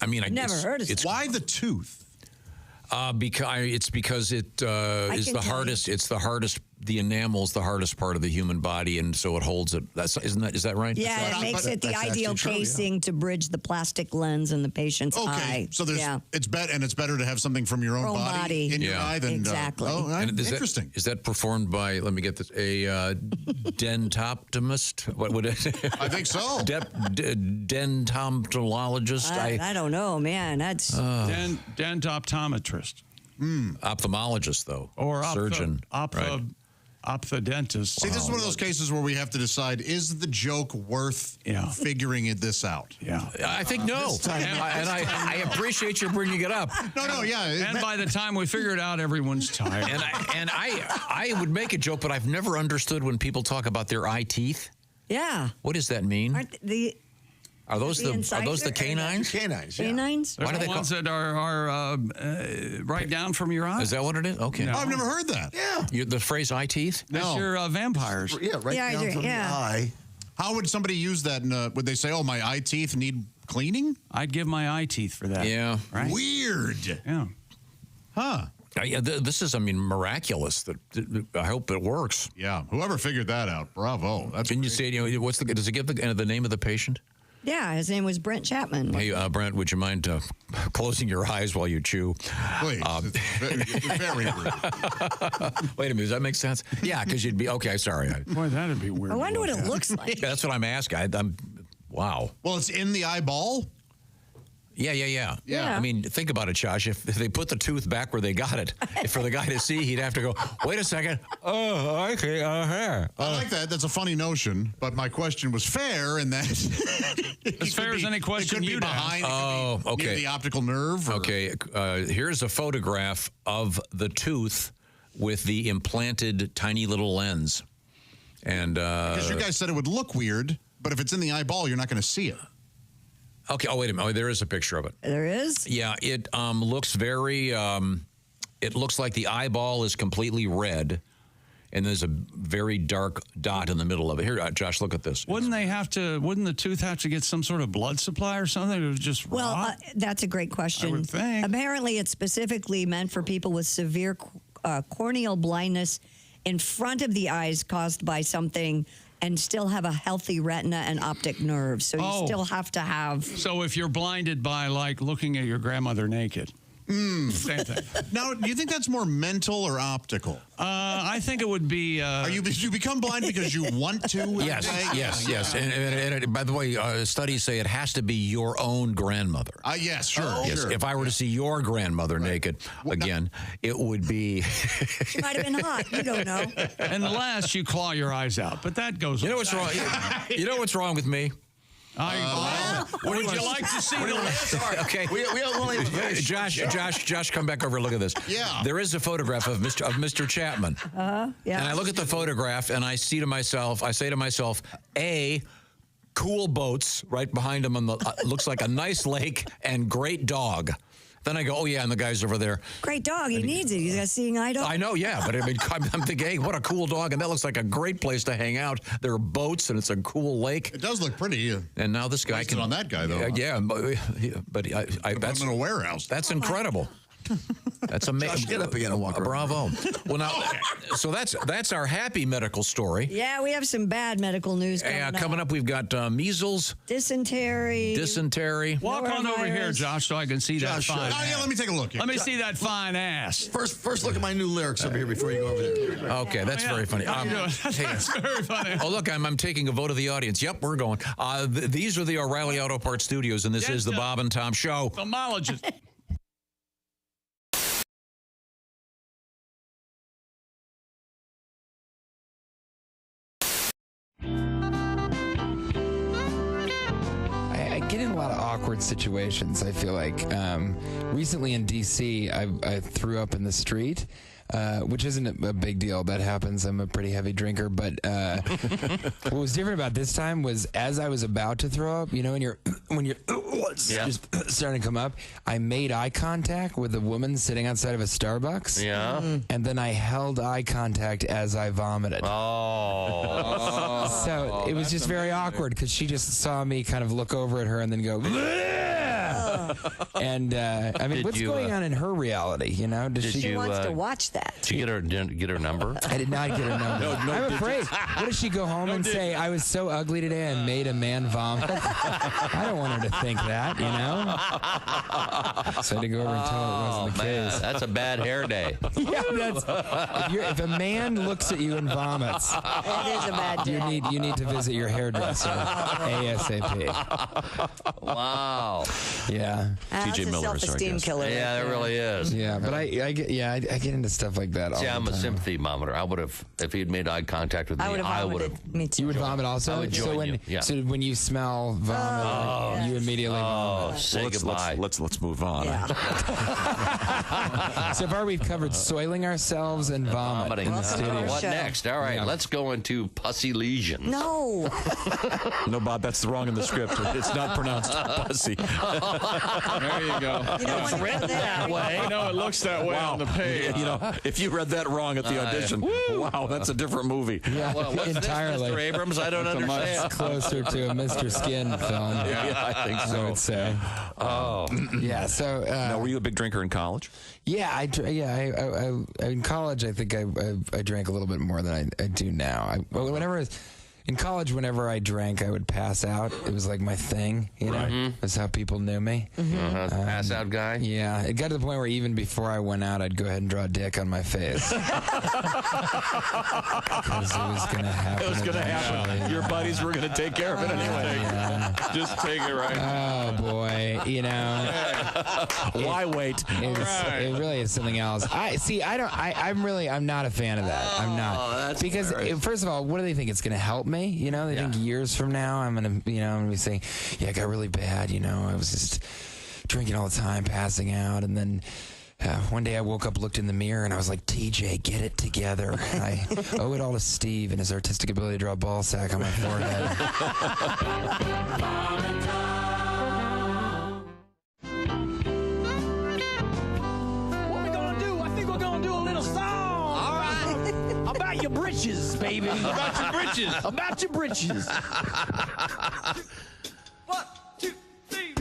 I mean, Never heard of it's it. Why the tooth? Because it is can the tell hardest. It's the hardest. The enamel is the hardest part of the human body, and so it holds it. Is that right? Yeah, it makes it the ideal casing to bridge the plastic lens in the patient's eye. Okay, so it's better to have something from your own body in your eye than exactly. Interesting. Is that performed by? Let me get this. A dentoptomist? What would it? I think so. Dentomatologist. I don't know, man. That's Dentoptometrist. Ophthalmologist, though, or surgeon. Ophthodontist. See, this is one of those cases where we have to decide: is the joke worth figuring this out? Yeah, I think no. And I appreciate you bringing it up. No, yeah. And by the time we figure it out, everyone's tired. And I would make a joke, but I've never understood when people talk about their eye teeth. Yeah. What does that mean? Are those the canines? Canines. Canines. They're the ones that are right down from your eye. Is that what it is? Okay. No. I've never heard that. Yeah. The phrase eye teeth? That's your vampires. Yeah, right down from the eye. How would somebody use that? Would they say, "Oh, my eye teeth need cleaning"? I'd give my eye teeth for that. Yeah. Right. Weird. Yeah. Huh. This is, miraculous. I hope it works. Yeah. Whoever figured that out, bravo. That's. Can you say, does it give the name of the patient? Yeah, his name was Brent Chapman. Hey, Brent, would you mind closing your eyes while you chew? Please. Very rude. Wait a minute, does that make sense? Yeah, because you'd be, okay, sorry. Boy, that'd be weird. I wonder what it looks like. That's what I'm asking. Wow. Well, it's in the eyeball? Yeah. Yeah. I mean, think about it, Josh. If they put the tooth back where they got it, for the guy to see, he'd have to go, wait a second. Oh, okay. Here. I like that. That's a funny notion, but my question was fair in that. As fair as any question you'd behind. Oh, okay. Near the optical nerve. Okay. Here's a photograph of the tooth with the implanted tiny little lens. And because you guys said it would look weird, but if it's in the eyeball, you're not going to see it. Okay. Oh, wait a minute. Oh, there is a picture of it. There is? Yeah. It looks very. It looks like the eyeball is completely red, and there's a very dark dot in the middle of it. Here, Josh, look at this. Wouldn't the tooth have to get some sort of blood supply or something? It was just Well, that's a great question. I would think. Apparently, it's specifically meant for people with severe corneal blindness in front of the eyes caused by something, and still have a healthy retina and optic nerve. So you still have to have. So if you're blinded by looking at your grandmother naked. Same thing. Now, do you think that's more mental or optical? I think it would be. You become blind because you want to? Yes. And by the way, studies say it has to be your own grandmother. Yes, sure. Yes. Sure. If I were to see your grandmother naked again, it would be. She might have been hot. You don't know. Unless you claw your eyes out, but that goes. You know what's wrong? You know what's wrong with me? Would you like to see the list? Okay. We only have a very Josh, come back over and look at this. Yeah. There is a photograph of Mr. Chapman. Yeah. And I look at the photograph and I say to myself, A, cool boats right behind him on the looks like a nice lake, and great dog. Then I go, oh, yeah, and the guy's over there. Great dog. He needs it. He's got a seeing eye dog. I know, yeah, but I'm thinking, hey, what a cool dog, and that looks like a great place to hang out. There are boats, and it's a cool lake. It does look pretty. And now this guy can on that guy though. Yeah, but that's in a warehouse. That's incredible. That's amazing. Josh, get up again and walk around. Bravo. Well, now, so that's our happy medical story. Yeah, we have some bad medical news coming up. We've got measles, dysentery. Walk on over here, Josh, so I can see that fine. Oh yeah, let me take a look. Let me see that fine ass. First, look at my new lyrics over here before you go over there. Okay, that's very funny. That's very funny. Oh, look, I'm taking a vote of the audience. Yep, we're going. These are the O'Reilly Auto Parts Studios, and this is the Bob and Tom Show. Ophthalmologist. I get in a lot of awkward situations, I feel like. Recently in D.C., I threw up in the street. which isn't a big deal. That happens. I'm a pretty heavy drinker. But what was different about this time was as I was about to throw up, you know, when you're just starting to come up, I made eye contact with a woman sitting outside of a Starbucks. Yeah. And then I held eye contact as I vomited. Oh. So it was just very awkward because she just saw me kind of look over at her and then go, and I mean, what's going on in her reality? You know, she wants to watch that. Did you get her number? I did not get her number. I'm afraid. What if she go home and say, I was so ugly today I made a man vomit? I don't want her to think that, you know? So I had to go over and tell her it wasn't the case. That's a bad hair day. Yeah, if a man looks at you and vomits, that is a bad day. You need to visit your hairdresser ASAP. Wow. Yeah. That's a self-esteem killer. Yeah, that really is. Yeah, but I get into stuff like that. See, all I'm the a time. sympathy vomiter. I would have, if he had made eye contact with me, I would have. Me too. You would vomit also. I would join you. Yeah. So when you smell vomit, you immediately vomit. Say goodbye. Let's move on. Yeah. So far, we've covered soiling ourselves and vomiting in the studio. What next? All right, let's go into pussy lesions. No. No, Bob, that's wrong in the script. It's not pronounced pussy. There you go. It's written that way. I know it looks that way on the page. You know, if you read that wrong at the audition, wow, that's a different movie. Yeah, Well, what's entirely. this, Mr. Abrams? I don't understand. Much closer to a Mr. Skin film. Yeah, I think so. I would say. Oh, yeah. So, now, were you a big drinker in college? Yeah, I in college, I think I drank a little bit more than I do now. In college, whenever I drank, I would pass out. It was like my thing, you know? That's how people knew me. Pass out guy? Yeah. It got to the point where even before I went out, I'd go ahead and draw a dick on my face. Because it was going to happen. It was going to happen. eventually. Your buddies were going to take care of it anyway. Yeah. Just take it right. Oh, boy. You know. Why wait? It really is something else. I'm not a fan of that. I'm not. Because, first of all, what do they think? It's going to help me? You know, they think years from now I'm gonna be saying, yeah, it got really bad. You know, I was just drinking all the time, passing out, and then one day I woke up, looked in the mirror, and I was like, TJ, get it together. And I owe it all to Steve and his artistic ability to draw a ball sack on my forehead. What we gonna do? I think we're gonna do a little song. All right. About your britches, baby. About your britches. About your britches. 1, 2, 3.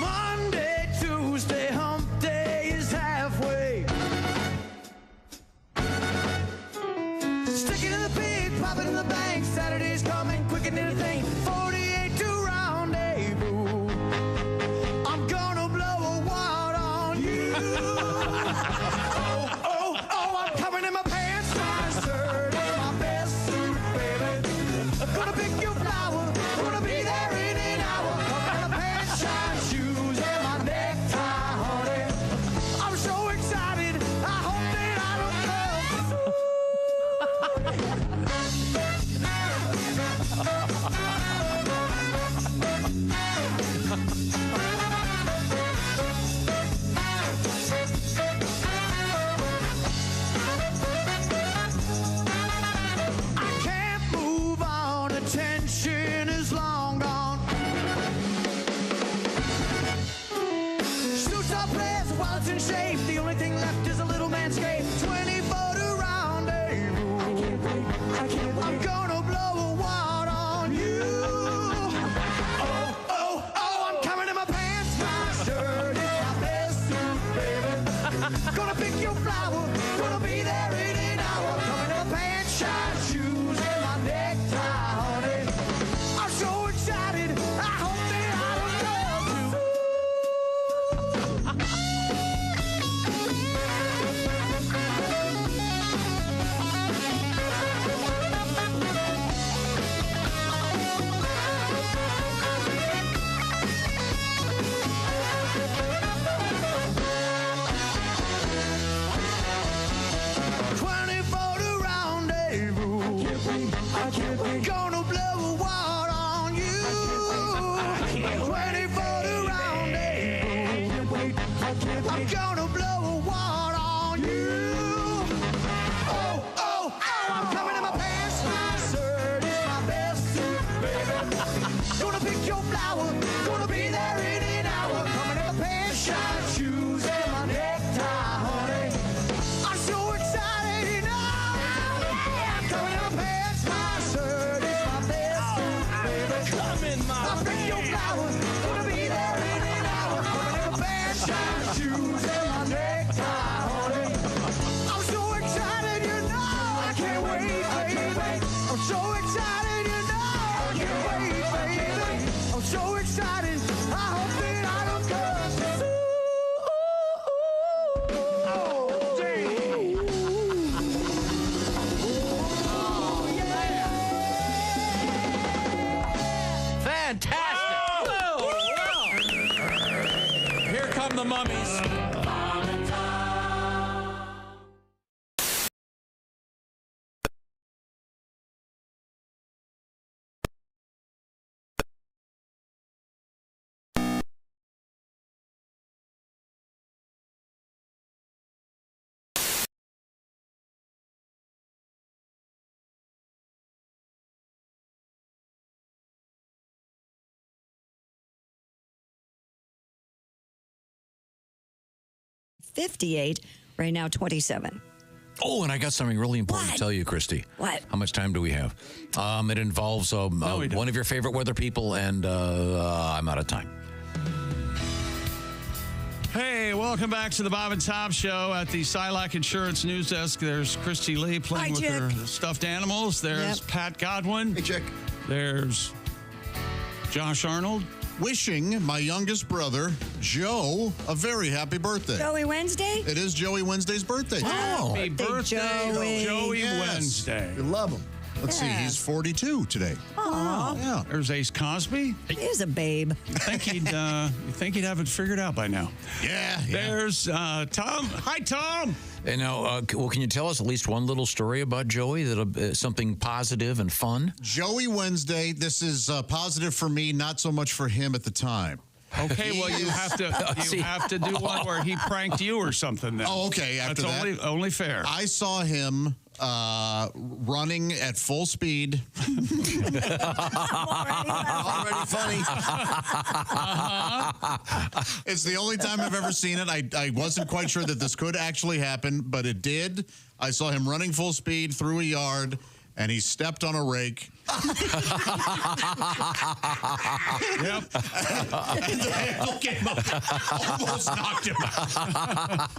Monday, Tuesday, hump day is halfway. Stick it in the pig, pop it in the bank. Saturday's coming quicker than anything. 48 to rendezvous. I'm gonna blow a wad on you. Oh, I'm coming in my pants, my shirt, and my best suit, baby. Gonna pick your flower, gonna be there in an hour. Coming in my pants, shine shoes, and my necktie, honey. I'm so excited, I hope that I don't come. I can't move on, attention is long gone. Suits are pressed while it's in shape. The only thing left is a little manscape. 24 to rendezvous. I'm hour. Gonna be there in an hour. Gonna make a bad shot, shoes and my necktie, honey. I'm so excited, you know I can't wait, baby. I'm so excited, you know I can't wait, baby. I'm so excited, I hope that I don't come too soon. Oh, dang. Fantastic. Here come the mummies. $58, right now 27. Oh, and I got something really important to tell you, Christy. What? How much time do we have? It involves one of your favorite weather people, and I'm out of time. Hey, welcome back to the Bob and Tom Show at the Silac Insurance News Desk. There's Christy Lee playing with her stuffed animals. There's Pat Godwin. Hey, Chick. There's Josh Arnold. Wishing my youngest brother, Joe, a very happy birthday. Joey Wednesday? It is Joey Wednesday's birthday. Happy birthday, Joey Yes. Wednesday. You love him. Let's see, he's 42 today. Aw. Yeah. There's Ace Cosby. He is a babe. You think he'd have it figured out by now? Yeah. There's Tom. Hi, Tom. And now, can you tell us at least one little story about Joey, that something positive and fun? Joey Wednesday, this is positive for me, not so much for him at the time. Okay, well, you have to do one where he pranked you or something then. Oh, okay, after That's that. only fair. I saw him running at full speed. Already funny. It's the only time I've ever seen it. I wasn't quite sure that this could actually happen, but it did. I saw him running full speed through a yard, and he stepped on a rake. Yep. And the handle came up, almost knocked him out.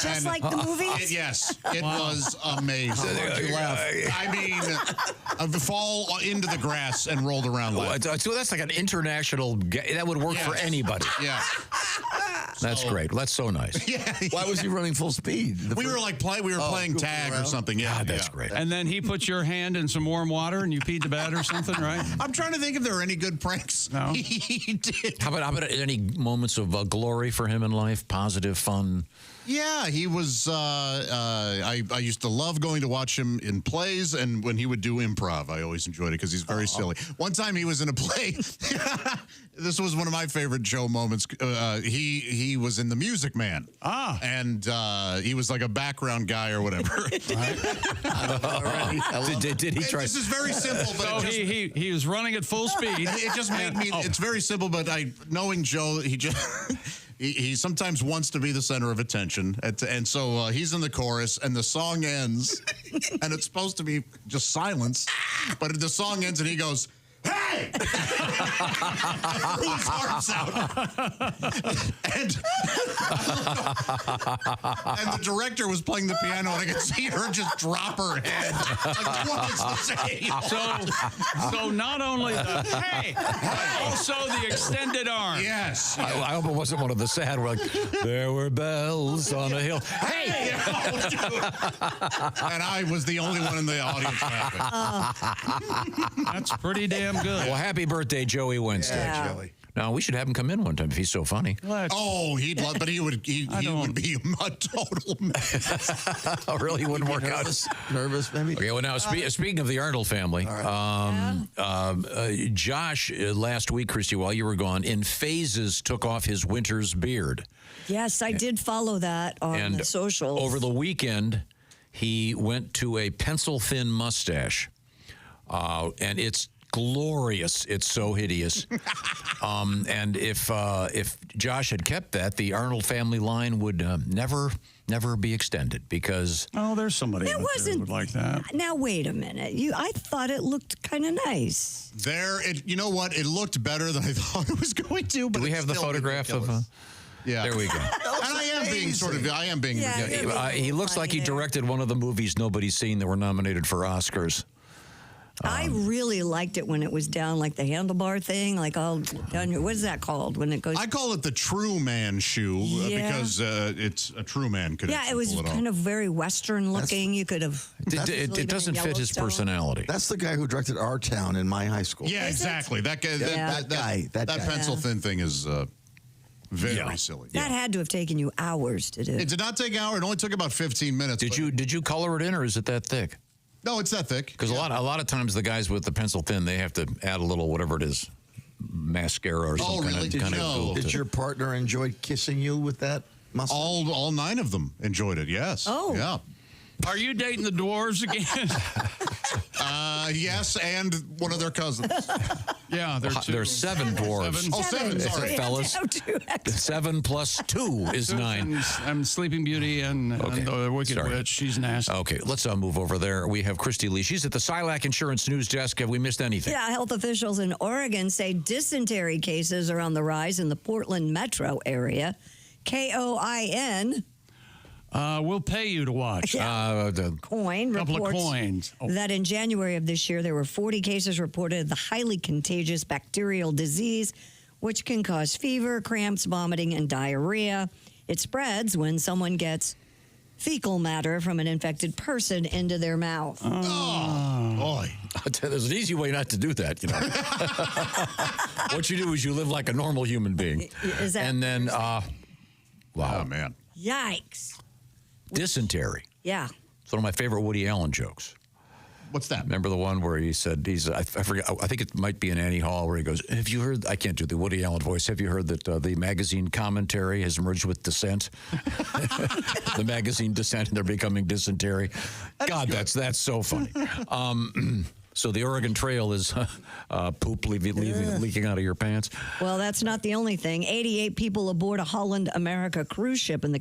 Just like the movies? Yes, it was amazing. I mean, I fall into the grass and rolled around laughing. So that's like an international. That would work for anybody. Yeah. That's great. That's so nice. Yeah. Why was he running full speed? We were playing tag or something. Yeah, God, that's great. And then he put your hand in some warm water and you peed the bed or something, right? I'm trying to think if there are any good pranks. No. He did. How about any moments of glory for him in life? Positive, fun? Yeah, he was. I used to love going to watch him in plays, and when he would do improv, I always enjoyed it because he's very silly. One time he was in a play. This was one of my favorite Joe moments. He was in The Music Man. And he was like a background guy or whatever. Did he try? This is very simple, but So he was running at full speed. it just made me. It's very simple, but knowing Joe, he just. He sometimes wants to be the center of attention. And so he's in the chorus, and the song ends, and it's supposed to be just silence. But the song ends, and he goes, "Hey!" And threw his arms out. And the director was playing the piano, and I could see her just drop her head. Like, what is the say? So not only the hey, but also the extended arm. Yes. I hope it wasn't one of the sad. We're like, there were bells on a hill. Hey! And I was the only one in the audience laughing. That's pretty damn good. Well, happy birthday, Joey Wednesday. Yeah, Joey. Now we should have him come in one time if he's so funny. Oh, he'd love, but he would be a total mess. Oh, really? Wouldn't work out. Nervous, maybe. Okay. Well, now speaking of the Arnold family, Josh last week, Christy, while you were gone, in phases took off his winter's beard. Yes, I did follow that on the socials. Over the weekend, he went to a pencil-thin mustache, and it's glorious. It's so hideous. And if Josh had kept that, the Arnold family line would never never be extended because there's somebody It out there wasn't- who would like that. Now wait a minute. I thought it looked kind of nice. You know what? It looked better than I thought it was going to. But do we it's have the still photograph of? ridiculous. Yeah, there we go. And I am being. Yeah, He looks like he directed one of the movies nobody's seen that were nominated for Oscars. I really liked it when it was down like the handlebar thing, like all down. What is that called when it goes? I call it the true man shoe Yeah. because it's a true man could. Yeah, it was pull kind of very Western looking. You could have. It doesn't fit his personality. That's the guy who directed Our Town in my high school. Yeah, exactly. That guy. Yeah. That guy. pencil Yeah. thin thing is very silly. That had to have taken you hours to do. It did not take an hour. It only took about 15 minutes. Did you color it in, or is it that thick? No, it's that thick. Because a lot of times the guys with the pencil thin, they have to add a little whatever it is, mascara or some kind of Did, kind you, of. did your partner enjoy kissing you with that mustache? All 9 of them enjoyed it. Yes. Oh. Yeah. Are you dating the dwarves again? Yes, and one of their cousins. Yeah, there's 7 dwarves. Oh, 7. Sorry, fellas. 7 plus 2 is 9. I'm Sleeping Beauty and the Wicked Witch. She's nasty. Okay, let's move over there. We have Christy Lee. She's at the Silac Insurance News Desk. Have we missed anything? Yeah, health officials in Oregon say dysentery cases are on the rise in the Portland metro area. KOIN. We'll pay you to watch. Coin couple reports of coins. that in January of this year, there were 40 cases reported of the highly contagious bacterial disease, which can cause fever, cramps, vomiting, and diarrhea. It spreads when someone gets fecal matter from an infected person into their mouth. Oh, boy. There's an easy way not to do that, you know. What you do is you live like a normal human being. Is that and then, wow. Oh, man. Yikes. Dysentery. Yeah. It's one of my favorite Woody Allen jokes. What's that? Remember the one where he said, I forget, I think it might be in Annie Hall, where he goes, have you heard, I can't do the Woody Allen voice, have you heard that the magazine Commentary has merged with Dissent? The magazine Dissent, and they're becoming dysentery. God, that's so funny. So the Oregon Trail is poop leaking out of your pants. Well, that's not the only thing. 88 people aboard a Holland America cruise ship in the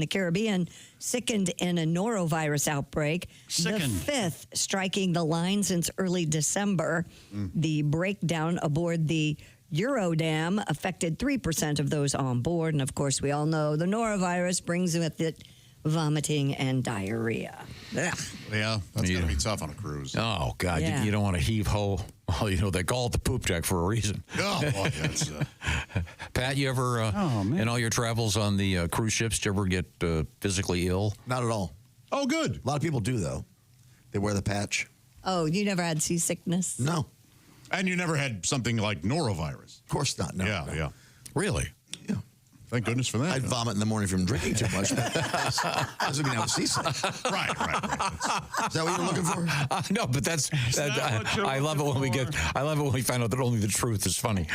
Caribbean sickened in a norovirus outbreak. The 5th striking the line since early December. The breakdown aboard the Eurodam affected 3% of those on board. And of course, we all know the norovirus brings with it vomiting and diarrhea. Ugh. Yeah, that's going to be tough on a cruise. Oh, God, Yeah. you don't want to heave-ho. Well, you know, they call it the poop deck for a reason. Oh, boy, that's, Pat, you ever, in all your travels on the cruise ships, did you ever get physically ill? Not at all. Oh, good. A lot of people do, though. They wear the patch. Oh, you never had seasickness? No. And you never had something like norovirus? Of course not. No. Yeah, no. yeah. Really? Yeah. Thank goodness for that. I'd vomit in the morning from drinking too much. But doesn't mean I was seasick. Right. Is that what you're looking for? No, but that's. I love it when we get. I love it when we find out that only the truth is funny.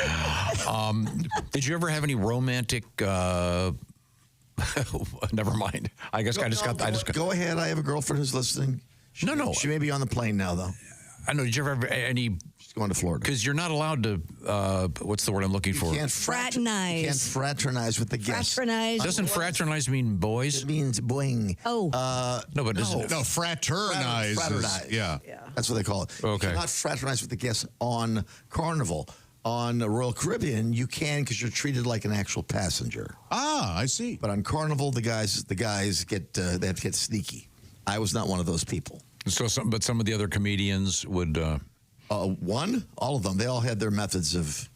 Did you ever have any romantic? Never mind. I guess I just got. Go ahead. I have a girlfriend who's listening. No. She may be on the plane now, though. I know. Did you ever have any? She's going to Florida. Because you're not allowed to. What's the word I'm looking for? You can't fraternize. You can't fraternize with the guests. Fraternize. Doesn't fraternize mean boys? It means boing. Oh. No, but doesn't. No, fraternize. Fraternize. Yeah. That's what they call it. Okay. You cannot fraternize with the guests on Carnival. On the Royal Caribbean, you can because you're treated like an actual passenger. Ah, I see. But on Carnival, the guys get they have to get sneaky. I was not one of those people. So, some of the other comedians would. All of them. They all had their methods of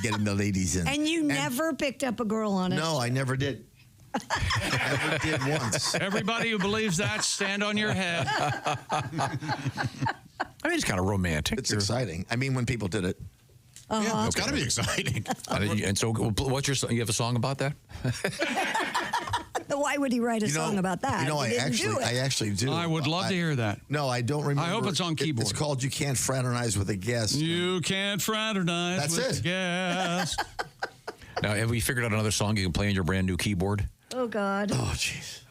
getting the ladies in. And you never picked up a girl on it? No, I never did. I never did once. Everybody who believes that, stand on your head. I mean, it's kind of romantic. It's exciting. I mean, when people did it. Yeah, it's got to be exciting. And so, what's your song? You have a song about that? Why would he write a song about that? You know, He didn't do it. I actually do. I would love to hear that. No, I don't remember. I hope it's on keyboard. It's called "You Can't Fraternize with a Guest." You can't fraternize That's with it. guests. Now, have we figured out another song you can play on your brand new keyboard? Oh, God. Oh, jeez.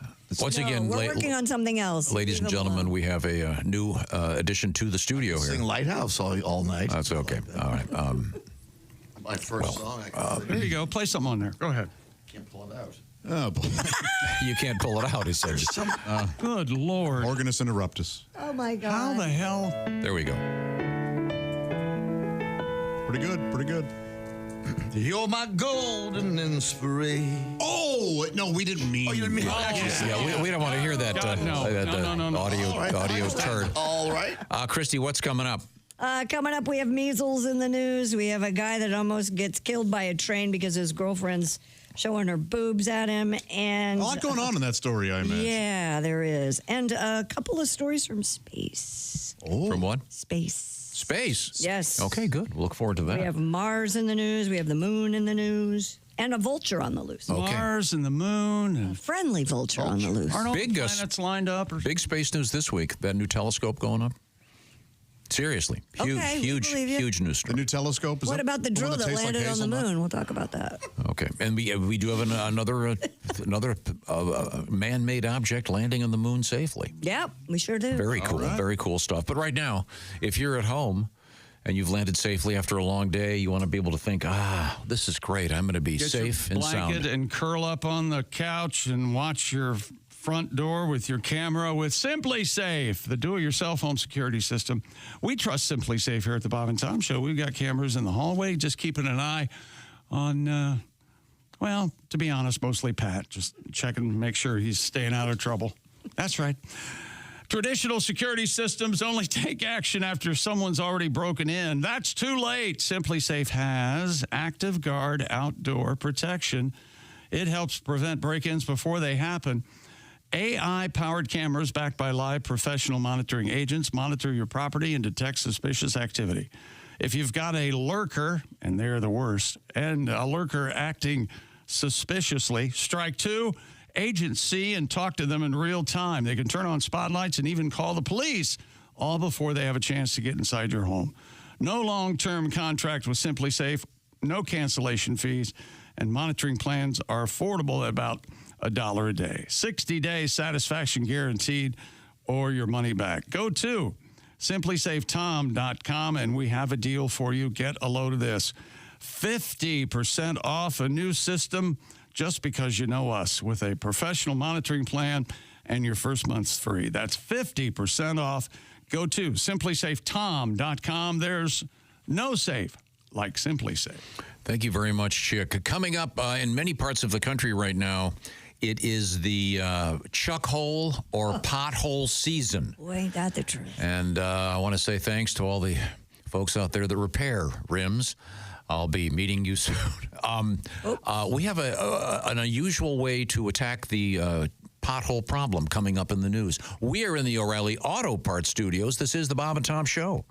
Once No, again, we're working on something else. ladies and Leave it gentlemen, alone. we have a new addition to the studio here. Sing Lighthouse all night. That's okay. All right. My first song. There you go. Play something on there. Go ahead. Can't pull it out. Oh, boy. You can't pull it out, he said. Good Lord. Organist interruptus. Oh, my God. How the hell? There we go. Pretty good. Pretty good. You're my golden inspiration. Oh, no, we didn't mean. Oh, you didn't mean. Yeah, we don't want to hear that, No. audio turd. All right. Christy, what's coming up? Coming up, we have measles in the news. We have a guy that almost gets killed by a train because his girlfriend's showing her boobs at him. And a lot going on in that story, I imagine. Yeah, there is. And a couple of stories from space. Oh. From what? Space. Space? Yes. Okay, good. We'll look forward to that. We have Mars in the news. We have the moon in the news. And a vulture on the loose. Okay. Mars and the moon. And a friendly vulture on the loose. Aren't all Big, the planets lined up? Big space news this week. That new telescope going up. Seriously. Huge, Okay, we huge, believe you. huge news The story. new telescope? Is What that about the one drill that tastes like landed on the hazelnut? moon? We'll talk about that. Okay. And we do have another man-made object landing on the moon safely. Yep, we sure do. Very cool. right. Very cool stuff. But right now, if you're at home and you've landed safely after a long day, you want to be able to think, this is great. I'm going to be Get safe your and sound. blanket and curl up on the couch and watch your front door with your camera with Simply Safe, the do-it-yourself home security system. We trust Simply Safe here at the Bob and Tom Show. We've got cameras in the hallway, just keeping an eye on, well, to be honest, mostly Pat, just checking to make sure he's staying out of trouble. That's right. Traditional security systems only take action after someone's already broken in. That's too late. Simply Safe has Active Guard outdoor protection. It helps prevent break-ins before they happen. AI-powered cameras backed by live professional monitoring agents monitor your property and detect suspicious activity. If you've got a lurker, and they're the worst, and a lurker acting suspiciously, strike two. Agents see and talk to them in real time. They can turn on spotlights and even call the police, all before they have a chance to get inside your home. No long-term contract with Simply Safe, no cancellation fees, and monitoring plans are affordable at about $1 a day. 60-day satisfaction guaranteed or your money back. Go to simplysafetom.com and we have a deal for you. Get a load of this. 50% off a new system just because you know us with a professional monitoring plan and your first month's free. That's 50% off. Go to simplysafetom.com. There's no safe like Simply Safe. Thank you very much, Chick. Coming up in many parts of the country right now, it is the chuck hole or pothole season. Boy, ain't that the truth. And I want to say thanks to all the folks out there that repair rims. I'll be meeting you soon. We have an unusual way to attack the pothole problem coming up in the news. We are in the O'Reilly Auto Parts Studios. This is the Bob and Tom Show.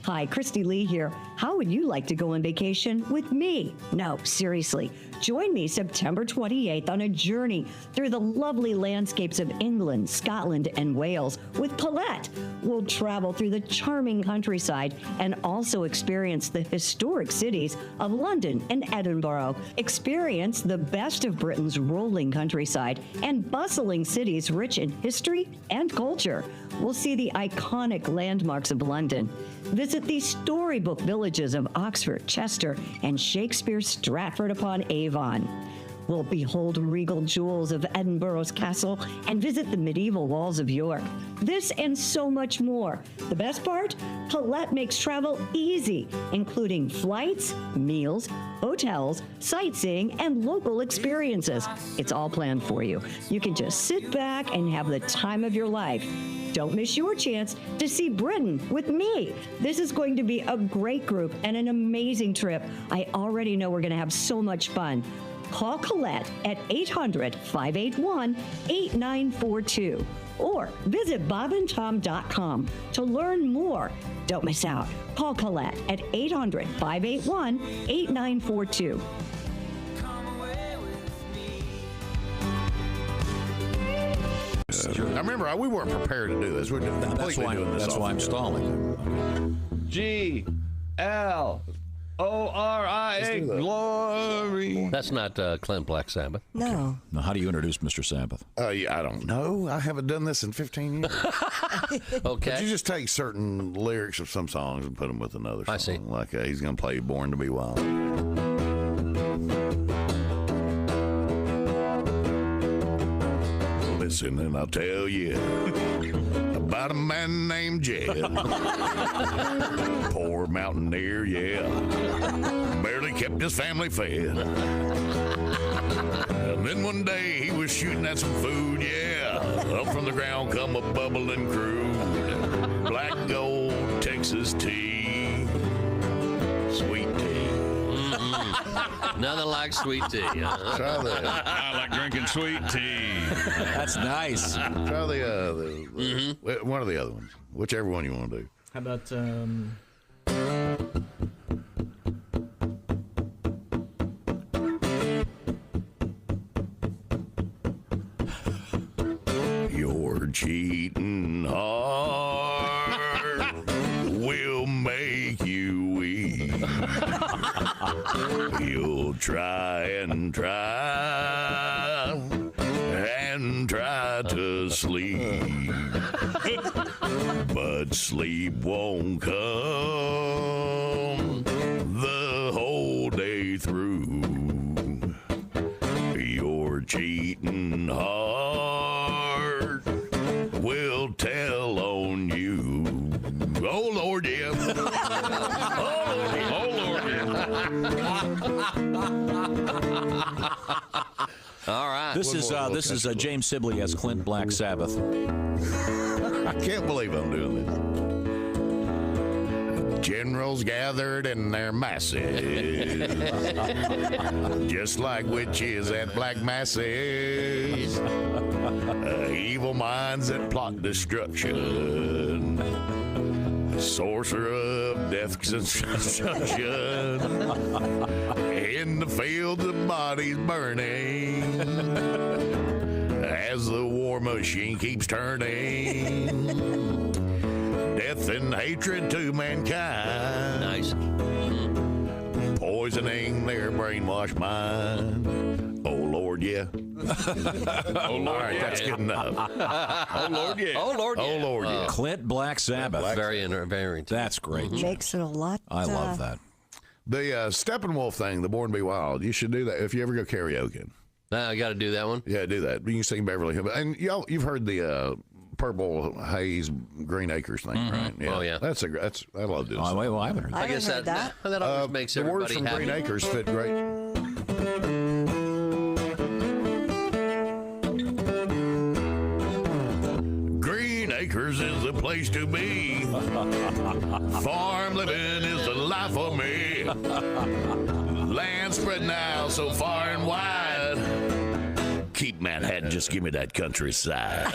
Hi, Christy Lee here. How would you like to go on vacation with me? No, seriously. Join me September 28th on a journey through the lovely landscapes of England, Scotland, and Wales with Paulette. We'll travel through the charming countryside and also experience the historic cities of London and Edinburgh. Experience the best of Britain's rolling countryside and bustling cities rich in history and culture. We'll see the iconic landmarks of London. Visit the storybook villages of Oxford, Chester, and Shakespeare's Stratford-upon-Avon. We'll behold regal jewels of Edinburgh's castle and visit the medieval walls of York. This and so much more. The best part? Paulette makes travel easy, including flights, meals, hotels, sightseeing, and local experiences. It's all planned for you. You can just sit back and have the time of your life. Don't miss your chance to see Britain with me. This is going to be a great group and an amazing trip. I already know we're going to have so much fun. Call Colette at 800-581-8942 or visit bobandtom.com to learn more. Don't miss out. Call Colette at 800-581-8942. Now remember, we weren't prepared to do this. We're completely doing this. That's why I'm stalling. G L O-R-I-A, glory. That's not Clint Black Sabbath. No. Now, how do you introduce Mr. Sabbath? Yeah, I don't know. I haven't done this in 15 years. Okay. But you just take certain lyrics of some songs and put them with another song. I see. Like he's going to play Born to be Wild. Listen and I'll tell you about a man named Jed. Poor mountaineer, yeah. Barely kept his family fed. And then one day he was shooting at some food, yeah. Up from the ground come a bubbling crude. Black gold Texas tea. Sweet tea. Nothing like sweet tea. Huh? Try that. I like drinking sweet tea. That's nice. Try one of the other ones. Whichever one you want to do. How about Your cheating heart will make you weak. You'll try and try to sleep, but sleep won't come the whole day through. Your cheating heart will tell on you. Oh Lord, yeah. Oh Lord, yeah. All right. This is James Sibley as Clint Black Sabbath. I can't believe I'm doing this. Generals gathered in their masses, just like witches at black masses. Evil minds that plot destruction. Sorcerer of death construction. In the fields of bodies burning, as the war machine keeps turning. Death and hatred to mankind. Nice. Poisoning their brainwashed mind. Oh Lord, yeah. Oh Lord, all right, yeah. that's good enough. Oh Lord, yeah. Oh Lord, yeah. Oh Lord, yeah. Clint Black Sabbath. Very. That's great. Makes it a lot. I love that. The Steppenwolf thing, the Born to be Wild, you should do that if you ever go karaoke. I got to do that one. Yeah, do that. You can sing Beverly Hills. And you've heard the Purple Haze Green Acres thing, right? Yeah. Oh, yeah. I love doing that. Well, I haven't heard that. I guess that always makes the everybody words from happy. Green Acres fit great. Green Acres is the place to be. Farm living is the life for me. Land spread now so far and wide. Keep Manhattan, just give me that countryside.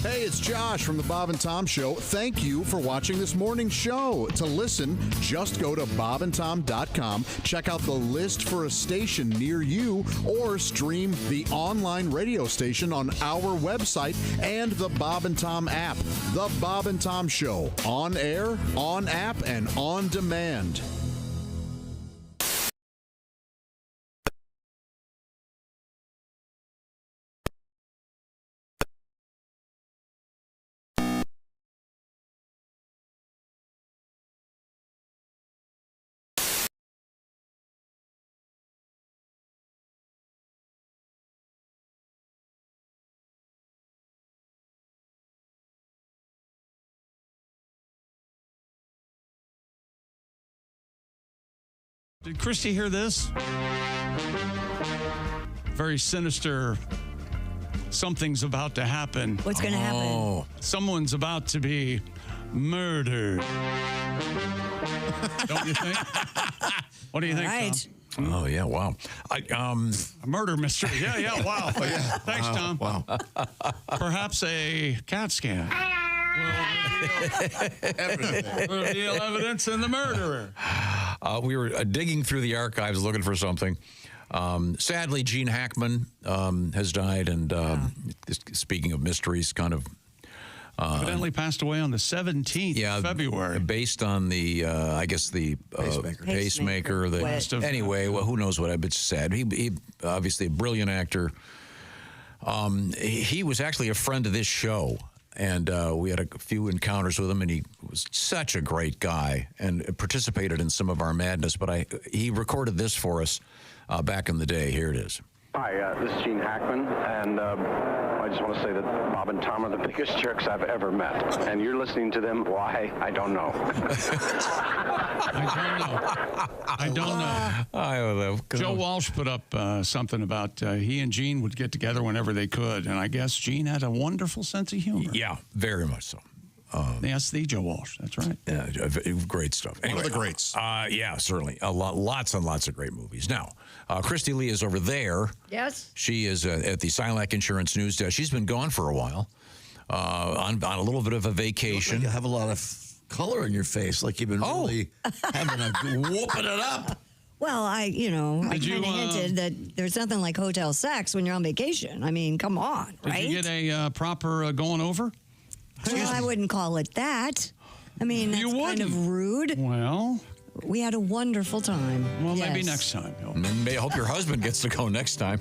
Hey, it's Josh from the Bob and Tom Show. Thank you for watching this morning's show. To listen, just go to bobandtom.com, check out the list for a station near you, or stream the online radio station on our website and the Bob and Tom app. The Bob and Tom Show, on air, on app, and on demand. Did Christy hear this? Very sinister. Something's about to happen. What's going to happen? Someone's about to be murdered. Don't you think? What do you think, Right. Tom? Oh yeah, wow. A murder mystery. Yeah, wow. Thanks, Tom. Wow. Perhaps a CAT scan. Reveal evidence in the murderer. We were digging through the archives looking for something. Sadly, Gene Hackman has died, and speaking of mysteries, kind of Evidently passed away on the 17th of February. Based on the, I guess the pacemaker. Anyway, well, who knows what? It's sad. He obviously a brilliant actor. He was actually a friend of this show, and we had a few encounters with him, and he was such a great guy and participated in some of our madness. But he recorded this for us back in the day. Here it is. Hi, this is Gene Hackman, and I just want to say that Bob and Tom are the biggest jerks I've ever met. And you're listening to them. Why? I don't know. I don't know. Joe Walsh put up something about he and Gene would get together whenever they could, and I guess Gene had a wonderful sense of humor. Yeah, very much so. Yes, the Joe Walsh. That's right. Yeah, great stuff. Anyway, one of the greats. Yeah, certainly. Lots and lots of great movies. Now, Christy Lee is over there. Yes. She is at the Silac Insurance News Desk. She's been gone for a while, on a little bit of a vacation. You have a lot of color in your face, like you've been really having a whooping it up. Well, I kind of hinted that there's nothing like hotel sex when you're on vacation. I mean, come on, right? Did you get a proper going over? Well, I wouldn't call it that. I mean, that's kind of rude. Well, we had a wonderful time. Well, maybe next time. I hope your husband gets to go next time.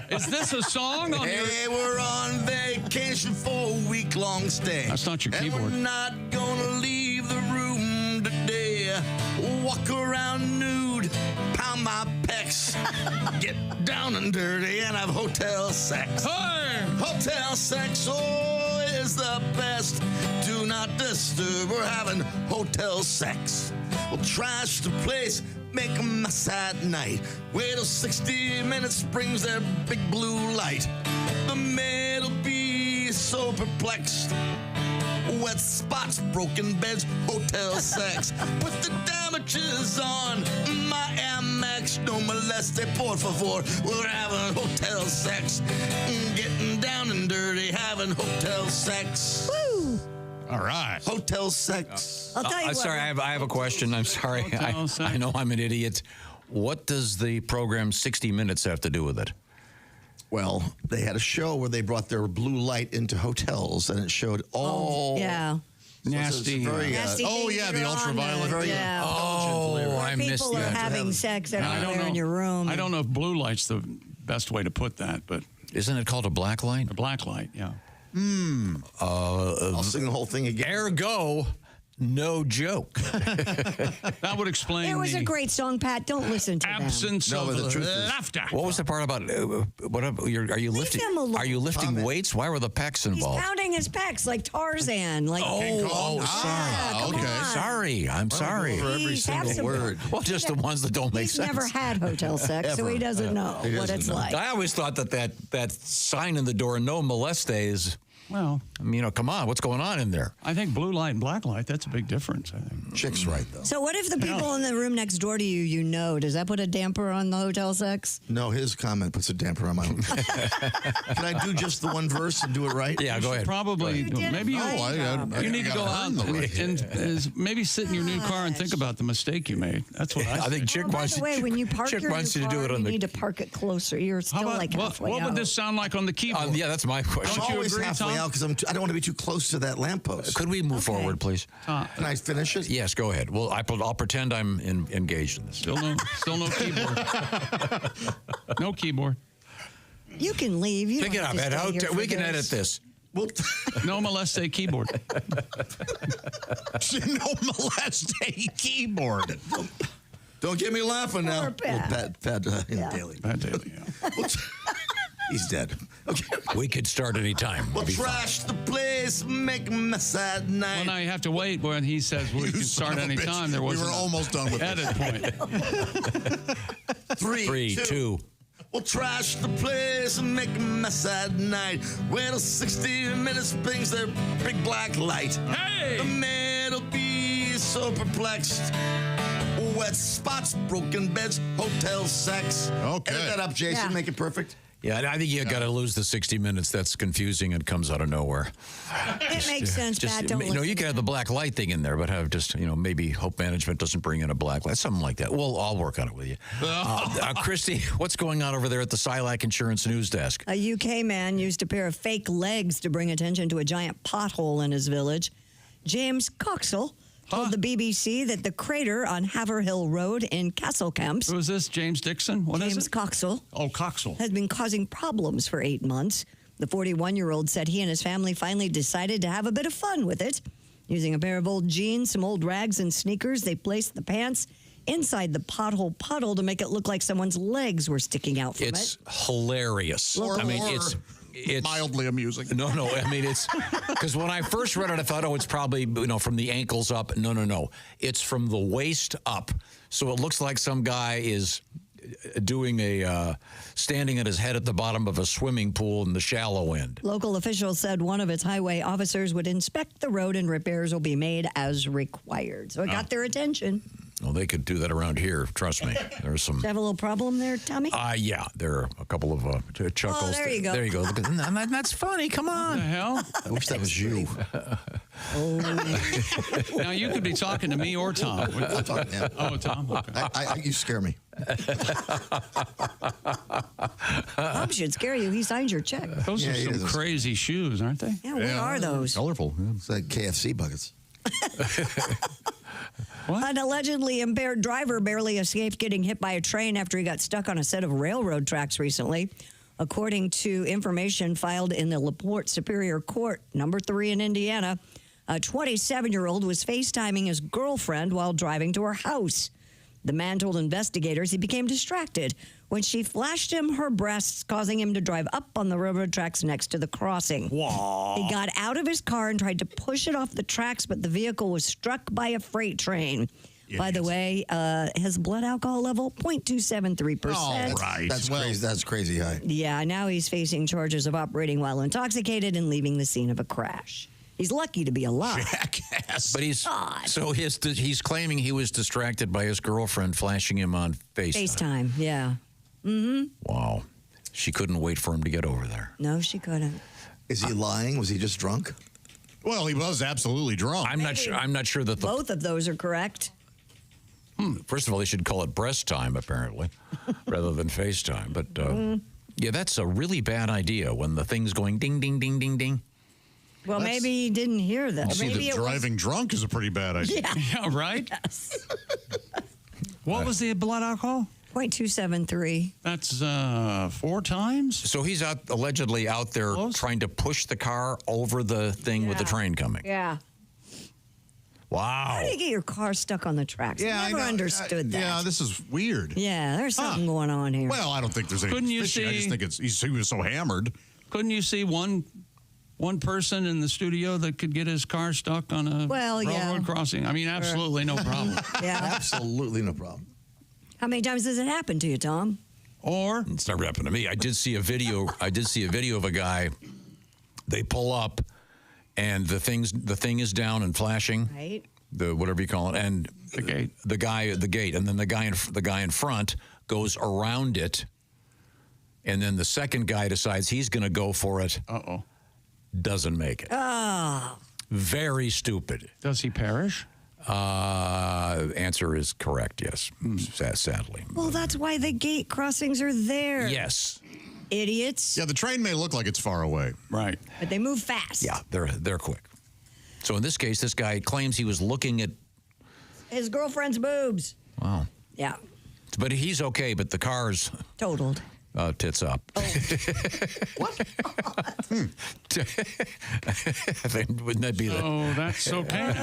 Is this a song? Hey, we're on vacation for a week-long stay. That's not your and keyboard. We're not gonna leave the room today. Walk around nude, pound my pecs, get down and dirty, and have hotel sex. Hey! Hotel sex, is the best. Do not disturb. We're having hotel sex. We'll trash the place, make a mess at night. Wait till 60 minutes brings their big blue light. The maid'll be so perplexed. Wet spots, broken beds, hotel sex. Put the damages on my Amex. No moleste, por favor. We're having hotel sex. Getting down and dirty, having hotel sex. Woo! All right. Hotel sex. I'll tell you what. Sorry, I have a question. I'm sorry. I know I'm an idiot. What does the program 60 Minutes have to do with it? Well, they had a show where they brought their blue light into hotels, and it showed all nasty. The ultraviolet. I missed People are that. having sex everywhere in your room. I don't know if blue light's the best way to put that, but isn't it called a black light? A black light, yeah. I'll sing the whole thing again. Ergo, no joke. That would explain. It was a great song, Pat. Don't listen to absence them. of laughter. What was the part about? Are you lifting? him alone. Are you lifting weights? Why were the pecs involved? He's pounding his pecs like Tarzan. Like sorry. I'm sorry. For every single word. Well, just the ones that don't make He's sense. never had hotel sex, so he doesn't know what it's like. I always thought that sign in the door, no moleste, is. Well, I mean, come on, what's going on in there? I think blue light and black light, that's a big difference, I think. Chick's right, though. So what if the people in the room next door to you does that put a damper on the hotel sex? No, his comment puts a damper on my own. Can I do just the one verse and do it right? Yeah, go ahead. Probably, maybe you need to go out and maybe sit in your new car and think about the mistake you made. That's what I think Chick wants By the way, when you park your new car, you need to park it closer. You're still like halfway What out. would this sound like on the keyboard? Yeah, that's my question. I'm Don't you always agree, halfway Tom? out because I don't want to be too close to that lamppost. Could we move forward, please? Can I finish it? Yes, go ahead. Well, I'll pretend I'm engaged in this. Still no keyboard. No keyboard. You can leave. You Pick it don't up, have to Ed. stay here for We can edit this. Well, no moleste keyboard. No moleste keyboard. Don't get me laughing now. Pat. Pat Daly. Pat Daly, yeah. He's dead. Okay. We could start any time. We'll trash the place, make a mess at night. Well, now you have to wait when he says we can start any time. There was We were almost done with edit point. 3, 2. We'll trash the place and make a mess at night. Wait till 60 minutes brings their big black light. Hey! The maid'll be so perplexed. Wet spots, broken beds, hotel sex. Okay. Edit that up, Jason. Yeah. Make it perfect. Yeah, and I think you got to lose the 60 minutes. That's confusing and comes out of nowhere. It makes sense, Pat. Don't listen. You can have the black light thing in there, but have just, maybe Hope Management doesn't bring in a black light, something like that. Well, I'll work on it with you. Christy, what's going on over there at the Silac Insurance News Desk? A UK man used a pair of fake legs to bring attention to a giant pothole in his village. James Coxell told the BBC that the crater on Haverhill Road in Castlecamps. Who is this? James Dixon? What is James it? Coxell. Oh, Coxell. Has been causing problems for 8 months. The 41-year-old said he and his family finally decided to have a bit of fun with it. Using a pair of old jeans, some old rags, and sneakers, they placed the pants inside the pothole puddle to make it look like someone's legs were sticking out from it. It's hilarious. It's mildly amusing. No, it's because when I first read it, I thought, it's probably from the ankles up. No. It's from the waist up. So it looks like some guy is doing standing at his head at the bottom of a swimming pool in the shallow end. Local officials said one of its highway officers would inspect the road and repairs will be made as required. So it got their attention. Well, they could do that around here. Trust me. There's some. Do you have a little problem there, Tommy? Yeah. There are a couple of chuckles. Oh, there you go. There you go. That's funny. Come on. What the hell? I wish that was you. Now, you could be talking to me or Tom. I'll talk, yeah. Oh, Tom? Okay. You scare me. Tom should scare you. He signed your check. Those are some crazy shoes, aren't they? Yeah, what are those? Colorful. It's like KFC buckets. An allegedly impaired driver barely escaped getting hit by a train after he got stuck on a set of railroad tracks recently. According to information filed in the LaPorte Superior Court, number 3 in Indiana, a 27-year-old was FaceTiming his girlfriend while driving to her house. The man told investigators he became distracted when she flashed him her breasts, causing him to drive up on the railroad tracks next to the crossing. Whoa. He got out of his car and tried to push it off the tracks, but the vehicle was struck by a freight train. By the way, his blood alcohol level, 0.273%. Oh, right. That's crazy. That's crazy high. Yeah, now he's facing charges of operating while intoxicated and leaving the scene of a crash. He's lucky to be alive. Jackass. But he's claiming he was distracted by his girlfriend flashing him on FaceTime. Yeah. Mm-hmm. Wow. She couldn't wait for him to get over there. No, she couldn't. Is he lying? Was he just drunk? Well, he was absolutely drunk. I'm not sure that both of those are correct. First of all, they should call it breast time, apparently, rather than FaceTime. But yeah, that's a really bad idea when the thing's going ding, ding, ding, ding, ding. Well, maybe he didn't hear that. Maybe driving drunk is a pretty bad idea. Yeah, right? Yes. What was the blood alcohol? 0.273. That's 4 times? So he's allegedly out there trying to push the car over the thing with the train coming. Yeah. Wow. How do you get your car stuck on the tracks? I never understood that. Yeah, this is weird. Yeah, there's something going on here. Well, I don't think there's any Couldn't you fishy. I just see- think he was so hammered. Couldn't you see one person in the studio that could get his car stuck on a railroad crossing? I mean, absolutely no problem. Yeah. Absolutely no problem. How many times has it happened to you, Tom? Or it's never happened to me. I did see a video of a guy. They pull up, and the thing is down and flashing. Right. The whatever you call it, and the gate. The guy at the gate, and then the guy in front goes around it, and then the second guy decides he's going to go for it. Uh-oh. Doesn't make it. Oh. Very stupid. Does he perish? Answer is correct, yes, sadly. Well, that's why the gate crossings are there. Yes. Idiots. Yeah, the train may look like it's far away. Right. But they move fast. Yeah, they're quick. So in this case, this guy claims he was looking at His girlfriend's boobs. Wow. Yeah. But he's okay, but the car's totaled. Tits up. Oh. Wouldn't that be Oh, that's okay.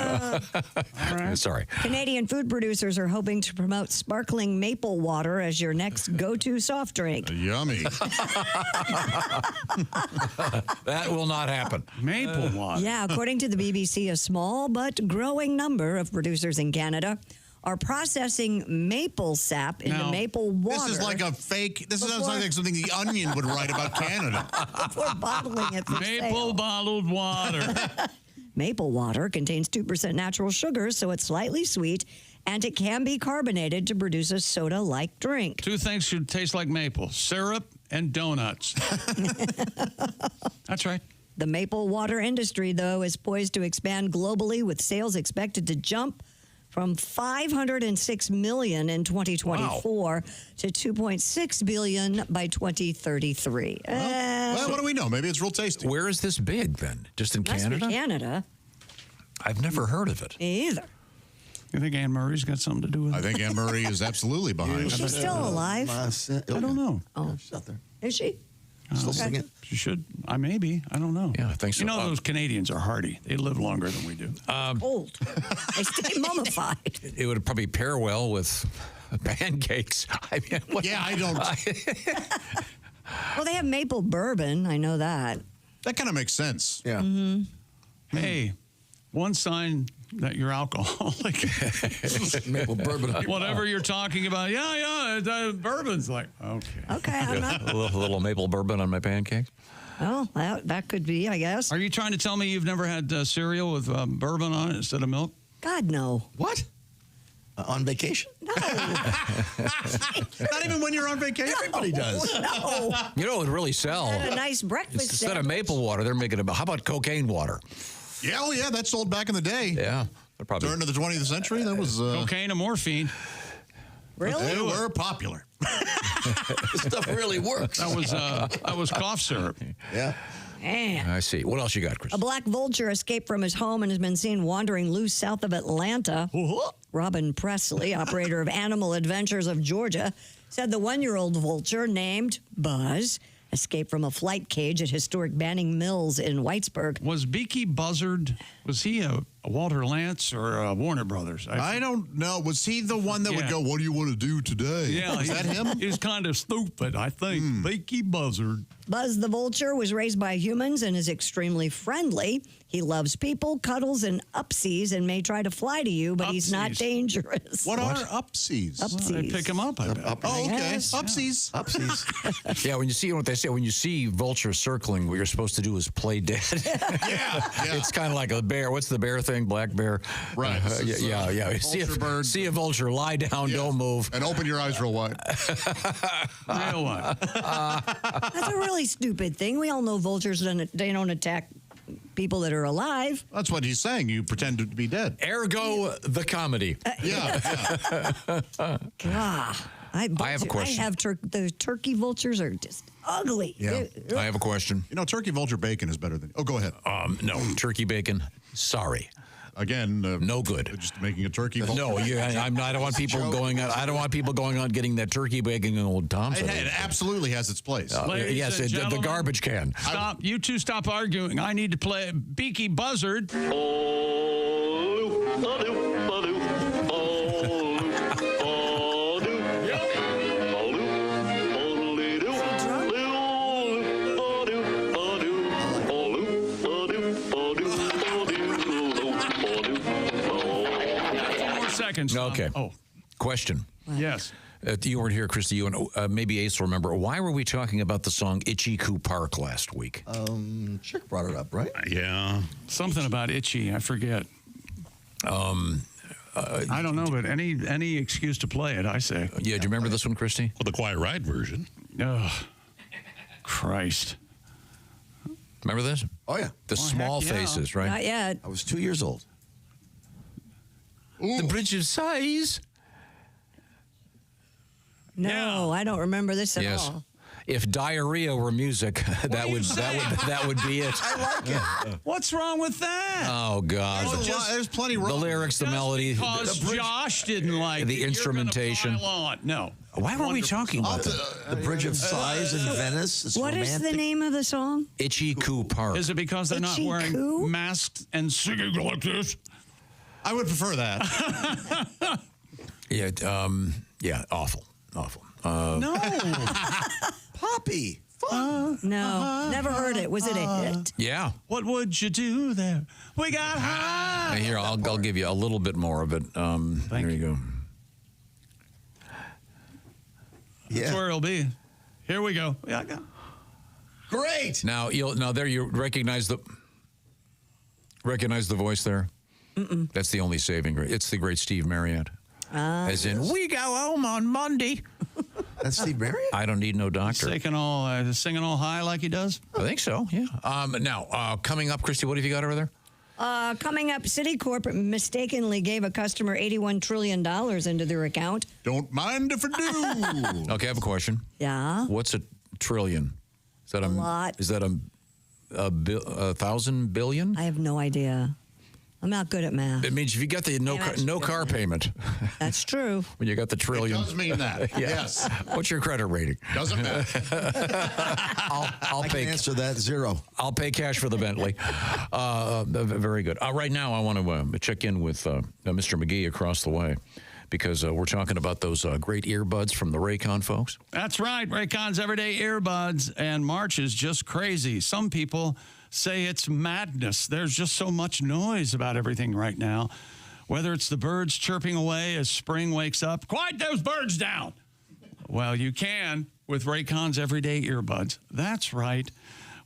All right. Sorry. Canadian food producers are hoping to promote sparkling maple water as your next go-to soft drink. Yummy. That will not happen. Maple water. Yeah, according to the BBC, a small but growing number of producers in Canada are processing maple sap into maple water. This is like a fake. This sounds like something the Onion would write about Canada. Before bottling it for Maple sale. bottled water. Maple water contains 2% natural sugar, so it's slightly sweet, and it can be carbonated to produce a soda-like drink. 2 things should taste like maple: syrup and donuts. That's right. The maple water industry, though, is poised to expand globally, with sales expected to jump from $506 million in 2024 to $2.6 billion by 2033. Well, what do we know? Maybe it's real tasty. Where is this big then? Just in Must be Canada? Canada. I've never heard of it. Me either. You think Anne Murray's got something to do with it? I think Anne Murray is absolutely behind Is she it. still alive? I don't know. Oh, she's out there. Is she? Still Okay. singing. She should. Maybe. I don't know. Yeah, I think so. You know, those Canadians are hardy. They live longer than we do. Old. They stay mummified. It would probably pair well with pancakes. I mean, Yeah, I don't. Well, they have maple bourbon. I know that. That kind of makes sense. Yeah. Hey, one sign that you're alcoholic. Maple bourbon. Whatever you're talking about. Yeah, bourbon's like, okay. Okay, I'm not. a little maple bourbon on my pancakes. Well, that could be, I guess. Are you trying to tell me you've never had cereal with bourbon on it instead of milk? God, no. What? On vacation? No. Not even when you're on vacation. Everybody does. No. You know, it would really sell. Had a nice breakfast Instead of sandwich. maple water, they're making how about cocaine water? Yeah, oh yeah, that sold back in the day. Yeah, they're probably Turn to the 20th century, that was cocaine and morphine. Really? They were popular. This stuff really works. That was cough syrup. Yeah. Man. I see. What else you got, Chris? A black vulture escaped from his home and has been seen wandering loose south of Atlanta. Robin Presley, operator of Animal Adventures of Georgia, said the 1-year-old vulture named Buzz escaped from a flight cage at historic Banning Mills in Whitesburg. Was Beaky Buzzard, was he a Walter Lantz or a Warner Brothers? I don't know. Was he the one that would go, what do you want to do today? Yeah. Is that him? He's kind of stupid, I think. Beaky Buzzard. Buzz the vulture was raised by humans and is extremely friendly. He loves people, cuddles, and upsies, and may try to fly to you, but he's not Upsies. dangerous. What are upsies? Well, they pick him up, I bet. Oh, okay. Yes. Upsies. Upsies. Yeah, when you see what they say, when you see vultures circling, what you're supposed to do is play dead. Yeah. It's kind of like a bear. What's the bear thing? Black bear. Right. Yeah. Vulture bird. See a vulture, lie down, don't move. And open your eyes real wide. Real one. That's a really stupid thing. We all know vultures they don't attack people that are alive. That's what he's saying. You pretend to be dead. Ergo, the comedy. Yeah. God, I have a question. I have the turkey vultures are just ugly. Yeah. I have a question. You know, turkey vulture bacon is better than. Oh, go ahead. No, turkey bacon. Sorry. Again, no good. Just making a turkey vulture. No, I'm not. I don't want people going out. I don't want people going out getting that turkey bacon and old Tom. It absolutely has its place. Ladies Yes, and the gentlemen, garbage can. Stop. You two stop arguing. I need to play Beaky Buzzard. Seconds. Okay. Oh, Question. yes. You weren't here, Christy. You and maybe Ace will remember. Why were we talking about the song "Itchy Coo Park" last week? Chick brought it up, right? Yeah. Something about itchy. I forget. I don't know, but any excuse to play it, I say. Yeah. Do you remember this one, Christy? Well, the Quiet Ride version. Oh, Christ. Remember this? Oh, yeah. The Small heck yeah. Faces, right? Not yet. I was 2 years old. The Bridge of Sighs. No, I don't remember this at Yes. all. If diarrhea were music, that would be it. I like it. What's wrong with that? Oh God! There's plenty wrong. The lyrics, the melody, Because Josh didn't like the it, instrumentation. You're gonna pile on. No. Why were we talking about that? The Bridge of Sighs in Venice. It's What is romantic. the name of the song? Itchy Coo Park. Is it because they're not Itchy wearing Coo? masks and singing like this? I would prefer that. Yeah, awful. No. Poppy. No, never heard it. Was it a hit? Yeah. What would you do there? We got high. Here, I'll give you a little bit more of it. There you go. That's where it'll be. Here we go. Yeah, Great. Now there you recognize the voice there. That's the only saving grace. It's the great Steve Marriott. As in, we go home on Monday. That's Steve Marriott? I don't need no doctor. Singing all high like he does? I think so, yeah. Now, coming up, Christy, what have you got over there? Coming up, Citicorp mistakenly gave a customer $81 trillion into their account. Don't mind if I do. Okay, I have a question. Yeah? What's a trillion? Is that a lot. Is that a 1,000 billion? I have no idea. I'm not good at math. It means if you got the no car payment. That's true. When you got the trillion. It does mean that. Yes. What's your credit rating? Doesn't matter. I'll pay. Answer that 0. I'll pay cash for the Bentley. Very good. Right now, I want to check in with Mr. McGee across the way, because we're talking about those great earbuds from the Raycon folks. That's right, Raycon's everyday earbuds, and March is just crazy. Some people say it's madness. There's just so much noise about everything right now. Whether it's the birds chirping away as spring wakes up, quiet those birds down. Well, you can with Raycon's everyday earbuds. That's right.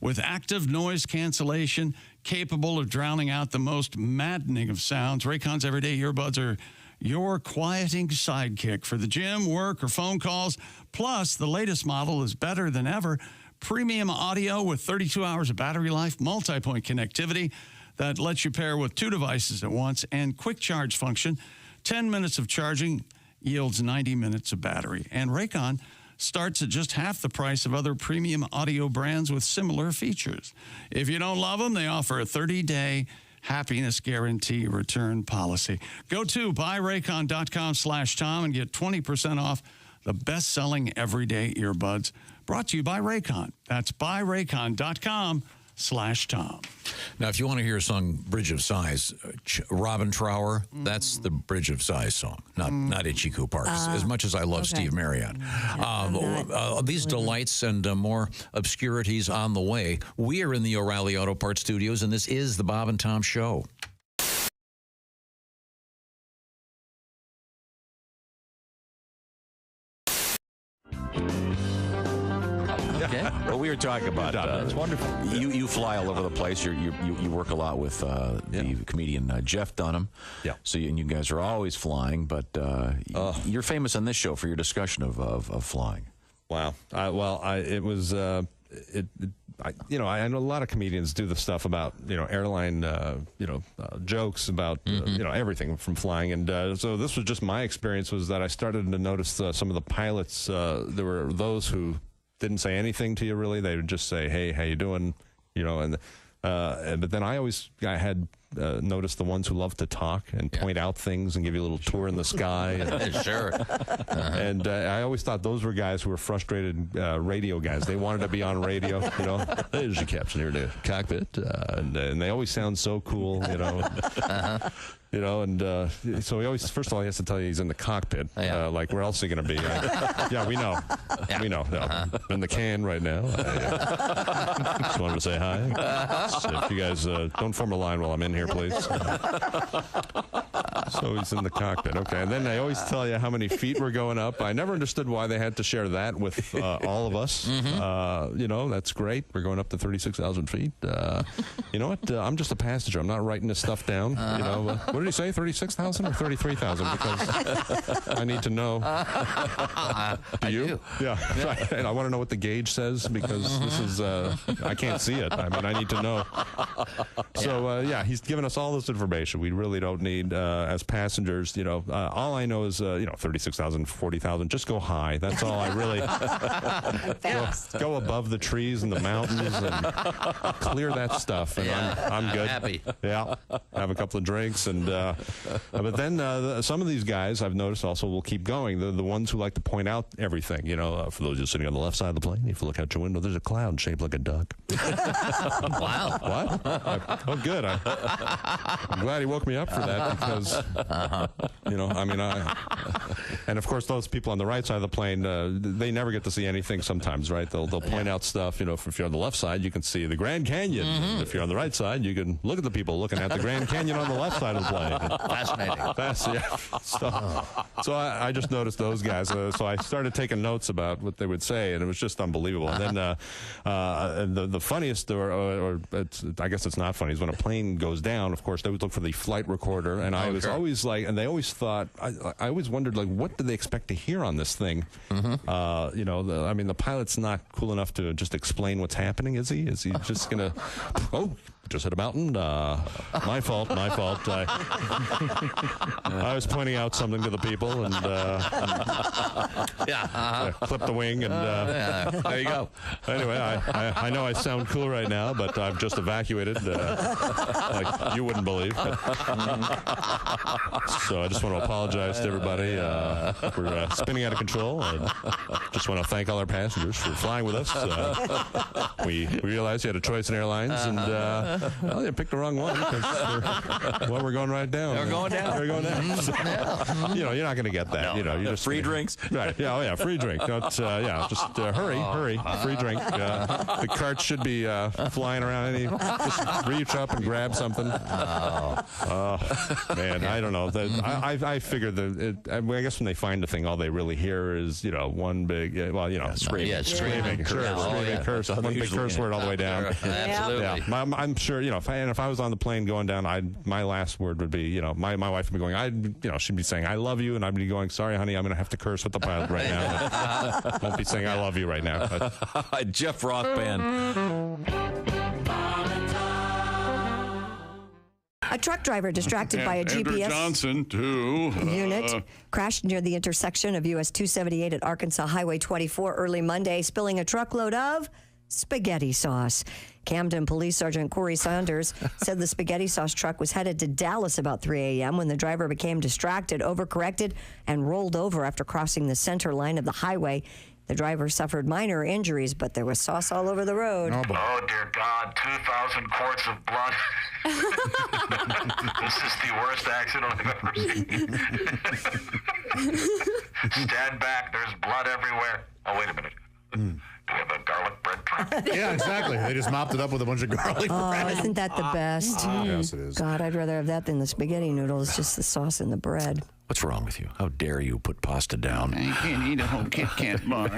With active noise cancellation, capable of drowning out the most maddening of sounds, Raycon's everyday earbuds are your quieting sidekick for the gym, work, or phone calls. Plus, the latest model is better than ever. Premium audio with 32 hours of battery life, multi-point connectivity that lets you pair with 2 devices at once, and quick charge function. 10 minutes of charging yields 90 minutes of battery. And Raycon starts at just half the price of other premium audio brands with similar features. If you don't love them, they offer a 30-day happiness guarantee return policy. Go to buyraycon.com/Tom and get 20% off the best-selling everyday earbuds. Brought to you by Raycon. That's buyraycon.com/Tom. Now, if you want to hear a song, Bridge of Sighs, Robin Trower, that's the Bridge of Sighs song, not Itchy Coo Park, as much as I love Steve Marriott. These delights and more obscurities on the way. We are in the O'Reilly Auto Parts Studios, and this is the Bob and Tom Show. Okay. Well, we were talking about it's wonderful. You fly all over the place. You work a lot with the comedian Jeff Dunham. Yeah. So you guys are always flying, but you're famous on this show for your discussion of flying. Wow. I know a lot of comedians do the stuff about airline jokes about everything from flying, and so this was just my experience. Was that I started to notice some of the pilots. There were those who didn't say anything to you really. They would just say, "Hey, how you doing?" But then I had noticed the ones who love to talk and point out things and give you a little tour in the sky. And, Sure. And I always thought those were guys who were frustrated radio guys. They wanted to be on radio. There's your captain here in the cockpit, and they always sound so cool. So he always, first of all, he has to tell you he's in the cockpit. Like, where else is he going to be? We know. We know. In the can right now. Just wanted to say hi. So if you guys don't form a line while I'm in here, please. So he's in the cockpit. Okay. And then they always tell you how many feet we're going up. I never understood why they had to share that with all of us. That's great. We're going up to 36,000 feet. You know what? I'm just a passenger. I'm not writing this stuff down. What did he say? 36,000 or 33,000? Because I need to know. Do you? Yeah. Right. And I want to know what the gauge says, because this is I can't see it. I mean, I need to know. So he's given us all this information we really don't need as passengers. All I know is 36,000, 40,000. Just go high. That's all I really go above the trees and the mountains and clear that stuff, and I'm good. Happy. Yeah. Have a couple of drinks, and but then some of these guys I've noticed also will keep going. The ones who like to point out everything. For those just sitting on the left side of the plane, if you look out your window, there's a cloud shaped like a duck. Wow. What? Good. I'm glad he woke me up for that, because and of course those people on the right side of the plane, they never get to see anything sometimes, right? They'll point out stuff. If you're on the left side, you can see the Grand Canyon. Mm-hmm. If you're on the right side, you can look at the people looking at the Grand Canyon on the left side of the plane. Fascinating. So I just noticed those guys. So I started taking notes about what they would say, and it was just unbelievable. And then the funniest, or I guess it's not funny, is when a plane goes down. Of course, they would look for the flight recorder, and I was always and they always thought, I always wondered, what do they expect to hear on this thing? The pilot's not cool enough to just explain what's happening, is he? Is he just going to, just hit a mountain? My fault. I was pointing out something to the people and clip the wing and there you go. Anyway, I know I sound cool right now, but I've just evacuated like you wouldn't believe. So I just want to apologize to everybody for spinning out of control. I just want to thank all our passengers for flying with us. We realized you had a choice in airlines, and you picked the wrong one because we're going right down. We're going down. We're going down. So, you're not going to get that. No. You're just free drinks. Right. Yeah. Free drink. Just hurry. Free drink. The carts should be flying around. Just reach up and grab something. Oh man, I don't know. I figured that. I guess when they find the thing, all they really hear is one big screaming. Yeah, screaming. Curse. One big curse word all the way down. Absolutely. Yeah. I'm sure. If I was on the plane going down, my last word would be my wife would be going. She'd be saying I love you, and I'd be going, sorry, honey, I'm going to have to curse with the pilot right now. I won't be saying I love you right now. But. Jeff Roth Band. A truck driver distracted by a Andrew GPS Johnson, too. unit crashed near the intersection of US 278 at Arkansas Highway 24 early Monday, spilling a truckload of spaghetti sauce. Camden Police Sergeant Corey Saunders said the spaghetti sauce truck was headed to Dallas about 3 a.m. when the driver became distracted, overcorrected, and rolled over after crossing the center line of the highway. The driver suffered minor injuries, but there was sauce all over the road. Oh, dear God, 2,000 quarts of blood. This is the worst accident I've ever seen. Stand back, there's blood everywhere. Oh, wait a minute. Do we have a garlic bread truck? Yeah, exactly. They just mopped it up with a bunch of garlic bread. Oh, isn't that the best? Yes, it is. God, I'd rather have that than the spaghetti noodles, just the sauce and the bread. What's wrong with you? How dare you put pasta down? I can't eat a whole Kit Kat bar.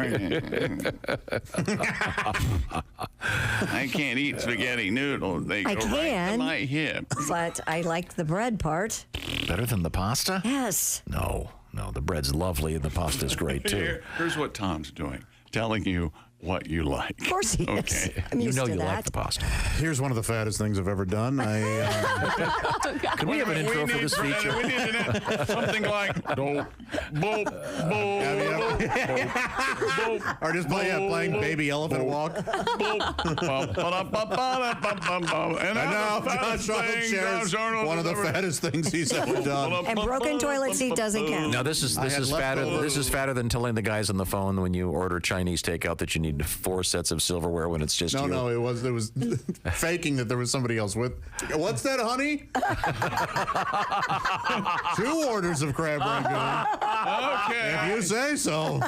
I can't eat spaghetti noodles. They go right to my hip. But I like the bread part. Better than the pasta? Yes. No, the bread's lovely and the pasta's great too. Here's what Tom's doing, telling you what you like. Of course he is. Okay. I'm You used know to you that. like the pasta. Here's one of the fattest things I've ever done. Can we have an intro for this feature? We need something like boop, boop, boop, or just playing Baby Elephant Walk. And I know, Josh Arnold shares one of the fattest things he's ever done. And broken toilet seat doesn't count. No, this is fatter. This is fatter than telling the guys on the phone when you order Chinese takeout that you need 4 sets of silverware when it's just you. No, it was faking that there was somebody else with. What's that, honey? 2 orders of crab rangoon. Okay. If you say so.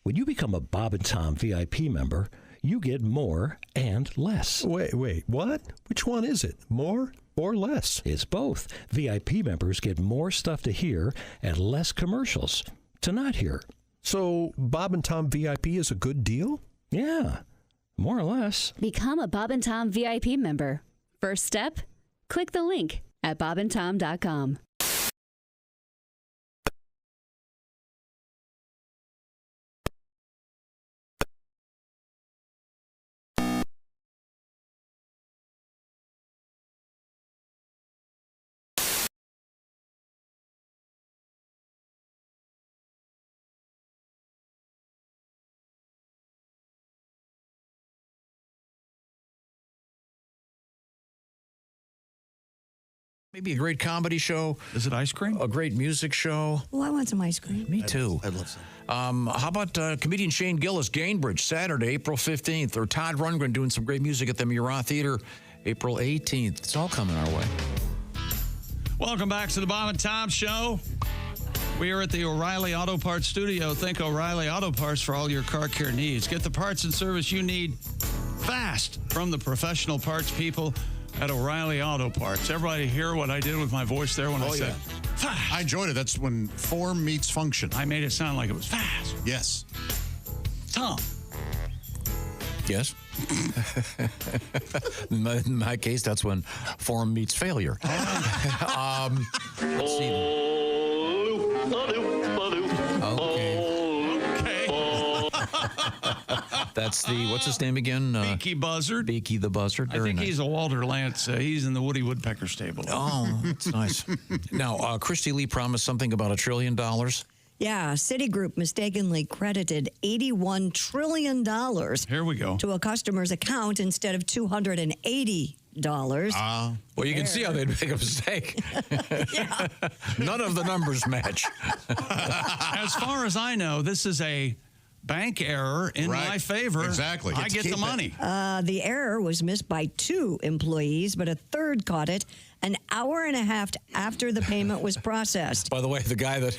When you become a Bob and Tom VIP member, you get more and less. Wait, what? Which one is it? More or less? It's both. VIP members get more stuff to hear and less commercials to not hear. So Bob and Tom VIP is a good deal? Yeah, more or less. Become a Bob and Tom VIP member. First step, click the link at bobandtom.com. Maybe a great comedy show. Is it ice cream? A great music show. Oh, I want some ice cream. Me too. I'd love some. How about comedian Shane Gillis, Gainbridge, Saturday, April 15th, or Todd Rundgren doing some great music at the Murat Theater, April 18th. It's all coming our way. Welcome back to the Bob and Tom Show. We are at the O'Reilly Auto Parts Studio. Think O'Reilly Auto Parts for all your car care needs. Get the parts and service you need fast from the professional parts people at O'Reilly Auto Parts. Everybody hear what I did with my voice there when I said fast? I enjoyed it. That's when form meets function. I made it sound like it was fast. Yes. Tom. Yes? In my case, that's when form meets failure. Let's see. Okay. That's what's his name again? Beaky Buzzard. Beaky the Buzzard. I think he's a Walter Lantz. He's in the Woody Woodpecker stable. Oh, that's nice. Now, Christy Lee promised something about $1 trillion. Yeah, Citigroup mistakenly credited $81 trillion Here we go. to a customer's account instead of $280. Well, you can see how they'd make a mistake. None of the numbers match. As far as I know, this is a bank error in my favor. Exactly. I get the money. The error was missed by 2 employees, but a third caught it an hour and a half after the payment was processed. By the way, the guy that,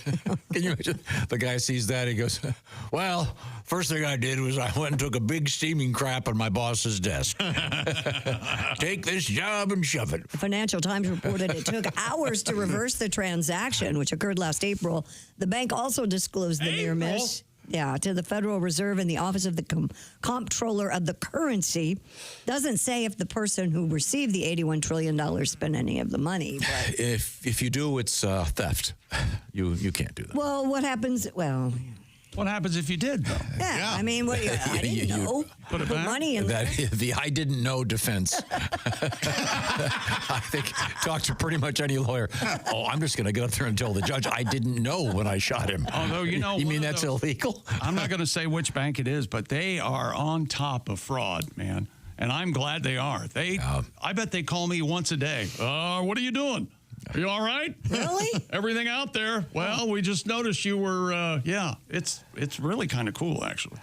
can you imagine? The guy sees that, he goes, well, first thing I did was I went and took a big steaming crap on my boss's desk. Take this job and shove it. The Financial Times reported it took hours to reverse the transaction, which occurred last April. The bank also disclosed the near miss. Yeah, to the Federal Reserve and the Office of the Comptroller of the Currency. Doesn't say if the person who received the $81 trillion spent any of the money. But If you do, it's theft. You can't do that. well, what happens? Well, What happens if you did, though? yeah. I mean, I didn't know. Put it back? Money in there. The I didn't know defense. I think talk to pretty much any lawyer. Oh, I'm just going to go up there and tell the judge I didn't know when I shot him. Although, you know, you mean that's illegal? I'm not going to say which bank it is, but they are on top of fraud, man. And I'm glad they are. I bet they call me once a day. What are you doing? Are you all right? Really? Everything out there? Well, we just noticed you were, it's really kind of cool, actually.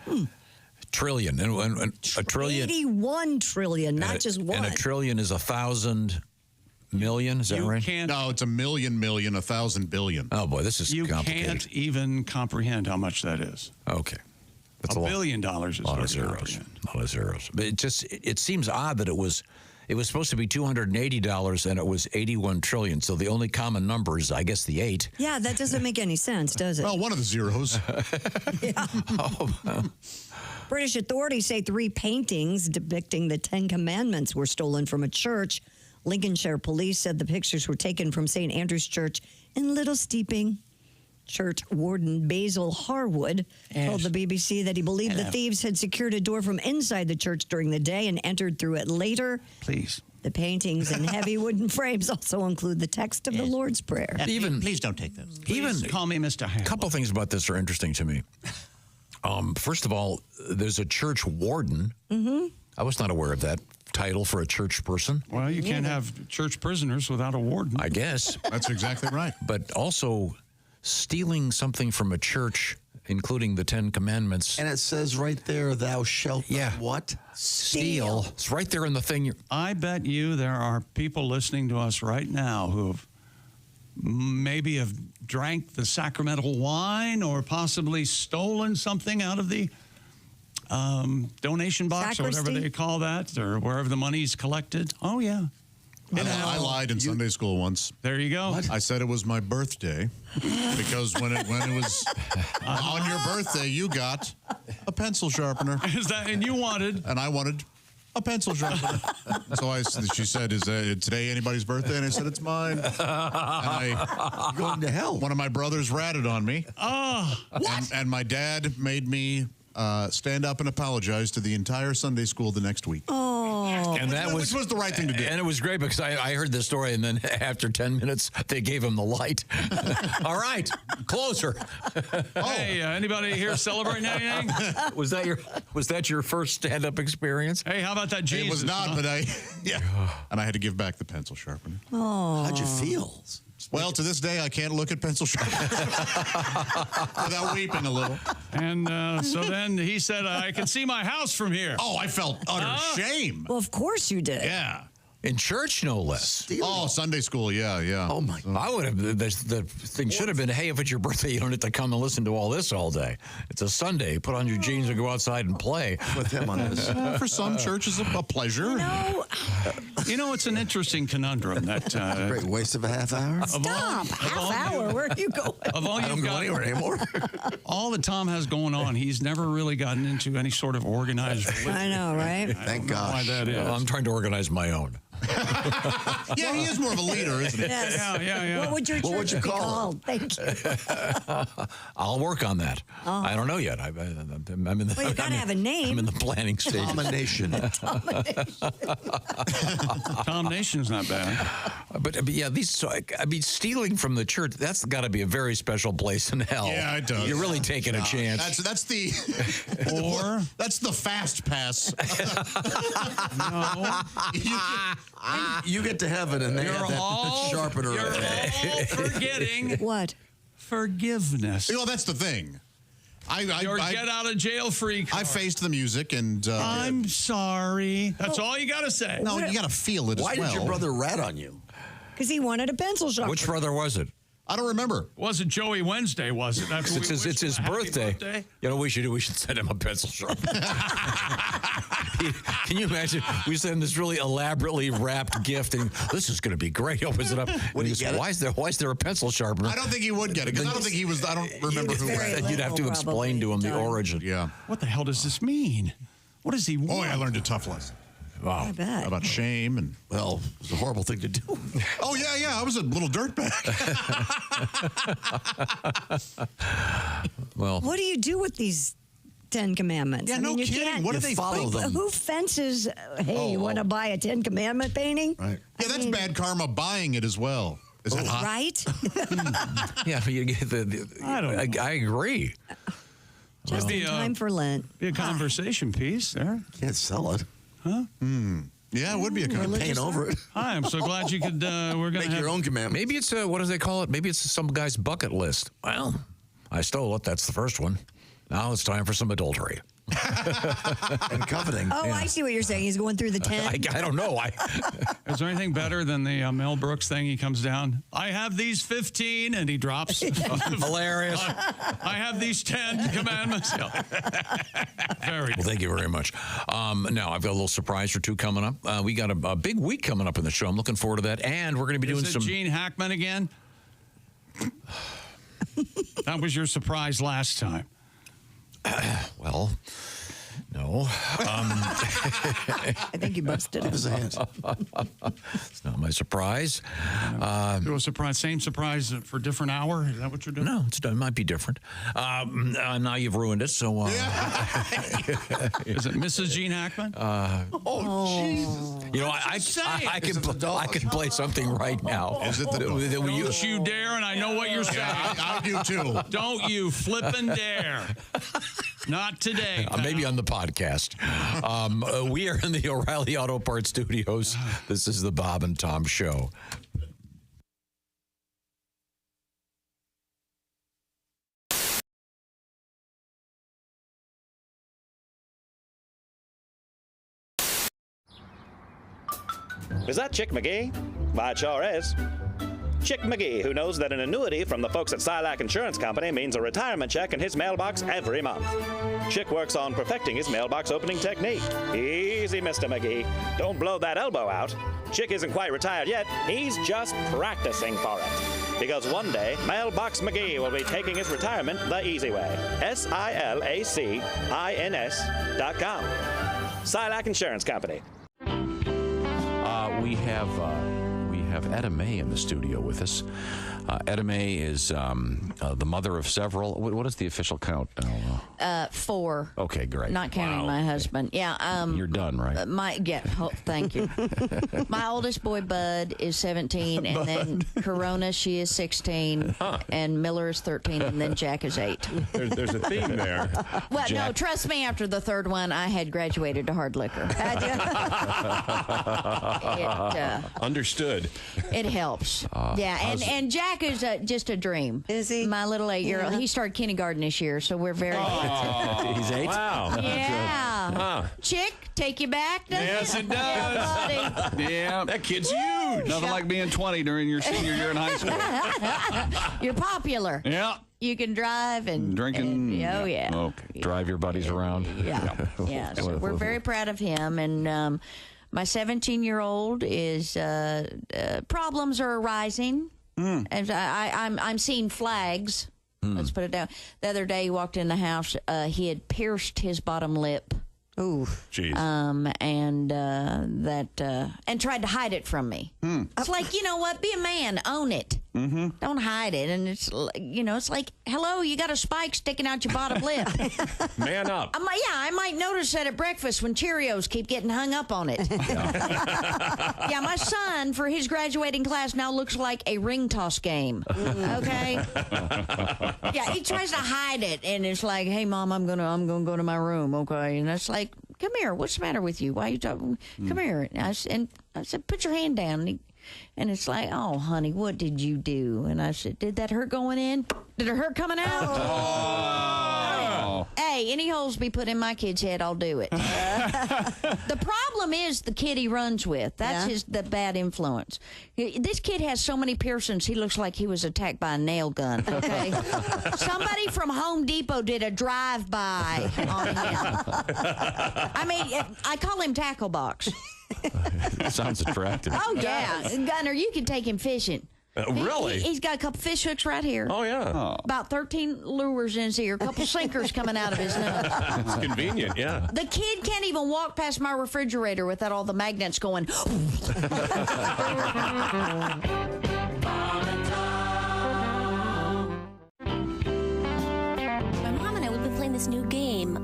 Trillion. And a trillion. 81 trillion, not just one. And a trillion is 1,000 million, is that right? No, it's 1,000,000 million, 1,000 billion. Oh, boy, this is complicated. You can't even comprehend how much that is. Okay. That's $1 billion is a lot of zeros. A lot of zeros. But it seems odd that it was supposed to be $280 and it was 81 trillion. So the only common number is, I guess, the 8. Yeah, that doesn't make any sense, does it? Well, one of the zeros. British authorities say 3 paintings depicting the 10 Commandments were stolen from a church. Lincolnshire police said the pictures were taken from St. Andrew's Church in Little Steeping. Church warden Basil Harwood told the BBC that he believed the thieves had secured a door from inside the church during the day and entered through it later. Please. The paintings and heavy wooden frames also include the text of the Lord's Prayer. Please don't take those. Please call me Mr. Hamill. A couple things about this are interesting to me. First of all, there's a church warden. Mm-hmm. I was not aware of that title for a church person. Well, you can't have church prisoners without a warden. I guess. That's exactly right. But also stealing something from a church, including the 10 Commandments. And it says right there, thou shalt not what? Steal. It's right there in the thing. I bet you there are people listening to us right now who have drank the sacramental wine or possibly stolen something out of the donation box, Sacristy? or whatever they call that, or wherever the money's collected. Oh, yeah. I lied in Sunday school once. There you go. I said it was my birthday because when it was on your birthday, you got a pencil sharpener. And you wanted? And I wanted a pencil sharpener. So she said, "Is today anybody's birthday?" And I said, "It's mine." And going to hell. One of my brothers ratted on me. Oh, what? And my dad made me stand up and apologize to the entire Sunday school the next week. Oh, And which was the right thing to do. And it was great because I heard this story, and then after 10 minutes, they gave him the light. All right, closer. Hey, anybody here celebrating anything? Was that your first stand-up experience? Hey, how about that Jesus? It was not, but and I had to give back the pencil sharpener. Oh. How'd you feel? Well, to this day, I can't look at pencil sharpeners without weeping a little. And so then he said, I can see my house from here. Oh, I felt utter shame. Well, of course you did. Yeah. In church, no less. Oh, Sunday school, yeah. Oh, my God. I would have, the thing should have been, hey, if it's your birthday, you don't have to come and listen to all this all day. It's a Sunday. Put on your jeans and go outside and play. With him on this. For some churches, a pleasure. It's an interesting conundrum. That Great waste of a half hour. Stop. Half hour. Where are you going? Of all I don't go anywhere anymore. all that Tom has going on, he's never really gotten into any sort of organized religion. I know, right? Thank Why God. that is. Well, I'm trying to organize my own. Yeah, he is more of a leader, isn't he? Yes. Yeah. What would your church be called? Thank you. I'll work on that. I don't know yet. I'm in the. Well, you got to have a name. I'm in the planning stage. Domination. Tom Nation's not bad. But yeah, stealing from the church, that's got to be a very special place in hell. Yeah, it does. You're really taking a chance. That's the that's the fast pass. No. You get to heaven and they have that sharpener. You're all forgetting What? forgiveness. That's the thing. Your get out of jail free card. I faced the music and I'm sorry. That's all you got to say. no, you got to feel it. Why as well. did your brother rat on you? Because he wanted a pencil sharpener. Which brother was it? I don't remember. It wasn't Joey Wednesday, was it? It's his birthday. You know, we should send him a pencil sharpener. Can you imagine? We send him this really elaborately wrapped gift, and this is going to be great. He opens it up. Would he get it? Why is there a pencil sharpener? I don't think he would get it because I don't think he was. I don't remember who. You'd have to explain to him the origin. Yeah. What the hell does this mean? What does he want? Oh, I learned a tough lesson. Wow. I bet. About shame and It was a horrible thing to do. oh yeah, I was a little dirtbag. Well, What do you do with these 10 Commandments? Yeah, no you kidding. can't- What do they follow them? Who fences? Hey, you want to buy a 10 Commandment painting? Right. Yeah, that's bad karma buying it as well. Is that hot? Right? yeah, you get I don't know. I agree. Just in time for Lent. Be a conversation piece there. Can't sell it. Huh? Yeah, it would be a You can good paint over it. Hi, I'm so glad you could. We're going to Make have your own commandment. Maybe it's what do they call it? Maybe it's some guy's bucket list. Well, I stole it. That's the first one. Now it's time for some adultery. And coveting. Oh, I see what you're saying. He's going through the 10. I don't know. Is there anything better than the Mel Brooks thing? He comes down. I have these 15, and he drops. Hilarious. I have these 10 commandments. Very Well, thank you very much. Now, I've got a little surprise or two coming up. We got a big week coming up in the show. I'm looking forward to that. And we're going to be doing Is it some... Gene Hackman again? That was your surprise last time. Well, no. I think you busted Give us a hand. It's not my surprise. Do a surprise, same surprise for different hour? Is that what you're doing? No, it might be different. Now you've ruined it, so... Is it Mrs. Gene Hackman? Jesus. You know, I can play something right now. Is it the dog? Don't you dare, and I know what you're saying. I do too. Don't you flippin' dare. Not today. Maybe on the podcast. We are in the O'Reilly Auto Parts Studios. This is the Bob and Tom Show. Is that Chick McGee? Why, it sure is. Chick McGee, who knows that an annuity from the folks at Silac Insurance Company means a retirement check in his mailbox every month. Chick works on perfecting his mailbox opening technique. Easy, Mr. McGee. Don't blow that elbow out. Chick isn't quite retired yet. He's just practicing for it. Because one day, Mailbox McGee will be taking his retirement the easy way. SILACINS.com. Silac Insurance Company. We have Etta May in the studio with us. Etta May is the mother of several. What is the official count now? 4. Okay, great. Not counting my husband. Yeah. You're done, right? Thank you. My oldest boy, Bud, is 17, and then Corona, she is 16, and Miller is 13, and then Jack is 8. There's a theme there. Well, Jack. no, trust me, after the third one, I had graduated to hard liquor. Understood. It helps. Yeah, and Jack is just a dream. Is he? My little 8-year-old. He started kindergarten this year, so we're very He's 8? Wow. Yeah. Chick, take you back, doesn't Yes, it? it does. Yeah, buddy. Yeah. That kid's huge. Nothing like being 20 during your senior year in high school. You're popular. Yeah. You can drive and Drinking. oh yeah. Okay. Drive your buddies around. Yeah. So we're very proud of him, and my 17-year-old is problems are arising, and I'm seeing flags. Let's put it down. The other day, he walked in the house. He had pierced his bottom lip. Ooh. Jeez. And tried to hide it from me. It's like, you know what? Be a man. Own it. Mm-hmm. Don't hide it. And it's, it's like, hello, you got a spike sticking out your bottom lip. Man up. I might notice that at breakfast when Cheerios keep getting hung up on it. Yeah, my son, for his graduating class, now looks like a ring toss game. Okay? Yeah, he tries to hide it, and it's like, hey, Mom, I'm gonna go to my room, okay? And it's like, come here, what's the matter with you? Why are you talking? Come here. And I said, put your hand down. And it's like, oh, honey, what did you do? And I said, did that hurt going in? Did it hurt coming out? Oh. Hey, any holes be put in my kid's head, I'll do it. The problem is the kid he runs with. That's the bad influence. This kid has so many piercings, he looks like he was attacked by a nail gun, okay? Somebody from Home Depot did a drive-by on him. I mean, I call him Tackle Box. Sounds attractive. Oh, yeah. Gunner, you can take him fishing. Really? He's got a couple fish hooks right here. Oh, yeah. About 13 lures in his ear, a couple sinkers coming out of his nose. It's convenient, yeah. The kid can't even walk past my refrigerator without all the magnets going. My mom and I, we've been playing this new game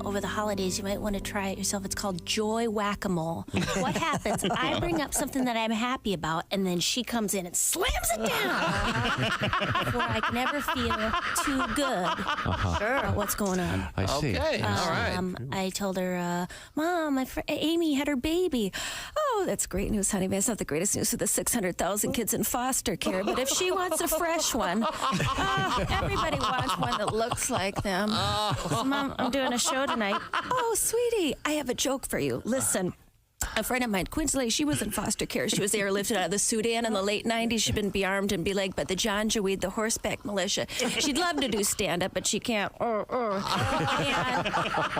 over the holidays. You might want to try it yourself. It's called Joy Whack-A-Mole. What happens? I bring up something that I'm happy about, and then she comes in and slams it down before I can ever feel too good about what's going on. I see. Okay, all right. I told her, Mom, my friend Amy had her baby. Oh, that's great news, honey. It's not the greatest news for the 600,000 kids in foster care, but if she wants a fresh one, everybody wants one that looks like them. So, Mom, I'm doing a show tonight. Oh, sweetie, I have a joke for you. Listen. A friend of mine, Quinsley, she was in foster care. She was airlifted out of the Sudan in the late 90s. She'd been bearmed and belegged by the Janjaweed, the horseback militia. She'd love to do stand-up, but she can't. And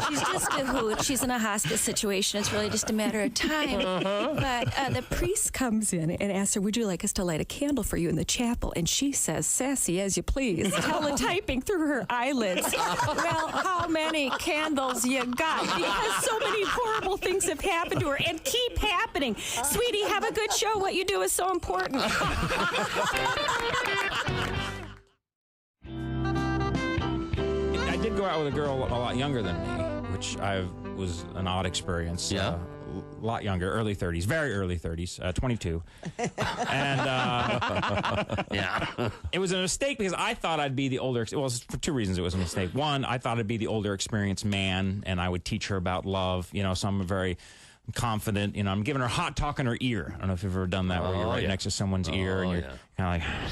she's just a hoot. She's in a hospice situation. It's really just a matter of time. But the priest comes in and asks her, would you like us to light a candle for you in the chapel? And she says, sassy as you please, teletyping through her eyelids. Well, how many candles you got? Because so many horrible things have happened to her and keep happening. Sweetie, have a good show. What you do is so important. I did go out with a girl a lot younger than me, which was an odd experience. Yeah. A lot younger, early 30s, very early 30s, 22. And yeah, it was a mistake because I thought I'd be the older, well, for two reasons it was a mistake. One, I thought I'd be the older experienced man and I would teach her about love, so I'm very confident, I'm giving her hot talk in her ear. I don't know if you've ever done that where you're right next to someone's ear and you're kind of like,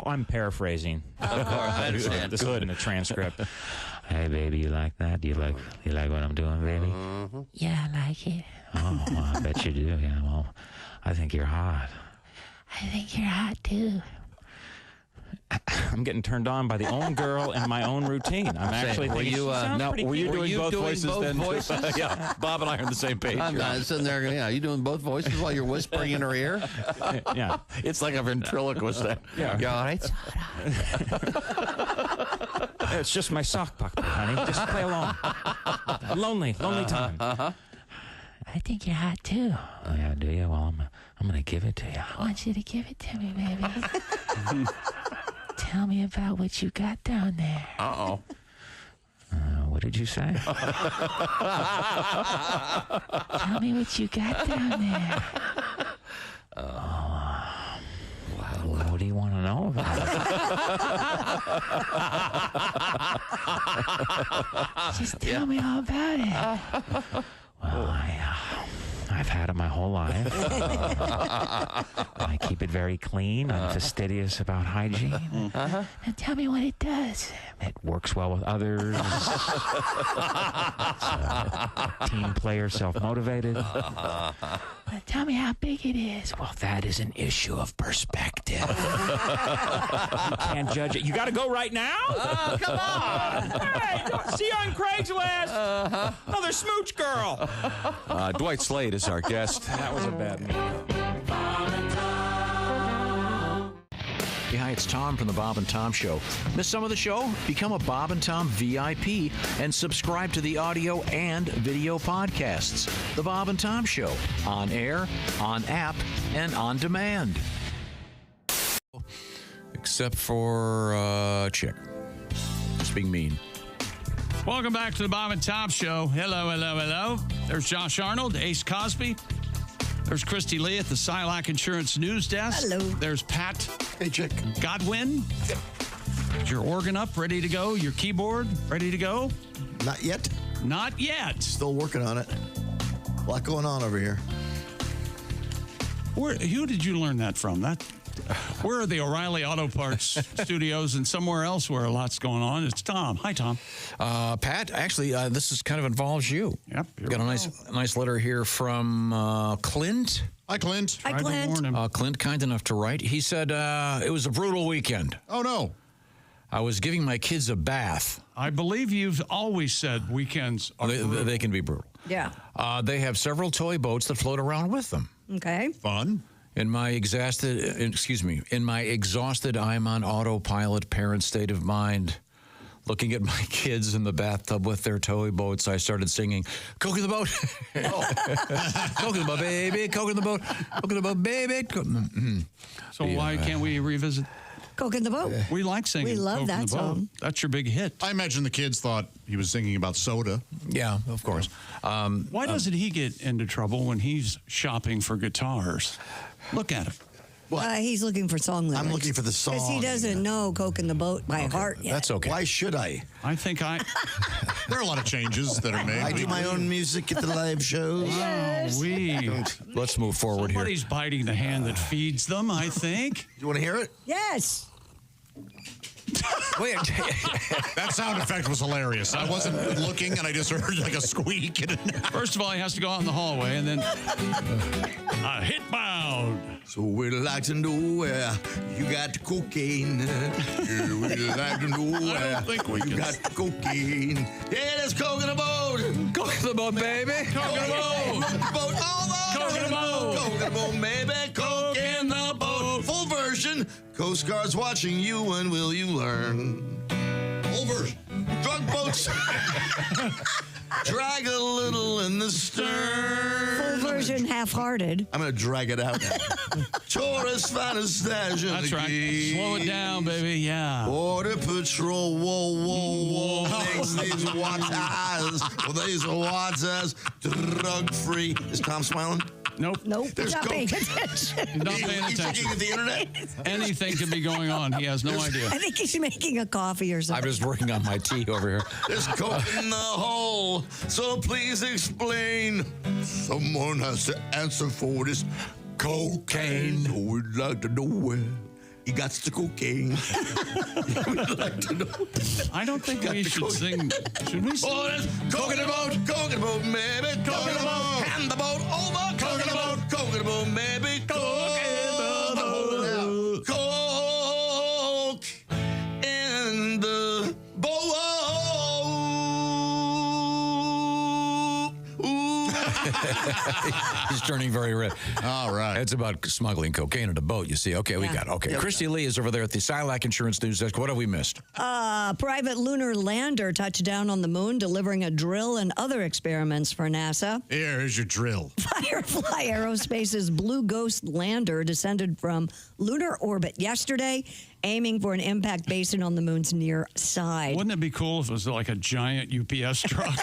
I'm paraphrasing. Of course, I understand. This is in the transcript. Hey, baby, you like that? You like what I'm doing, baby? Yeah, I like it. Oh, well, I bet you do. Yeah, well, I think you're hot. I think you're hot, too. I'm getting turned on by the own girl in my own routine. I'm actually thinking, were you doing both voices then? Voices? Yeah, Bob and I are on the same page. I'm not sitting there. Yeah, you doing both voices while you're whispering in her ear? Yeah, it's like a ventriloquist. Yeah, you all right? It's just my sock puppet, honey. Just play along. Lonely time. I think you're hot, too. Oh, yeah, do you? Well, I'm going to give it to you. I want you to give it to me, baby. Tell me about what you got down there. Uh-oh. What did you say? Tell me what you got down there. What do you want to know about it? Just tell me all about it. Well, I I've had it my whole life. I keep it very clean. I'm fastidious about hygiene. And tell me what it does. It works well with others. Team player, self-motivated. Tell me how big it is. Well, that is an issue of perspective. You can't judge it. You got to go right now? Oh, come on. Hey, see you on Craigslist. Another smooch girl. Dwight Slade is our guest. That was a bad meeting. Hey, hi, it's Tom from the Bob and Tom Show. Miss some of the show? Become a Bob and Tom VIP and subscribe to the audio and video podcasts. The Bob and Tom Show, on air, on app, and on demand. Except for Chick. Just being mean. Welcome back to the Bob and Tom Show. Hello, hello, hello. There's Josh Arnold, Ace Cosby. There's Christy Lee at the Silac Insurance News Desk. Hello. There's Pat. Hey, Chick. Godwin. Is your organ up, ready to go? Your keyboard, ready to go? Not yet. Not yet. Still working on it. A lot going on over here. Who did you learn that from? Where are the O'Reilly Auto Parts studios and somewhere else where a lot's going on? It's Tom. Hi, Tom. Pat, actually, this is kind of involves you. Yep. Got a nice letter here from Clint. Hi, Clint. Hi, Clint. Clint, kind enough to write. He said it was a brutal weekend. Oh, no. I was giving my kids a bath. I believe you've always said weekends are brutal. They can be brutal. Yeah. They have several toy boats that float around with them. Okay. Fun. In my exhausted, I'm on autopilot parent state of mind, looking at my kids in the bathtub with their toy boats, I started singing, "Coke in the boat, Coke in the boat, baby, Coke in the boat, Coke in the boat, baby." So why can't we revisit Coke in the Boat? We like singing. We love Coke in that the Boat. song. That's your big hit. I imagine the kids thought he was singing about soda. Yeah, of course. Why doesn't he get into trouble when he's shopping for guitars? Look at him. He's looking for song lyrics. I'm looking for the song. Because he doesn't know Coke in the Boat by heart yet. That's okay. Why should I? I think There are a lot of changes that are made. I do my own music at the live shows. Let's move forward here. Somebody's biting the hand that feeds them, I think. You want to hear it? Yes. Wait. That sound effect was hilarious. I wasn't looking, and I just heard like a squeak. First of all, he has to go out in the hallway, and then a hit bound. So we'd like to know where you got the cocaine. Yeah, we'd like to know where you got the cocaine. Yeah, there's coke in the boat. Coke in the boat, baby. Coke in the boat. Boat all the Coke in the boat. Coke in the boat, baby. Coke in the boat. Full version. Coast Guard's watching you, and will you learn? Full version. Drug boats. Drag a little in the stern. Full version, half-hearted. I'm going to drag it out now. Tourists find a stash in That's the right. key. Slow it down, baby. Yeah. Border Patrol, whoa, makes these waters, these waters drug-free. Is Tom smiling? Nope. There's Not paying coke. attention. He's not paying He's attention. looking at the internet. Anything could be going on. He has no idea. I think he's making a coffee or something. I'm just working on my tea over here. There's coke in the hole, so please explain. Someone has to answer for this cocaine. So we'd like to know where you got the cocaine. We'd like to know. I don't think we should sing. Should we sing? Oh, there's coke in the boat, baby. Coke in the boat. Hand the boat over. Coke in the boat. Coke in the boat, baby. Coke in the boat. Coke in the boat. He's turning very red. All right. It's about smuggling cocaine in a boat, you see. Okay, we got it. Okay. Christy Lee is over there at the Silac Insurance News Desk. What have we missed? Private lunar lander touched down on the moon, delivering a drill and other experiments for NASA. Here's your drill. Firefly Aerospace's Blue Ghost lander descended from lunar orbit yesterday, aiming for an impact basin on the moon's near side. Wouldn't it be cool if it was like a giant UPS truck?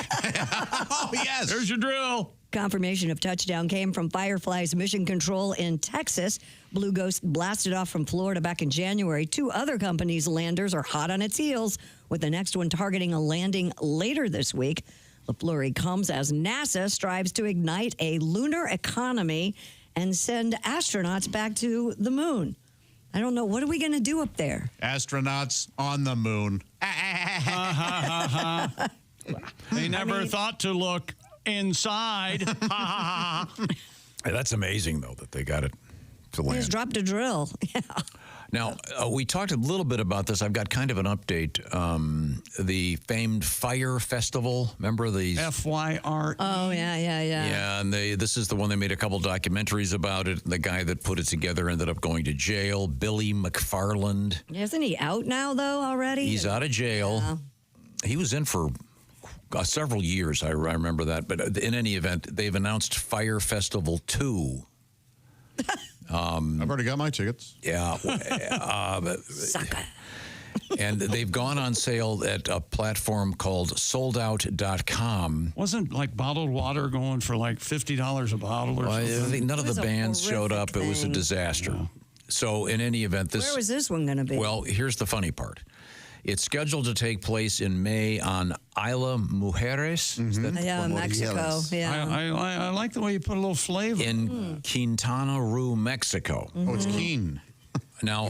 Oh, yes. There's your drill. Confirmation of touchdown came from Firefly's mission control in Texas. Blue Ghost blasted off from Florida back in January. Two other companies' landers are hot on its heels, with the next one targeting a landing later this week. The flurry comes as NASA strives to ignite a lunar economy and send astronauts back to the moon. I don't know. What are we going to do up there? Astronauts on the moon. They never thought to look inside. Hey, that's amazing, though, that they got it to They land. just dropped a drill. Yeah. Now, we talked a little bit about this. I've got kind of an update. The famed Fire Festival, remember these? FYRE. Oh, yeah. Yeah, and this is the one they made a couple documentaries about it. The guy that put it together ended up going to jail, Billy McFarland. Isn't he out now, though, already? He's out of jail. He was in for several years. I remember that. But in any event, they've announced Fire Festival 2. I've already got my tickets. Yeah. Sucker. And they've gone on sale at a platform called soldout.com. Wasn't like bottled water going for like $50 a bottle or I something? think none of the bands showed up. It was a thing. disaster. So in any event, Where was this one going to be? Well, here's the funny part. It's scheduled to take place in May on Isla Mujeres. Is that Mexico. Yeah. I like the way you put a little flavor. in Quintana Roo, Mexico. Oh, it's keen. Now,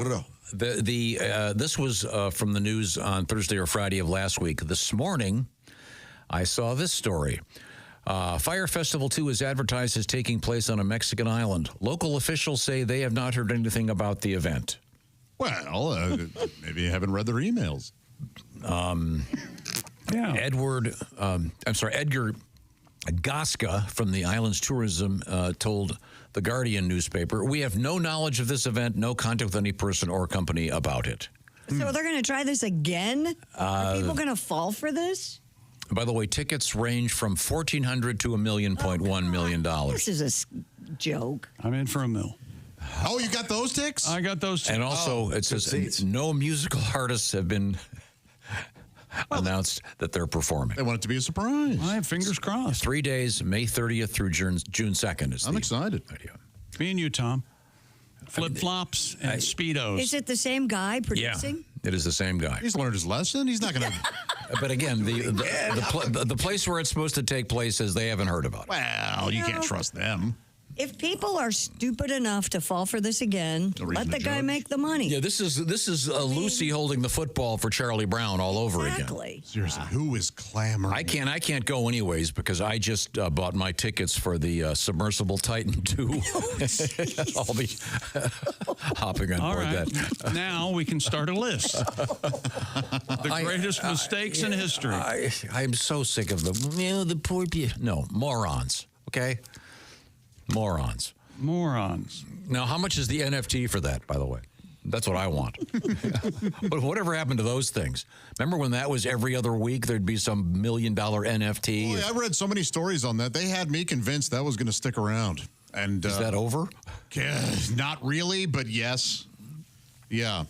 this was from the news on Thursday or Friday of last week. This morning, I saw this story. Fire Festival 2 is advertised as taking place on a Mexican island. Local officials say they have not heard anything about the event. Well, maybe you haven't read their emails. Edgar Gasca from the island's tourism told the Guardian newspaper, "We have no knowledge of this event, no contact with any person or company about it." So they're going to try this again? Are people going to fall for this? By the way, tickets range from $1,400 to $1.1 million. This is a joke. I'm in for $1 million. Oh, you got those ticks? I got those ticks. And also, it says no musical artists have been announced that they're performing. They want it to be a surprise. I have fingers crossed. 3 days, May 30th through June 2nd. I'm excited. Idea. Me and you, Tom. Flip-flops and Speedos. Is it the same guy producing? It is the same guy. He's learned his lesson. He's not going to... But again, the place where it's supposed to take place says they haven't heard about it. Well, you can't trust them. If people are stupid enough to fall for this again, let the guy make the money. Yeah, this is Lucy holding the football for Charlie Brown all over again. Exactly. Seriously, who is clamoring? I can't go anyways because I just bought my tickets for the submersible Titan 2. I'll be hopping on All board right. that. Now we can start a list. The greatest mistakes in history. I'm so sick of them. The poor people. No, morons. Okay? Morons. Now, how much is the NFT for that, by the way? That's what I want. But whatever happened to those things? Remember when that was every other week, there'd be some $1 million NFT? Boy, I read so many stories on that. They had me convinced that was going to stick around. And is that over? Not really, but yes. Yeah.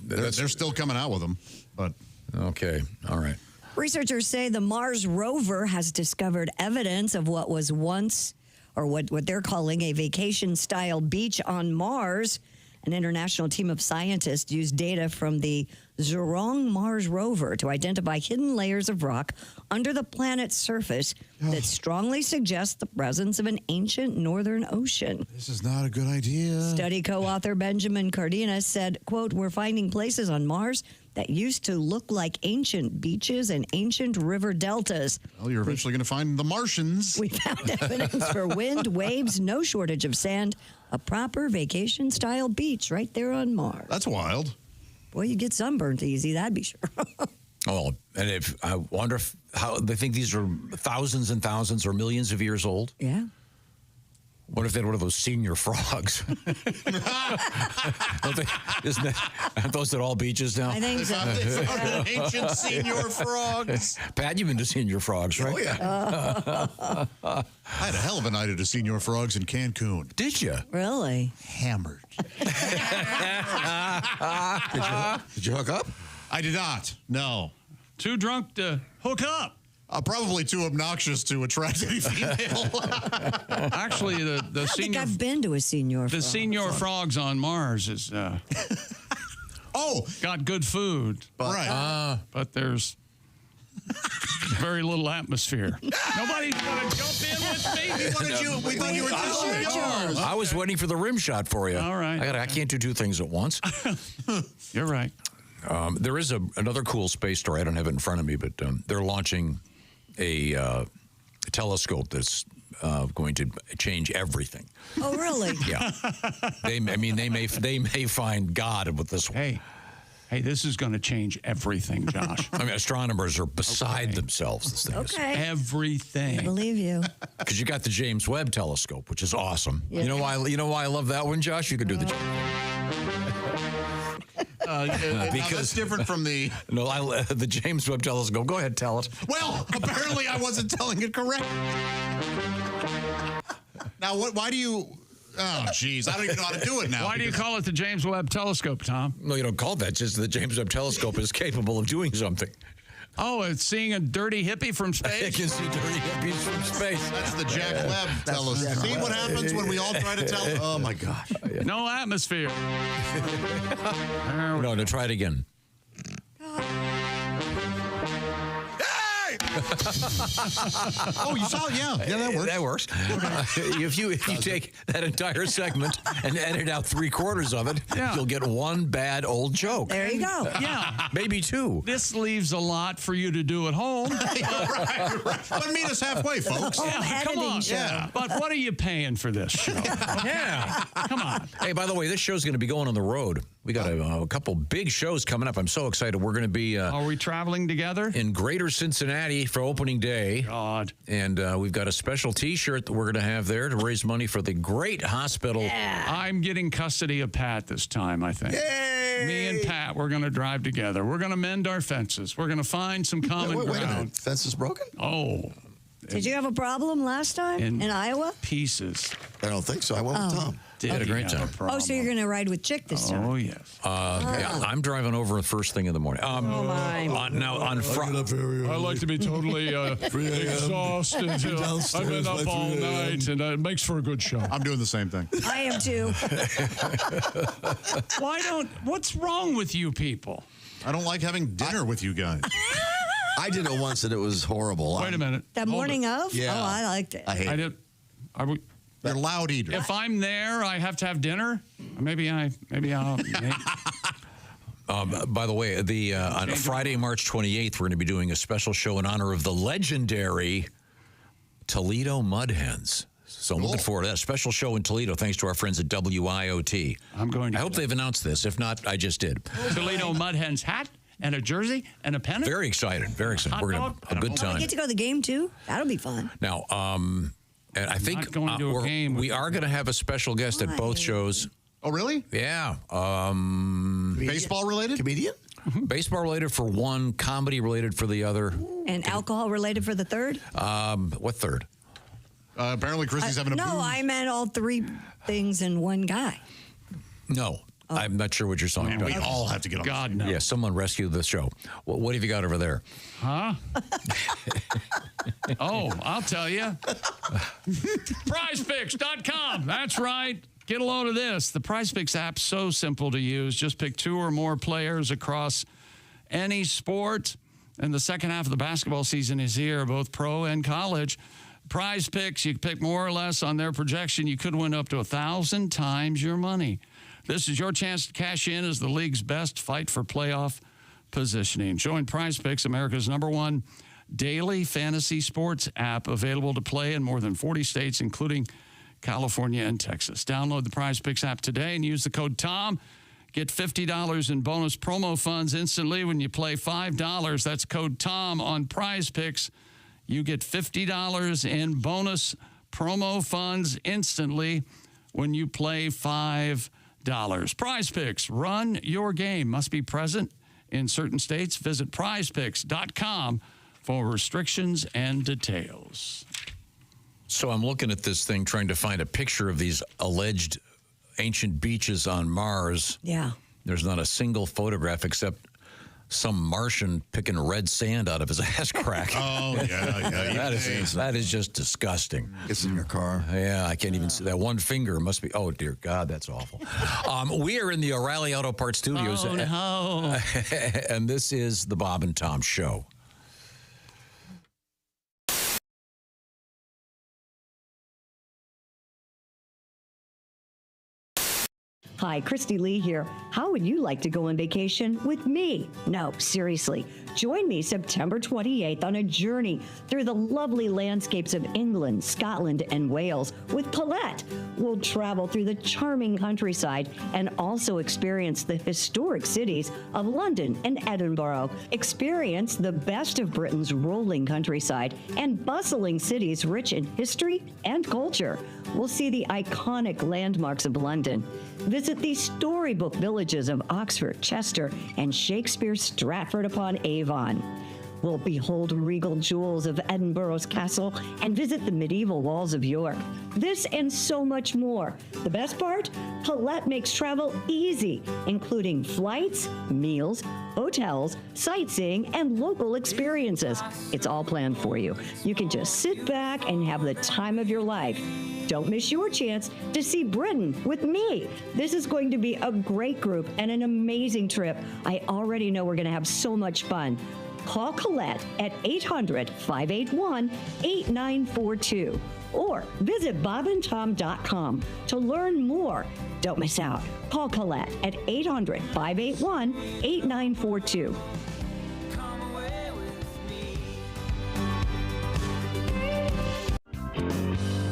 They're still coming out with them. But okay. All right. Researchers say the Mars rover has discovered evidence of what was once, or what they're calling a vacation-style beach on Mars. An international team of scientists used data from the Zhurong Mars rover to identify hidden layers of rock under the planet's surface that strongly suggest the presence of an ancient northern ocean. This is not a good idea. Study co-author Benjamin Cardenas said, quote, "We're finding places on Mars that used to look like ancient beaches and ancient river deltas. Well, you're eventually going to find the Martians. We found evidence for wind, waves, no shortage of sand, a proper vacation-style beach right there on Mars." That's wild. Boy, you get sunburned easy, that'd be sure. Oh, and I wonder how they think these are thousands and thousands or millions of years old. Yeah. What if they had one of those senior frogs? Aren't those at all beaches now? I think so. Ancient senior frogs. Pat, you've been to senior frogs, right? Oh, yeah. I had a hell of a night at a senior frogs in Cancun. Did you? Really? Hammered. Did you hook up? I did not. No. Too drunk to hook up. Probably too obnoxious to attract any female. Actually, the I think senior I've been to a senior frog. senior frogs on Mars is got good food. Right. But there's very little atmosphere. Nobody's going to jump in with me. We thought you were just yours. I was waiting for the rim shot for you. All right. I can't do two things at once. You're right. There is another cool space story. I don't have it in front of me, but they're launching a telescope that's going to change everything. Oh, really? Yeah. They may find God with this one. Hey, this is going to change everything, Josh. I mean, astronomers are beside themselves. This thing is. Everything. I believe you. Because you got the James Webb Telescope, which is awesome. Yeah. You know why I love that one, Josh? You could do the. Because that's different from the. No, the James Webb Telescope. Go ahead, tell it. Well, apparently I wasn't telling it correct. Now, why do you? Oh, geez, I don't even know how to do it now. Why do you call it the James Webb Telescope, Tom? No, you don't call it that. Just the James Webb Telescope is capable of doing something. Oh, it's seeing a dirty hippie from space? It can see dirty hippies from space. That's the Jack Webb Telescope. See what happens when we all try to tell? Oh, my gosh. No atmosphere. No, try it again. Oh, you saw it? Yeah, that works. That works. If you take that entire segment and edit out 3/4 of it, you'll get one bad old joke. There you go. Yeah. Maybe two. This leaves a lot for you to do at home. right. But meet us halfway, folks. Yeah, come on. show. Yeah. But what are you paying for this show? Yeah. Come on. Hey, by the way, this show's going to be going on the road. We got a couple big shows coming up. I'm so excited. We're going to be Are we traveling together? in Greater Cincinnati for opening day. God. And we've got a special T-shirt that we're going to have there to raise money for the great hospital. I'm getting custody of Pat this time, I think. Yay! Me and Pat, we're going to drive together. We're going to mend our fences. We're going to find some common Wait a ground. minute. Fence is broken? Oh, Did you have a problem last time in Iowa? pieces. I don't think so. I went with Tom. Had a great time. Oh, so you're going to ride with Chick this time? Oh, yes. Yeah, I'm driving over first thing in the morning. Oh, my. Now on Friday. I like to be totally exhausted. I've been up all night, and it makes for a good show. I'm doing the same thing. I am too. What's wrong with you people? I don't like having dinner with you guys. I did it once and it was horrible. Wait a minute. The morning of? Yeah. Oh, I liked it. I hate it. You're loud eater. If I'm there, I have to have dinner. Maybe I'll. By the way, on Friday, March 28th, we're going to be doing a special show in honor of the legendary Toledo Mud Hens. So I'm looking forward to that special show in Toledo, thanks to our friends at WIOT. I'm going to. I hope they've announced this. If not, I just did. Toledo Mud Hens hat and a jersey and a pennant. Very excited. Very excited. We're going to have a good I time. get to go to the game too. That'll be fun. Now, and I think going to a game we are going to have a special guest at both shows. Oh, really? Yeah. Baseball related? Comedian? Baseball related for one, comedy related for the other. And alcohol related for the third? What third? Apparently, Chrissy's having a No, booze. I meant all three things in one guy. No. I'm not sure what you're talking about. We all have to get on. God, no. Yeah, someone rescue the show. What have you got over there? Huh? Oh, I'll tell you. PrizePicks.com. That's right. Get a load of this. The PrizePicks app's so simple to use. Just pick 2 or more players across any sport. And the second half of the basketball season is here, both pro and college. PrizePicks, you can pick more or less on their projection. You could win up to 1,000 times your money. This is your chance to cash in as the league's best fight for playoff positioning. Join PrizePicks, America's #1 daily fantasy sports app, available to play in more than 40 states, including California and Texas. Download the PrizePicks app today and use the code TOM. Get $50 in bonus promo funds instantly when you play $5. That's code TOM on PrizePicks. You get $50 in bonus promo funds instantly when you play $5. PrizePicks, run your game. Must be present in certain states. Visit prizepicks.com for restrictions and details. So I'm looking at this thing, trying to find a picture of these alleged ancient beaches on Mars. Yeah. There's not a single photograph except some Martian picking red sand out of his ass crack. Oh, yeah. That is just disgusting. It's in your car. Yeah, I can't even see that. One finger must be. Oh, dear God, that's awful. We are in the O'Reilly Auto Parts Studios. Oh, no. And this is the Bob and Tom Show. Hi, Christy Lee here. How would you like to go on vacation with me? No, seriously. Join me September 28th on a journey through the lovely landscapes of England, Scotland, and Wales with Paulette. We'll travel through the charming countryside and also experience the historic cities of London and Edinburgh. Experience the best of Britain's rolling countryside and bustling cities rich in history and culture. We'll see the iconic landmarks of London. Visit the storybook villages of Oxford, Chester, and Shakespeare's Stratford-upon-Avon. We'll behold regal jewels of Edinburgh's castle and visit the medieval walls of York. This and so much more. The best part? Paulette makes travel easy, including flights, meals, hotels, sightseeing, and local experiences. It's all planned for you. You can just sit back and have the time of your life. Don't miss your chance to see Britain with me. This is going to be a great group and an amazing trip. I already know we're going to have so much fun. Call Colette at 800-581-8942 or visit bobandtom.com to learn more. Don't miss out. Call Colette at 800-581-8942.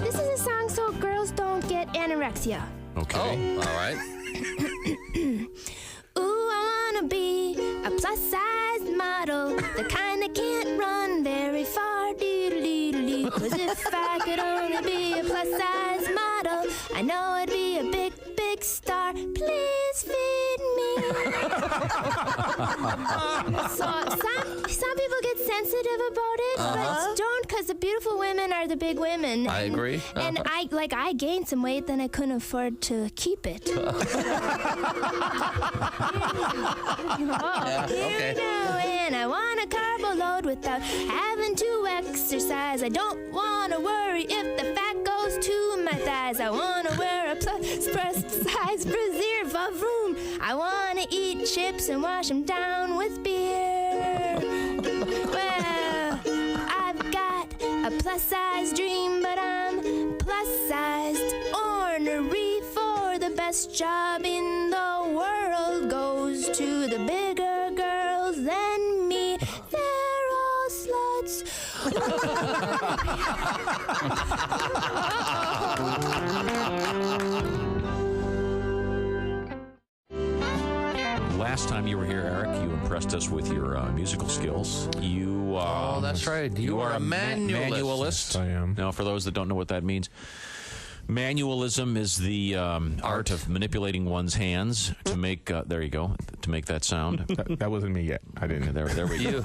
This is a song so girls don't get anorexia. Okay. Oh, all right. Ooh, I wanna be a plus-sized model, the kind that can't run very far. Doodle-doodle-doo. 'Cause if I could only be a plus-sized model, I know I'd be a big, big star. Please feed me. So some people get sensitive about it, but don't, because the beautiful women are the big women. I agree. And I gained some weight, then I couldn't afford to keep it. Yeah, okay. You know, and I want a carbo load without having to exercise. I don't want to worry if the fat goes to my thighs. I want to wear a plus-size brassiere for room. I want to eat chips and wash them down with beer. Well, I've got a plus-size dream, but I'm plus-sized. Ornery for the best job in the world goes to the bigger girls than me. They're all sluts. Last time you were here, Eric, you impressed us with your musical skills. You, Oh, that's right. You are a manualist. Manualist. Yes, I am. Now, for those that don't know what that means, manualism is the art of manipulating one's hands to make. There you go. To make that sound. That wasn't me yet. I didn't. There we go.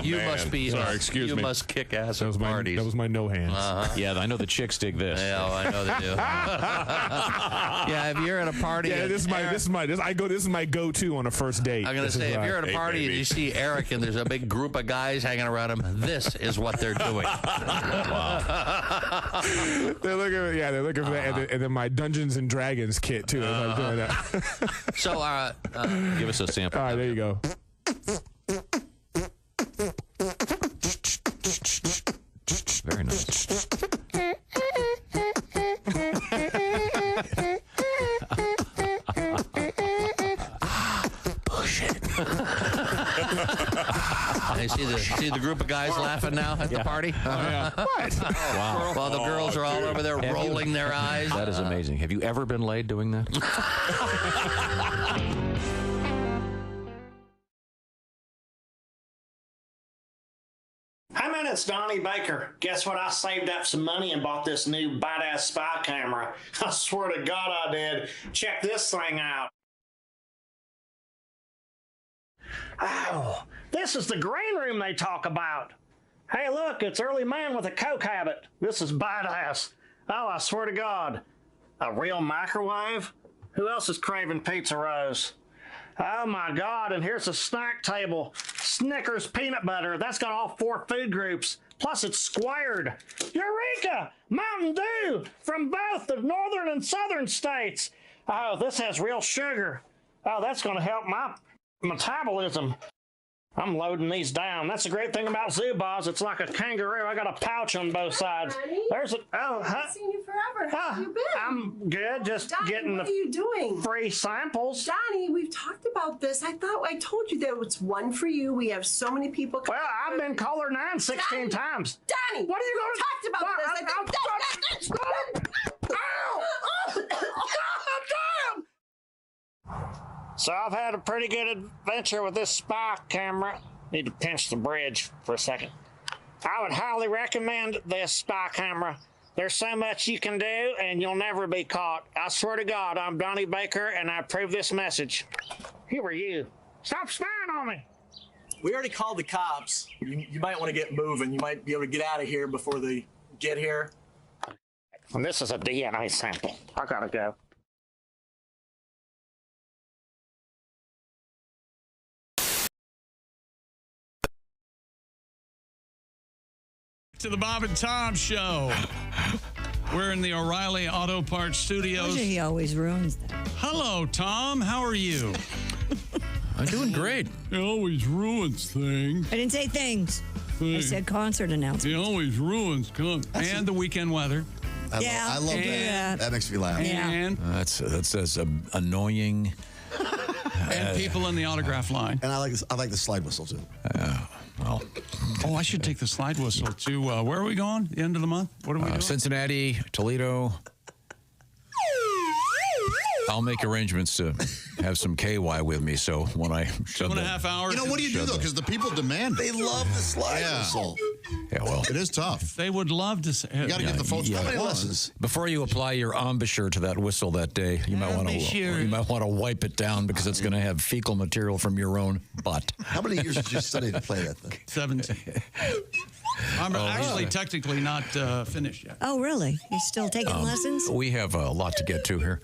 You must be. Sorry, excuse me. You must kick ass at parties. That was my no hands. Yeah, I know the chicks dig this. Yeah, I know they do. Yeah, if you're at a party, Yeah, this is my go-to on a first date. I'm gonna say, if you're at a party and you see Eric and there's a big group of guys hanging around him, this is what they're doing. Wow. They're looking for that, and then my Dungeons and Dragons kit too. As I'm doing that. So, give us a sample. All right, there you go. Very nice. I see the group of guys laughing now at the party. What? Wow. While the girls are all over there rolling their eyes. That is amazing. Have you ever been laid doing that? Hey man, it's Donnie Baker. Guess what? I saved up some money and bought this new badass spy camera. I swear to God I did. Check this thing out. Oh, this is the green room they talk about. Hey look, it's Early Man with a coke habit. This is badass. Oh, I swear to God. A real microwave? Who else is craving pizza rolls? Oh my God, and here's a snack table. Snickers peanut butter. That's got all 4 food groups. Plus it's squared. Eureka! Mountain Dew from both the northern and southern states. Oh, this has real sugar. Oh, that's going to help my metabolism. I'm loading these down. That's the great thing about Zubaz. It's like a kangaroo. I got a pouch on both sides. Johnny? There's a I haven't seen you forever. How have you been? I'm good. Just Johnny, getting what the are you doing? free samples. Johnny, we've talked about this. I thought I told you that it's one for you. We have so many people. Well, I've been caller 9 16 times. Johnny, what are you going to talk about this? So I've had a pretty good adventure with this spy camera. Need to pinch the bridge for a second. I would highly recommend this spy camera. There's so much you can do, and you'll never be caught. I swear to God, I'm Donnie Baker, and I approve this message. Who are you? Stop spying on me. We already called the cops. You might want to get moving. You might be able to get out of here before they get here. And this is a DNA sample. I gotta go. To the Bob and Tom Show. We're in the O'Reilly Auto Parts Studios. He always ruins that. Hello, Tom. How are you? I'm doing great. He always ruins things. I didn't say things. I said concert announcements. He always ruins and the weekend weather. I love that. That makes me laugh. And that's as annoying. And people in the autograph line. And I like the slide whistle too. Well, I should take the slide whistle too. Where are we going? The end of the month? What are we doing? Cincinnati, Toledo. I'll make arrangements to have some KY with me. So when I 2.5 hours. You know, what do you do though? Because the people demand it. They love the slide whistle. Yeah, well, it is tough. They would love to say. You got to get the folks. How many lessons? Before you apply your embouchure to that whistle that day, you might want to wipe it down because it's going to have fecal material from your own butt. How many years did you study to play that thing? 17. I'm actually technically not finished yet. Oh, really? He's still taking lessons? We have a lot to get to here.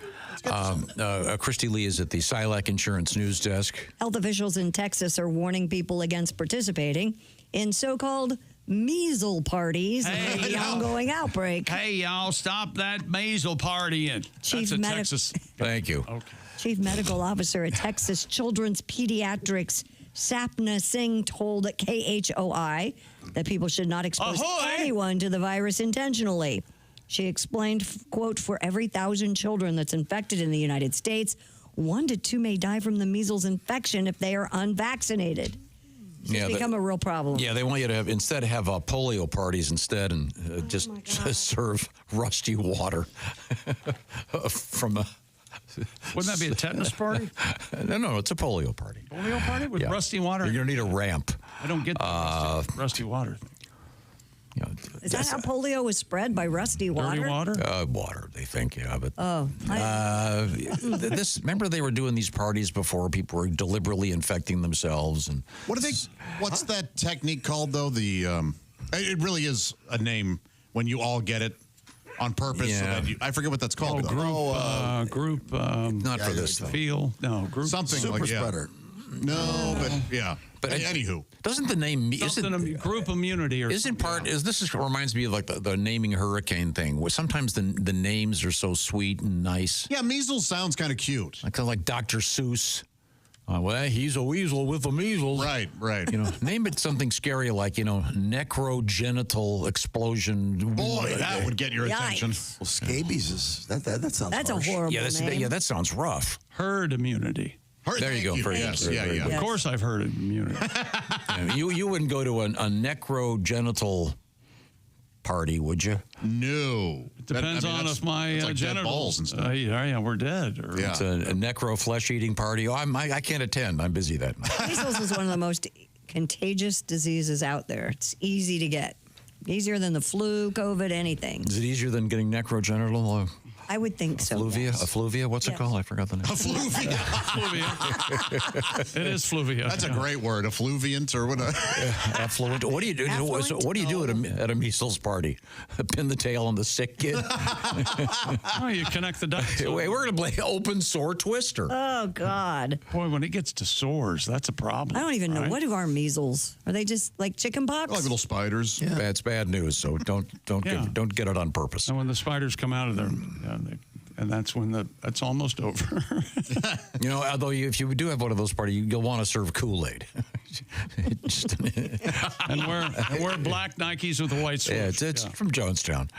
Christy Lee is at the Silac Insurance News Desk. Health officials in Texas are warning people against participating in so-called measles parties in the ongoing outbreak. Hey, y'all, stop that measles partying. Chief That's a Texas. Thank you. Okay. Chief Medical Officer at Texas Children's Pediatrics, Sapna Singh, told KHOI that people should not expose anyone to the virus intentionally. She explained, quote, for every 1,000 children that's infected in the United States, 1 to 2 may die from the measles infection if they are unvaccinated. It's become a real problem. Yeah, they want you to have polio parties instead and just serve rusty water from a... Wouldn't that be a tetanus party? No, it's a polio party. Polio party with rusty water? You're going to need a ramp. I don't get the rusty water thing. Is that how polio was spread, by rusty water? Dirty water? Water, they think, yeah. But remember they were doing these parties before people were deliberately infecting themselves. And what's that technique called, though? It really is a name when you all get it on purpose. Yeah. So that I forget what that's called. Group. Not for this thing. Group. Something Super like spreader. No, but yeah. But anywho, doesn't the name group immunity or reminds me of like the naming hurricane thing, where sometimes the names are so sweet and nice. Yeah, measles sounds kind of cute. Like Dr. Seuss. Well, he's a weasel with the measles. Right. Name it something scary like, necrogenital explosion. Boy, that would get your attention. Well, scabies that sounds That's harsh. a horrible name. Yeah, that sounds rough. Herd immunity. There you go. Yes. Of course I've heard of immunity. You wouldn't go to a necrogenital party, would you? No. It depends on if my like dead balls genitals. and stuff. We're dead. Or, It's a necro flesh-eating party. I can't attend. I'm busy that night. Measles is one of the most contagious diseases out there. It's easy to get. Easier than the flu, COVID, anything. Is it easier than getting necrogenital? I would think so. Fluvia? Yes. Effluvia? What's it called? I forgot the name. Fluvia. It is fluvia. That's a great word. Effluviant or what? Affluent. What do you do? What do you do at a measles party? Pin the tail on the sick kid? You connect the dots. Wait, we're going to play open sore twister. Oh, God. Boy, when it gets to sores, that's a problem. I don't even know. What are measles? Are they just like chicken pox? Like little spiders. Yeah. It's bad news, so don't get it on purpose. And when the spiders come out of there, and that's when it's almost over. Although if you do have one of those parties, you'll want to serve Kool-Aid. and wear black Nikes with a white swoosh. Yeah, it's from Jonestown.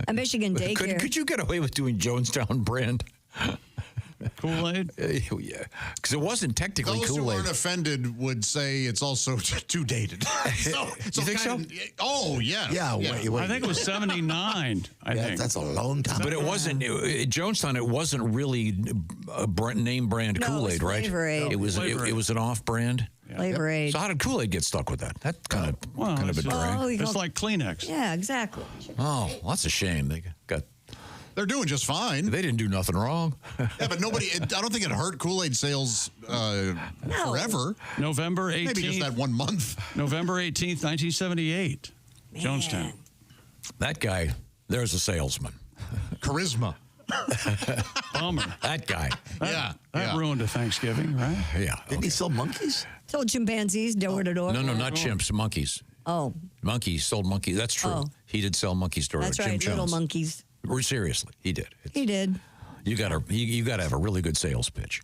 A Michigan daycare. Could you get away with doing Jonestown brand? Kool-Aid? Yeah, because it wasn't technically Those who Kool-Aid. aren't offended would say it's also too dated. You think so? Oh, yeah. Yeah, wait. I think it was 79. I think That's a long time. But it wasn't Jonestown. It wasn't really a name brand No, it was Kool-Aid, right? Flavor Aid. It was Flavor Aid. it was an off brand. Flavor Aid. So how did Kool-Aid get stuck with that? That kind of a it's drag. Oh, you it's go- like Kleenex. Yeah, exactly. Oh, well, that's a shame. They're doing just fine. They didn't do nothing wrong. Yeah, but I don't think it hurt Kool-Aid sales forever. November 18th. Maybe just that 1 month. November 18th, 1978. Jonestown. That guy, there's a salesman. Charisma. Bummer. That guy. That ruined a Thanksgiving, right? Yeah. Didn't he sell monkeys? Sold chimpanzees door to door. No, not chimps, monkeys. Oh, Monkeys, sold monkeys. That's true. Oh. He did sell monkeys to that's Jim right. Little Jones. monkeys. Seriously, he did. He did. You gotta have a really good sales pitch.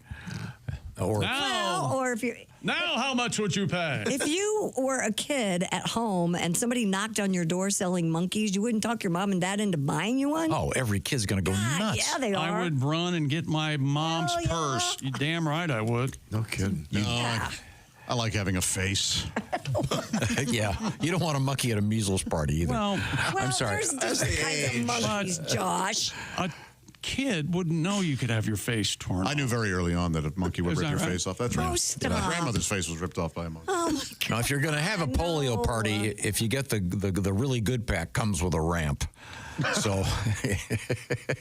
Or Now, Or if you're. now how much would you pay? If you were a kid at home and somebody knocked on your door selling monkeys, you wouldn't talk your mom and dad into buying you one? oh, every kid's gonna go nuts. Yeah, they are. I would run and get my mom's Hell yeah. purse. You damn right I would. No kidding. I like having a face. Yeah, you don't want a monkey at a measles party either. Well, I'm sorry. There's different kinds of monkeys, Josh. A kid wouldn't know you could have your face torn I knew very early on that a monkey would Is rip that your right? face off. That's right. Oh, stop. My grandmother's face was ripped off by a monkey. Oh, my God. Now, if you're gonna have a polio party, if you get the really good pack, comes with a ramp. So,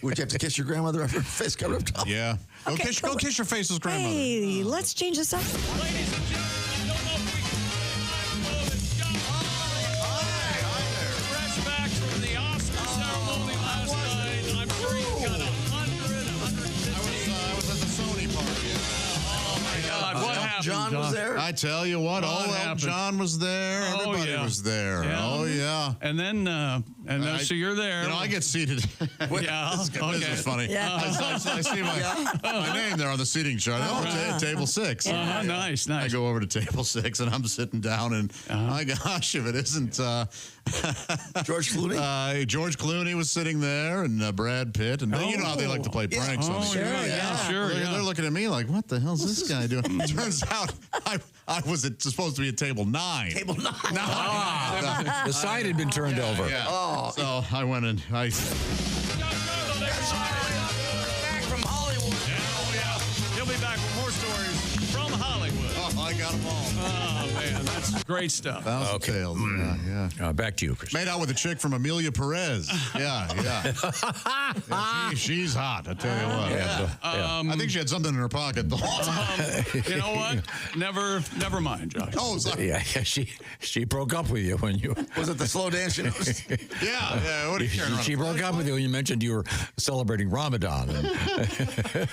Would you have to kiss your grandmother after her face got ripped off? Yeah. Go Okay, kiss your face's grandmother. Hey, let's change this up. Ladies and gentlemen, I don't know if we can fresh back from the Oscar ceremony last night. I'm sure you got 150. I was at the Sony party. Oh my God, what happened? John was there. I tell you what, happened? John was there. Oh, Everybody yeah. was there. Yeah. Oh, yeah. And then, so you're there. You know, I get seated. Yeah, This okay. is funny. Yeah. I see my name there on the seating chart. Oh, table 6. Nice. I go over to table 6 and I'm sitting down and my gosh, if it isn't George Clooney. George Clooney was sitting there and Brad Pitt and you know how they like to play pranks on Sure, They're looking at me like, what the hell's this guy doing? Turns out I was supposed to be at table 9. Table 9. the side had been turned over. Yeah. Oh. So I went and I. Back from Hollywood. He'll be back with more stories from Hollywood. Oh, I got them all. Oh, man, that's great stuff. Thousand tales. Yeah. Back to you, Chris. Made out with a chick from Amelia Perez. Yeah. She's hot, I tell you what. I think she had something in her pocket the whole time. You know what? Never mind, Josh. Oh, sorry. Yeah, she broke up with you when you Was it the slow dance? Yeah. What are you carrying around? she broke up with you when you mentioned you were celebrating Ramadan. Oh,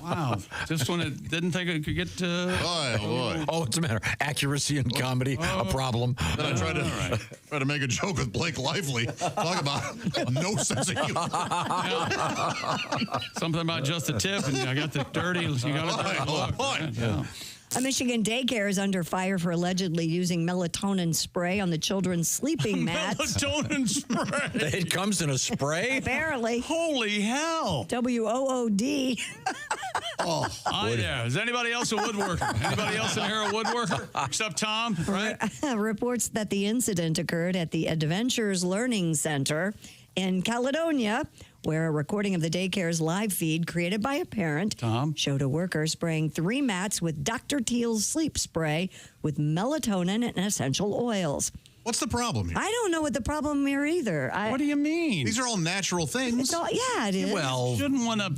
Wow. Just when it didn't think it could get to. Boy. Oh, what's the matter? Accuracy and comedy, a problem. Then I tried to make a joke with Blake Lively. Talk about no sense of humor. Something about just a tip, and I got the dirty. You got to look. A Michigan daycare is under fire for allegedly using melatonin spray on the children's sleeping mats. Melatonin spray. It comes in a spray? Apparently. Holy hell. WOOD. Is anybody else a woodworker? Anybody else in here a woodworker? Except Tom, right? Reports that the incident occurred at the Adventures Learning Center in Caledonia, where a recording of the daycare's live feed created by a parent showed a worker spraying 3 mats with Dr. Teal's sleep spray with melatonin and essential oils. What's the problem here? I don't know what the problem here either. What do you mean? These are all natural things. It is. Well, shouldn't want to.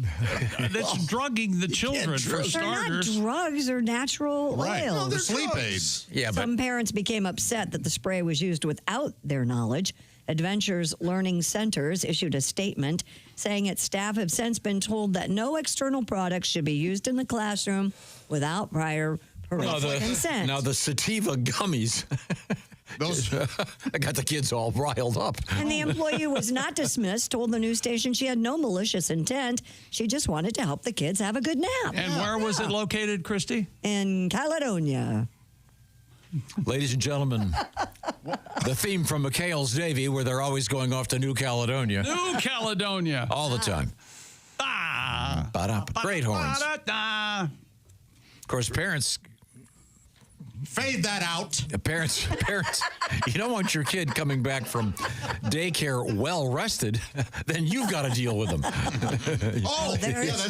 That's drugging the children for They're starters. not drugs or natural Right. oils. No, they're sleep aids. Yeah, but Some parents became upset that the spray was used without their knowledge. Adventures Learning Centers issued a statement saying its staff have since been told that no external products should be used in the classroom without prior parental consent. Now, the sativa gummies. I got the kids all riled up. And the employee was not dismissed, told the news station she had no malicious intent. She just wanted to help the kids have a good nap. And where was it located, Christy? In Caledonia. Ladies and gentlemen, the theme from McHale's Davy, where they're always going off to New Caledonia. New Caledonia. All the time. Great horns. Of course, parents... Fade that out. Parents, you don't want your kid coming back from daycare well rested, then you've got to deal with them. There's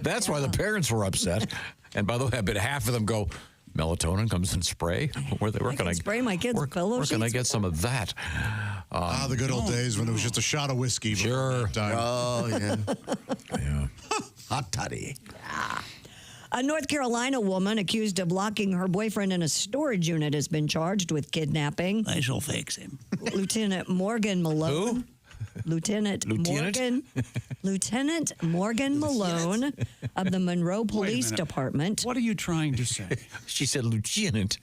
That's why the parents were upset. And by the way, I bet half of them go, melatonin comes in spray. Where can I spray my kids' pillow Where can I sheets? get some of that? The good old days when it was just a shot of whiskey. Sure. Oh, yeah. Yeah. Hot toddy. A North Carolina woman accused of locking her boyfriend in a storage unit has been charged with kidnapping. I shall fix him. Lieutenant Morgan Malone. Who? Lieutenant Morgan Malone of the Monroe Police Department. What are you trying to say? She said lieutenant.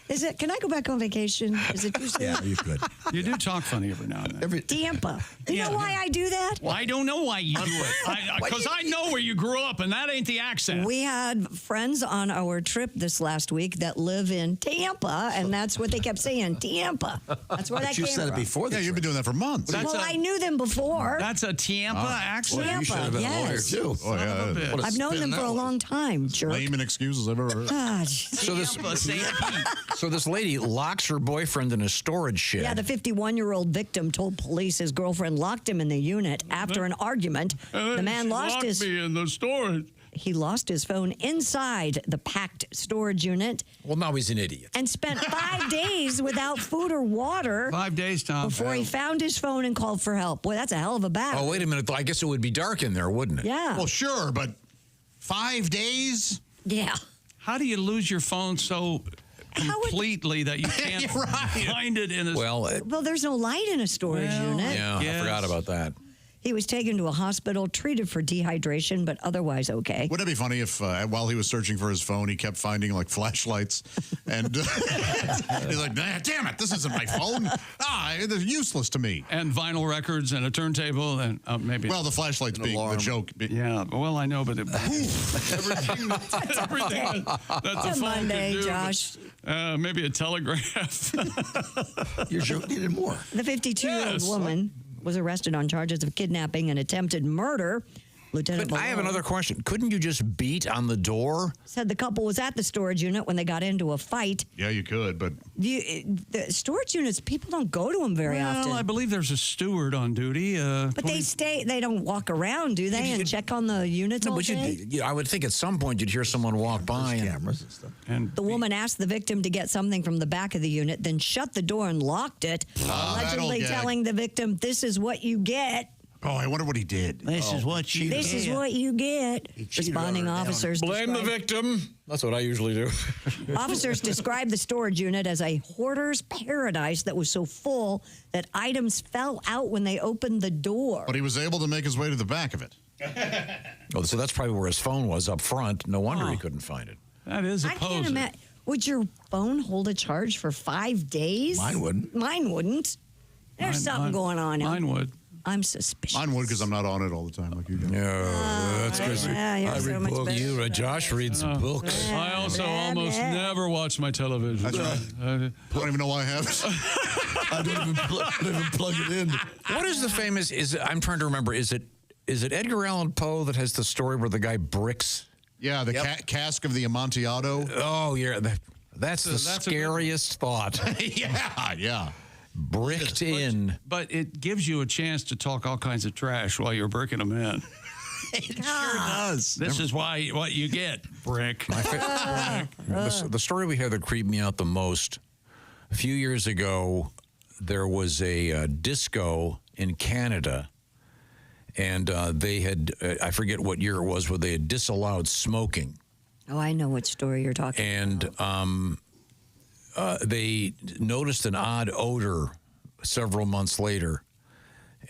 Is it? Can I go back on vacation? Is it too soon? Yeah, you could. You do talk funny every now and then. Tampa. You know why I do that? Well, I don't know why you do it. Because I know where you grew up, and that ain't the accent. We had friends on our trip this last week that live in Tampa, and that's what they kept saying, Tampa. That's where that came You said from. it before. Yeah, you've been doing that for months. I knew them before. That's a Tampa accent? Well, you should have been a lawyer, yes. too. Oh, yeah. What a I've known spin them that for a was. long time, jerk. Lame and excuses I've ever heard. God. So this lady locks her boyfriend in a storage shed. Yeah, the 51-year-old victim told police his girlfriend locked him in the unit after an argument. The man lost his... me in the storage. He lost his phone inside the packed storage unit Well, now he's an idiot. and spent 5 days without food or water 5 days, Tom. before he found his phone and called for help. Boy, that's a hell of a battle. Oh, wait a minute. I guess it would be dark in there, wouldn't it? Yeah. Well, sure, but 5 days? Yeah. How do you lose your phone so completely that you can't find it in a... Well, Well, there's no light in a storage unit. yeah, I forgot about that. He was taken to a hospital, treated for dehydration, but otherwise okay. Wouldn't it be funny if while he was searching for his phone, he kept finding like flashlights and he's like, nah, damn it, this isn't my phone. They're useless to me. And vinyl records and a turntable and maybe... Well, the flashlights being the joke. Yeah, well, I know, but everything that's a phone Monday, can do. Josh. Maybe a telegraph. Your joke needed more. The 52-year-old woman was arrested on charges of kidnapping and attempted murder. Lieutenant But I have Malone another question. Couldn't you just beat on the door? said the couple was at the storage unit when they got into a fight. Yeah, you could, but... The storage units, people don't go to them very often. Well, I believe there's a steward on duty. But they don't walk around, do they, and check on the units all day? I would think at some point you'd hear someone walk by. Cameras and stuff. And The woman asked the victim to get something from the back of the unit, then shut the door and locked it, allegedly that'll get- telling the victim, "This is what you get. Oh, I wonder what he did. This is what you This is what you get." Responding officers Blame the described- victim. That's what I usually do. Officers described the storage unit as a hoarder's paradise that was so full that items fell out when they opened the door. But he was able to make his way to the back of it. Oh, so that's probably where his phone was up front. No wonder he couldn't find it. That is a I can't poser. imagine. Would your phone hold a charge for 5 days? Mine wouldn't. Mine wouldn't. There's something going on. Mine would. I'm suspicious. Mine would because I'm not on it all the time like you guys. That's because yeah, you're so much better. you, Josh reads books. I also almost never watch my television. That's right. I don't even know why I have it. I don't even plug it in. What is the famous? I'm trying to remember. Is it Edgar Allan Poe that has the story where the guy bricks? Yeah, the cask of the Amontillado. Oh, yeah. That's the that's a- scariest thought. yeah. Bricked in. But it gives you a chance to talk all kinds of trash while you're bricking them in. It sure does. This is what you get, brick. The story we have that creeped me out the most, a few years ago, there was a disco in Canada, and they had, I forget what year it was, where they had disallowed smoking. Oh, I know what story you're talking about. And they noticed an odd odor several months later,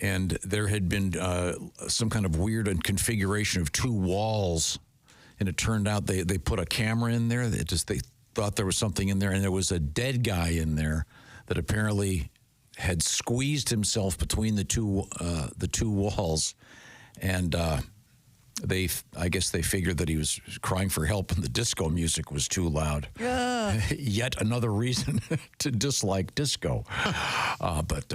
and there had been some kind of weird configuration of two walls, and it turned out they put a camera in there. They thought there was something in there, and there was a dead guy in there that apparently had squeezed himself between the two walls, and I guess they figured that he was crying for help and the disco music was too loud. Yet another reason to dislike disco. But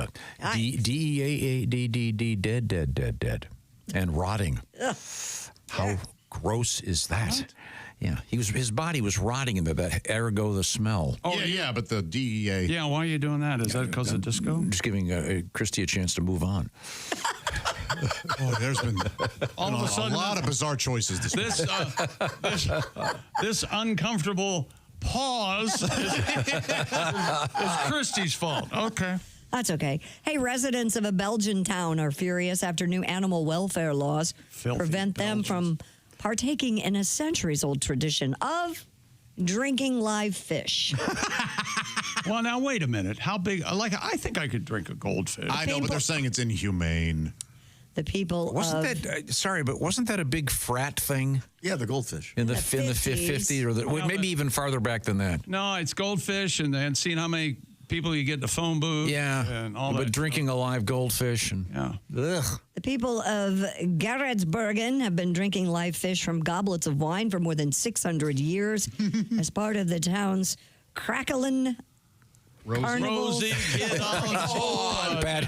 D-E-A-D-D-D, dead. And rotting. How gross is that? What? Yeah, his body was rotting in that, ergo the smell. Oh, yeah, but the DEA. Yeah, why are you doing that? Is that because of disco? I'm just giving Christy a chance to move on. There's been all of a sudden a lot of bizarre choices this this uncomfortable pause is Christy's fault. Okay. That's okay. Hey, residents of a Belgian town are furious after new animal welfare laws prevent them from partaking in a centuries-old tradition of drinking live fish. Well, now, wait a minute. How big? I think I could drink a goldfish. I know, but they're saying it's inhumane. The people wasn't that a big frat thing? Yeah, the goldfish. In the 50s or maybe even farther back than that. No, it's goldfish and then seeing how many people you get in the phone booth. Yeah, and all but that drinking a live goldfish. And, The people of Geretsbergen have been drinking live fish from goblets of wine for more than 600 years as part of the town's Krakelin Carnival. Rosie, get on Pat,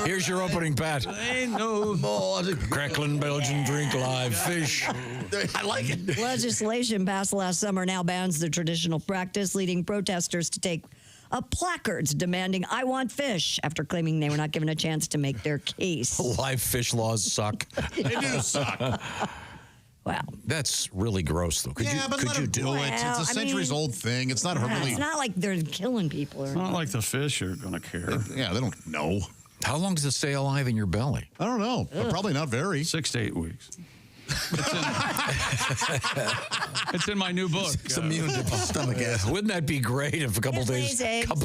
here's your opening, Pat. Ain't no more. Crackling Belgian drink live fish. I like it. Legislation passed last summer now bans the traditional practice, leading protesters to take up placards demanding "I want fish" after claiming they were not given a chance to make their case. Live fish laws suck. They do suck. Wow. That's really gross, though. Could you do it? It's a centuries-old thing. It's not really... It's not like they're killing people. It's not like the fish are going to care. They don't know. How long does it stay alive in your belly? I don't know. But probably not very. 6 to 8 weeks. It's in my new book. It's immune to stomach acid. Wouldn't that be great if a couple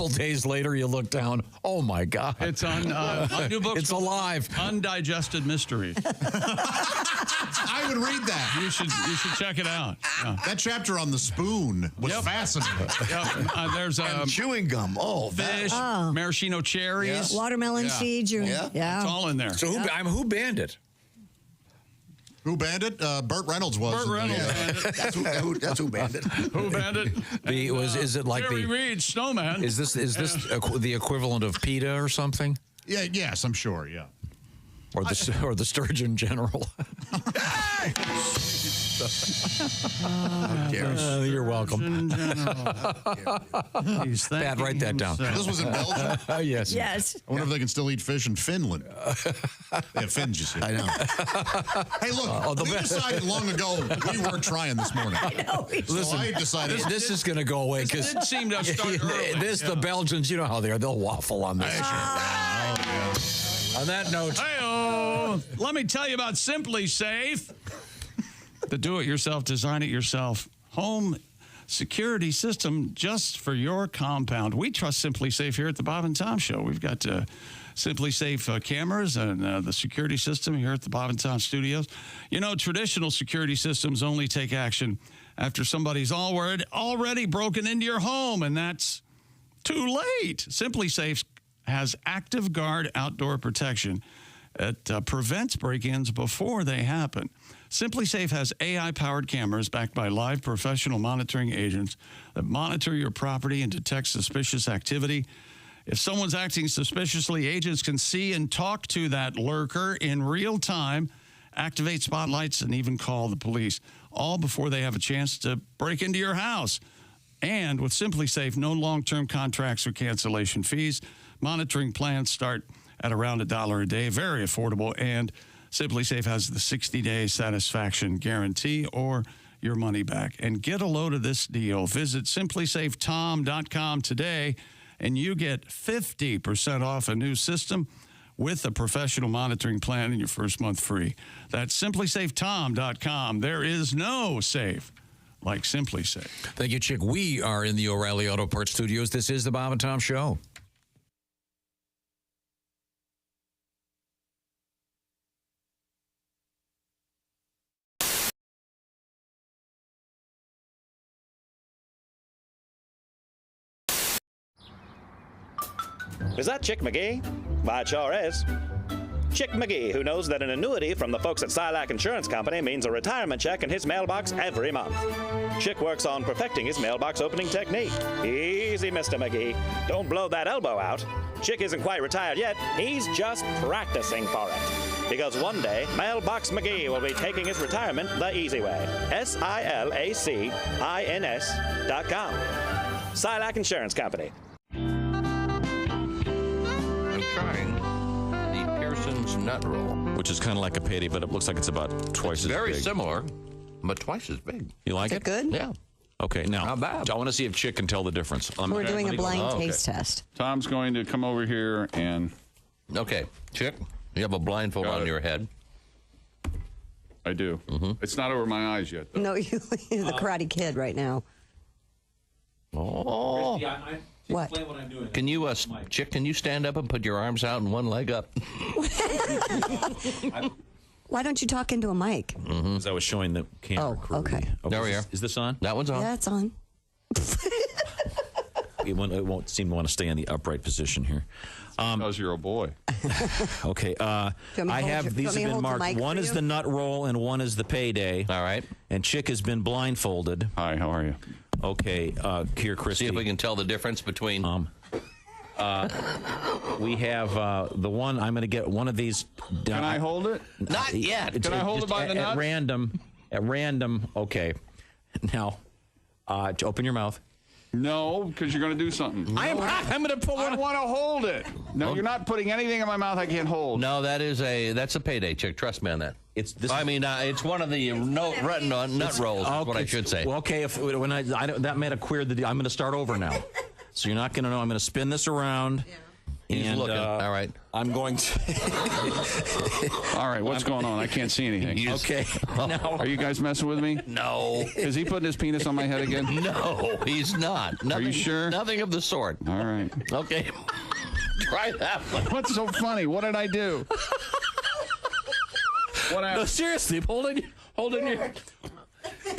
days later you look down? Oh my God! It's on my new book. It's alive. Undigested Mysteries. I would read that. You should check it out. Yeah. That chapter on the spoon was fascinating. There's and chewing gum. Oh, fish, maraschino cherries, watermelon seeds. Yeah, it's all in there. So who banned it? Who banned it? Burt Reynolds was. Burt Reynolds banned it. That's who banned it. Who banned it? Is it like Jerry Reed, Snowman? Is this the equivalent of PETA or something? Yeah. Yes, I'm sure. Yeah. Or the Sturgeon General. You're welcome. Pat, write that down. This was in Belgium? Yes. Yes. I wonder if they can still eat fish in Finland. They have fins, you see. I know. Hey, look, we decided long ago we weren't trying this morning. I know. Listen, I decided this is going to go away because it seemed to start early. The Belgians, you know how they are. They'll waffle on this. On that note. Hey-oh. Let me tell you about Simply Safe. The do-it-yourself, design-it-yourself home security system just for your compound. We trust Simply Safe here at the Bob and Tom Show. We've got Simply Safe cameras and the security system here at the Bob and Tom Studios. You know, traditional security systems only take action after somebody's already broken into your home, and that's too late. Simply Safe has Active Guard outdoor protection. It prevents break-ins before they happen. Simply Safe has AI-powered cameras backed by live professional monitoring agents that monitor your property and detect suspicious activity. If someone's acting suspiciously, agents can see and talk to that lurker in real time, activate spotlights, and even call the police, all before they have a chance to break into your house. And with Simply Safe, no long-term contracts or cancellation fees. Monitoring plans start at around $1 a day, very affordable, and Simply Safe has the 60-day satisfaction guarantee or your money back. And get a load of this deal. Visit simplysafetom.com today, and you get 50% off a new system with a professional monitoring plan and your first month free. That's simplysafetom.com. There is no safe like Simply Safe. Thank you, Chick. We are in the O'Reilly Auto Parts Studios. This is the Bob and Tom Show. Is that Chick McGee? Why, it sure is. Chick McGee, who knows that an annuity from the folks at Silac Insurance Company means a retirement check in his mailbox every month. Chick works on perfecting his mailbox opening technique. Easy, Mr. McGee. Don't blow that elbow out. Chick isn't quite retired yet. He's just practicing for it. Because one day, Mailbox McGee will be taking his retirement the easy way. SILACINS.com. Silac Insurance Company. I'm trying the Pearson's nut roll, which is kind of like a payday, but it looks like it's about twice as big. very similar, but twice as big. You like it? Good? Yeah. Okay, now Not bad. I want to see if Chick can tell the difference. We're doing a blind taste test. Tom's going to come over here and... Okay, Chick, you have a blindfold on your head. I do. It's not over my eyes yet, though. No, you're the Karate Kid right now. Oh. What? What I'm doing. Can you, Chick, can you stand up and put your arms out and one leg up? Why don't you talk into a mic? Because I was showing the camera crew. Okay. There we are. Is this on? That one's on. Yeah, it's on. It won't seem to want to stay in the upright position here. Because you're a boy. Okay. I have these have been marked. One is the nut roll and one is the payday. All right. And Chick has been blindfolded. Hi, how are you? Okay. Here, Christy. See if we can tell the difference between. We have the one. I'm going to get one of these. Can I hold it? Not yet. Can I hold it by the nuts? At random. At random. Okay. Now, open your mouth. No, because you're going to do something. I'm going to put one. I want to hold it. No, you're not putting anything in my mouth I can't hold. No, that's a payday, Chick. Trust me on that. It's one of the nut rolls. Is what I should say. Well, okay, when I that might have queered the deal. I'm going to start over now. So you're not going to know. I'm going to spin this around. He's looking. All right. I'm going to. All right, what's going on? I can't see anything. Okay. Now, are you guys messing with me? No. Is he putting his penis on my head again? No, he's not. Nothing, are you sure? Nothing of the sort. All right. Okay. Try that one. What's so funny? What did I do? What happened? No, seriously, I'm holding your.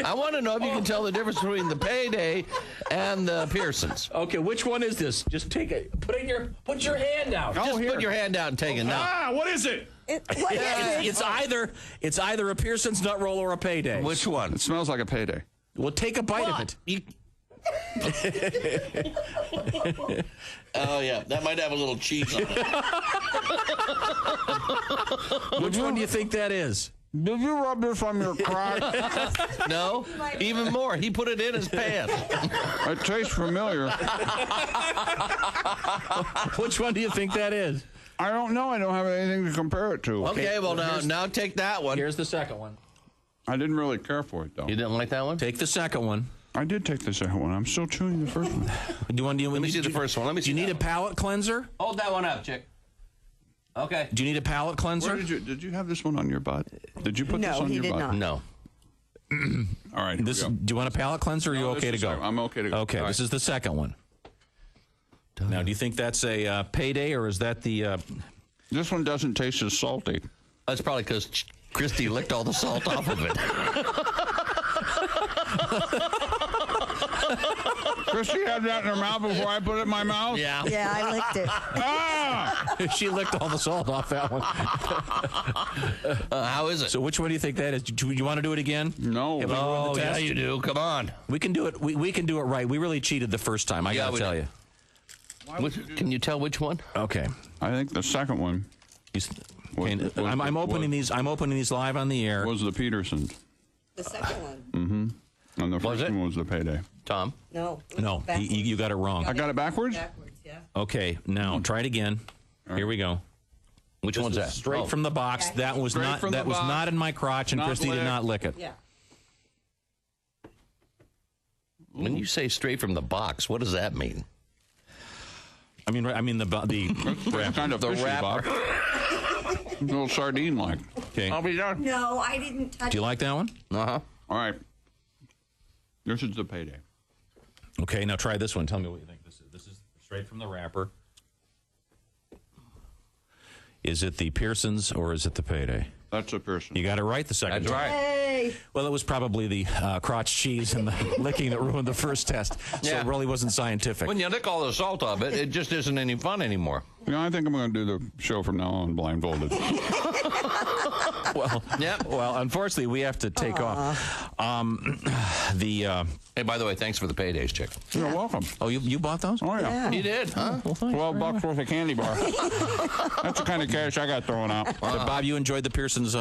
I want to know if you can tell the difference between the payday and the Pearsons. Okay, which one is this? Just take it. Put your hand out. Just put your hand out and take it now. What is it? It's either a Pearson's nut roll or a payday. Which one? It smells like a payday. Well, take a bite of it. Oh yeah, that might have a little cheese on it. Which one do you think that is? Did you rub this on your crack? No, even more. He put it in his pants. It tastes familiar. Which one do you think that is? I don't know. I don't have anything to compare it to. Okay, well now take that one. Here's the second one. I didn't really care for it though. You didn't like that one? Take the second one. I did take the second one. I'm still chewing the first one. Let me see the first one. Do you need a palate cleanser? Hold that one up, Chick. Okay. Do you need a palate cleanser? Where did you have this one on your butt? Did you put this on your butt? No. All right. Do you want a palate cleanser or are you okay to go? I'm okay to go. Okay, this is the second one. Now, do you think that's a payday or is that the... This one doesn't taste as salty. That's probably because Christy licked all the salt off of it. Christy had that in her mouth before I put it in my mouth? Yeah. Yeah, I licked it. She licked all the salt off that one. How is it? So which one do you think that is? Do you want to do it again? No. Oh, yeah, you do. Come on. We can do it. We can do it right. We really cheated the first time. I got to tell you. Can you tell which one? Okay. I think the second one. I'm opening these. I'm opening these live on the air. Was the Petersons. The second one. Mm-hmm. And the first one was the payday. Tom? No. No, you got it wrong. I got it backwards? Backwards, yeah. Okay, now try it again. Here we go. Which one's that? Straight from the box. That was not in my crotch, and Christy did not lick it. Yeah. When you say straight from the box, what does that mean? I mean the wrap. Kind of fishy, Bob. A little sardine-like. Okay. I'll be done. No, I didn't touch it. Do you like that one? Uh-huh. All right. This is the payday. Okay, now try this one. Tell me what you think this is. This is straight from the wrapper. Is it the Pearsons or is it the payday? That's a Pearson. You got it right the second That's time. right. Hey. Well, it was probably the crotch cheese and the licking that ruined the first test. So Yeah. it really wasn't scientific. When you lick all the salt off it, it just isn't any fun anymore. I think I'm going to do the show from now on blindfolded. Well, unfortunately, we have to take off. Hey, by the way, thanks for the paydays, Chick. You're welcome. Oh, you bought those? Oh, yeah. You did, huh? Well, thanks. $12 worth of candy bar. That's the kind of cash I got thrown out. But Bob, you enjoyed the Pearson's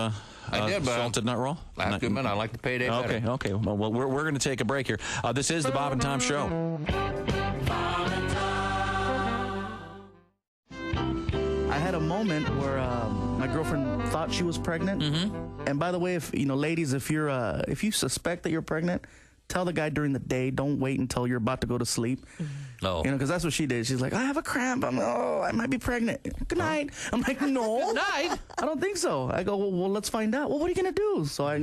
I did, but salted nut roll? I have to admit, I like the payday better. Okay. Well, we're going to take a break here. This is the Bob and Tom Show. I had a moment where my girlfriend thought she was pregnant. And by the way, if ladies, if you suspect that you're pregnant, tell the guy during the day. Don't wait until you're about to go to sleep. No. Because that's what she did. She's like, I have a cramp. I might be pregnant. Good night. I'm like, no. Good night. I don't think so. I go, well, let's find out. Well, what are you going to do? So I,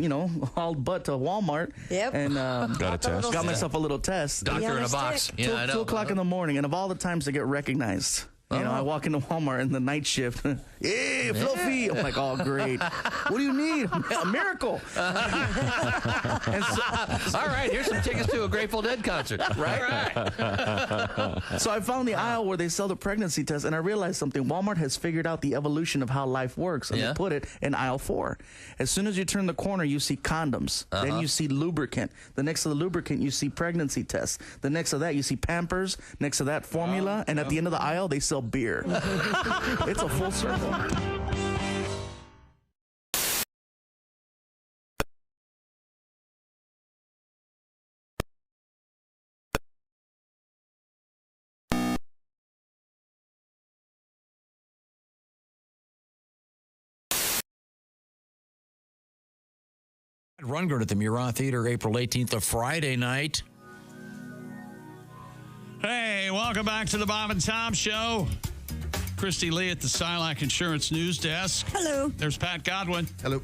hauled butt to Walmart. Yep. And got a test. Got myself a little test. Doctor in a box. Yeah, I know. 2 o'clock in the morning. And of all the times to get recognized. I walk into Walmart in the night shift. Hey, Fluffy. I'm like, oh, great. What do you need? A miracle. All right, here's some tickets to a Grateful Dead concert. Right. So I found the aisle where they sell the pregnancy test, and I realized something. Walmart has figured out the evolution of how life works, and they put it in aisle 4. As soon as you turn the corner, you see condoms. Then you see lubricant. The next to the lubricant, you see pregnancy tests. The next to that, you see Pampers. Next to that, formula. And at the end of the aisle, they sell beer. It's a full circle. Rundgren at the Murat Theater, April 18th, a Friday night. Hey, welcome back to the Bob and Tom Show. Christy Lee at the Silac Insurance News Desk. Hello. There's Pat Godwin. Hello.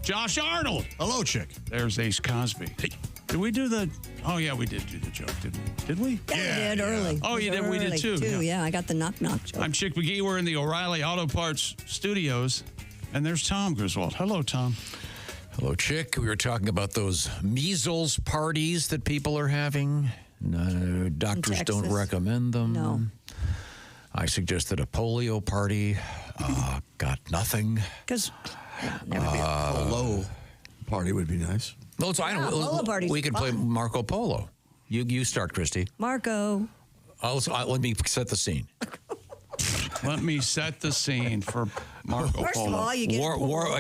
Josh Arnold. Hello, Chick. There's Ace Cosby. Hey. Did we do the... Oh, yeah, we did do the joke, didn't we? Did we? Yeah, we did early. Oh, you did? We did, too. Yeah, I got the knock-knock joke. I'm Chick McGee. We're in the O'Reilly Auto Parts studios. And there's Tom Griswold. Hello, Tom. Hello, Chick. We were talking about those measles parties that people are having. No, doctors don't recommend them. No. I suggested a polio party. Got nothing. Because Polo party would be nice. No, so I don't. polo parties We are can play fun. Marco Polo. You start, Christy. Marco. Let me set the scene. Let me set the scene for Marco First Polo. of all, you get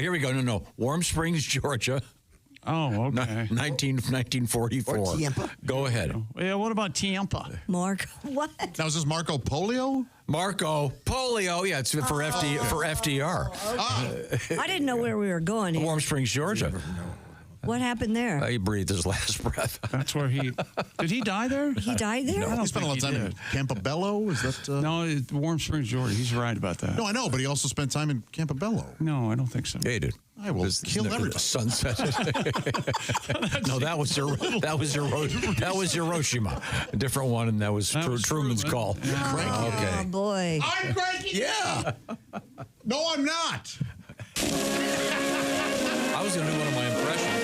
Here we go. No. Warm Springs, Georgia. Oh, okay. 1944. Or Tampa. Go ahead. Yeah, what about Tampa? Marco. What? Now, is this Marco Polio? Marco Polio. Yeah, it's for FDR. I didn't know where we were going here. Warm Springs, Georgia. What happened there? He breathed his last breath. That's where he... Did he die there? He died there? I don't He spent a lot think of time in Campobello. Is that? No, Warm Springs, Georgia. He's right about that. No, I know, but he also spent time in Campobello. No, I don't think so. Yeah, he did. I will kill everybody. Sunset. No, that was Hiroshima. A different one, and that was Truman's call. Cranky. Okay. Oh, boy. I'm cranky. Yeah. No, I'm not. I was going to do one of my impressions.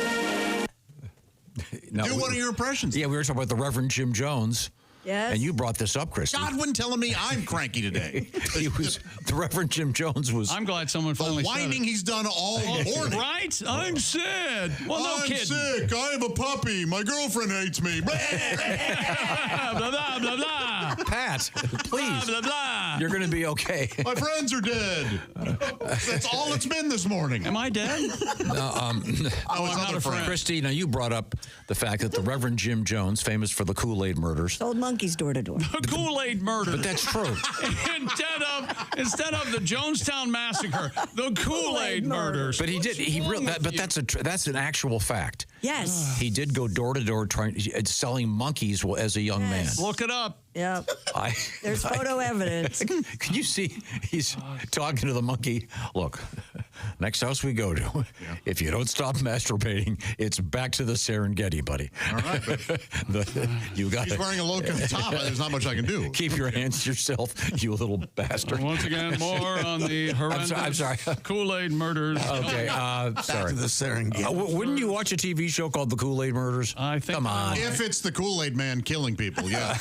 Do one of your impressions. Yeah, we were talking about the Reverend Jim Jones. Yes. And you brought this up, Christy. Godwin telling me I'm cranky today. The Reverend Jim Jones was. I'm glad someone finally the whining said it. he's done all morning. Right? I'm sad. Well, no I'm kidding. sick. I have a puppy. My girlfriend hates me. Blah, blah, blah, blah. Pat, please. Blah, blah, blah. You're going to be okay. My friends are dead. That's all it's been this morning. Am I dead? I'm not a friend. Christy, now you brought up the fact that the Reverend Jim Jones, famous for the Kool-Aid murders. Sold monkeys door to door. The Kool-Aid murder. But that's true. instead of the Jonestown massacre, the Kool-Aid murders. But he did. But that's an actual fact. Yes. He did go door to door selling monkeys as a young man. Look it up. Yep. There's photo evidence. Can you see? He's talking to the monkey. Look, Next house we go to, if you don't stop masturbating, it's back to the Serengeti, buddy. All right. You got He's wearing a low cut top. There's not much I can do. Keep your hands to yourself, you little bastard. Once again, more on the horrendous I'm sorry. Kool-Aid murders. Okay, sorry. to the Serengeti. Wouldn't you watch a TV show called The Kool-Aid Murders? I think. Come on. If it's the Kool-Aid man killing people, yeah.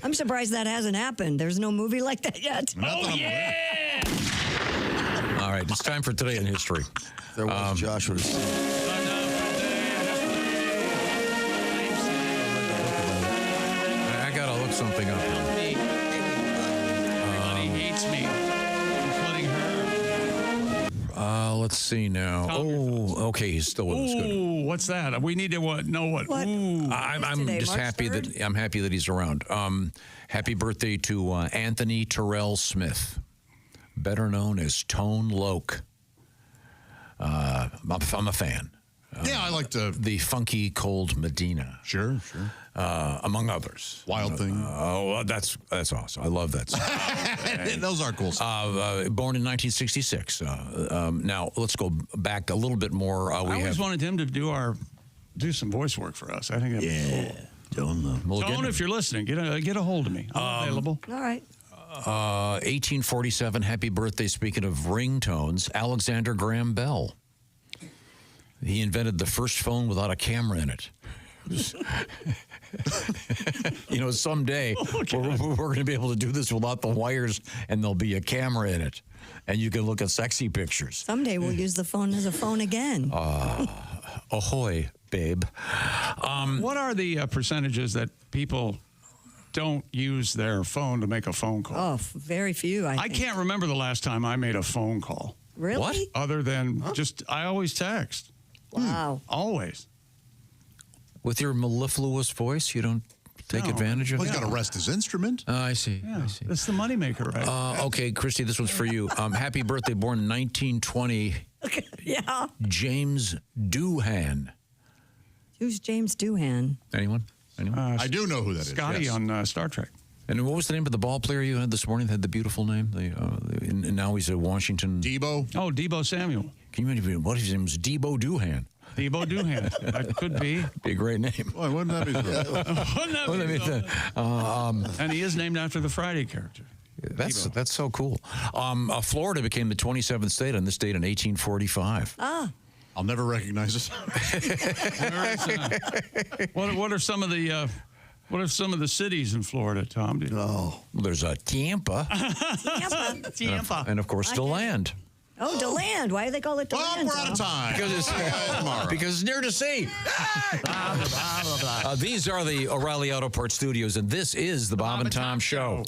I'm surprised that hasn't happened. There's no movie like that yet. Yeah! All right, it's time for Today in History. There was Joshua's. I gotta look something up. Everybody hates me, including her. Let's see now. Oh, okay, he's still with us. Good. Ooh, what's that? We need to know what. Ooh. I'm just happy that he's around. Happy birthday to Anthony Terrell Smith, better known as Tone Loc. I'm a fan. Yeah, I like the Funky Cold Medina. Sure. Among others. Wild Thing. That's awesome. I love that song. Those are cool. Born in 1966. Now let's go back a little bit more. I always wanted him to do some voice work for us. I think that'd be cool. Tone, if you're listening, get a hold of me. I'm available. All right. 1847. Happy birthday. Speaking of ringtones, Alexander Graham Bell. He invented the first phone without a camera in it. Someday we're going to be able to do this without the wires, and there'll be a camera in it, and you can look at sexy pictures. Someday we'll use the phone as a phone again. Ahoy, babe. What are the percentages that people don't use their phone to make a phone call? Oh, very few, I think. I can't remember the last time I made a phone call. Really? What? Other than I always text. Wow. Always. With your mellifluous voice, you don't take advantage of it? Well, he's got to rest his instrument. I see. Yeah, I see. It's the moneymaker, right? Okay, Christy, this one's for you. Happy birthday, born in 1920. Yeah. James Doohan. Who's James Doohan? Anyone? I do know who that is. Scotty on Star Trek. And what was the name of the ball player you had this morning that had the beautiful name? And now he's at Washington. Debo? Oh, Debo Samuel. Can you imagine what his name was? Debo Doohan. Debo Doohan. That could be. Be a great name. Boy, wouldn't that be And he is named after the Friday character. That's so cool. Florida became the 27th state on this date in 1845. Ah. I'll never recognize it. What are some of the cities in Florida, Tom? Well, there's Tampa. Tampa. And of course, DeLand. Oh, DeLand. Why do they call it DeLand? We're out of time. Because it's near to sea. These are the O'Reilly Auto Parts Studios, and this is the Bob and Tom Show.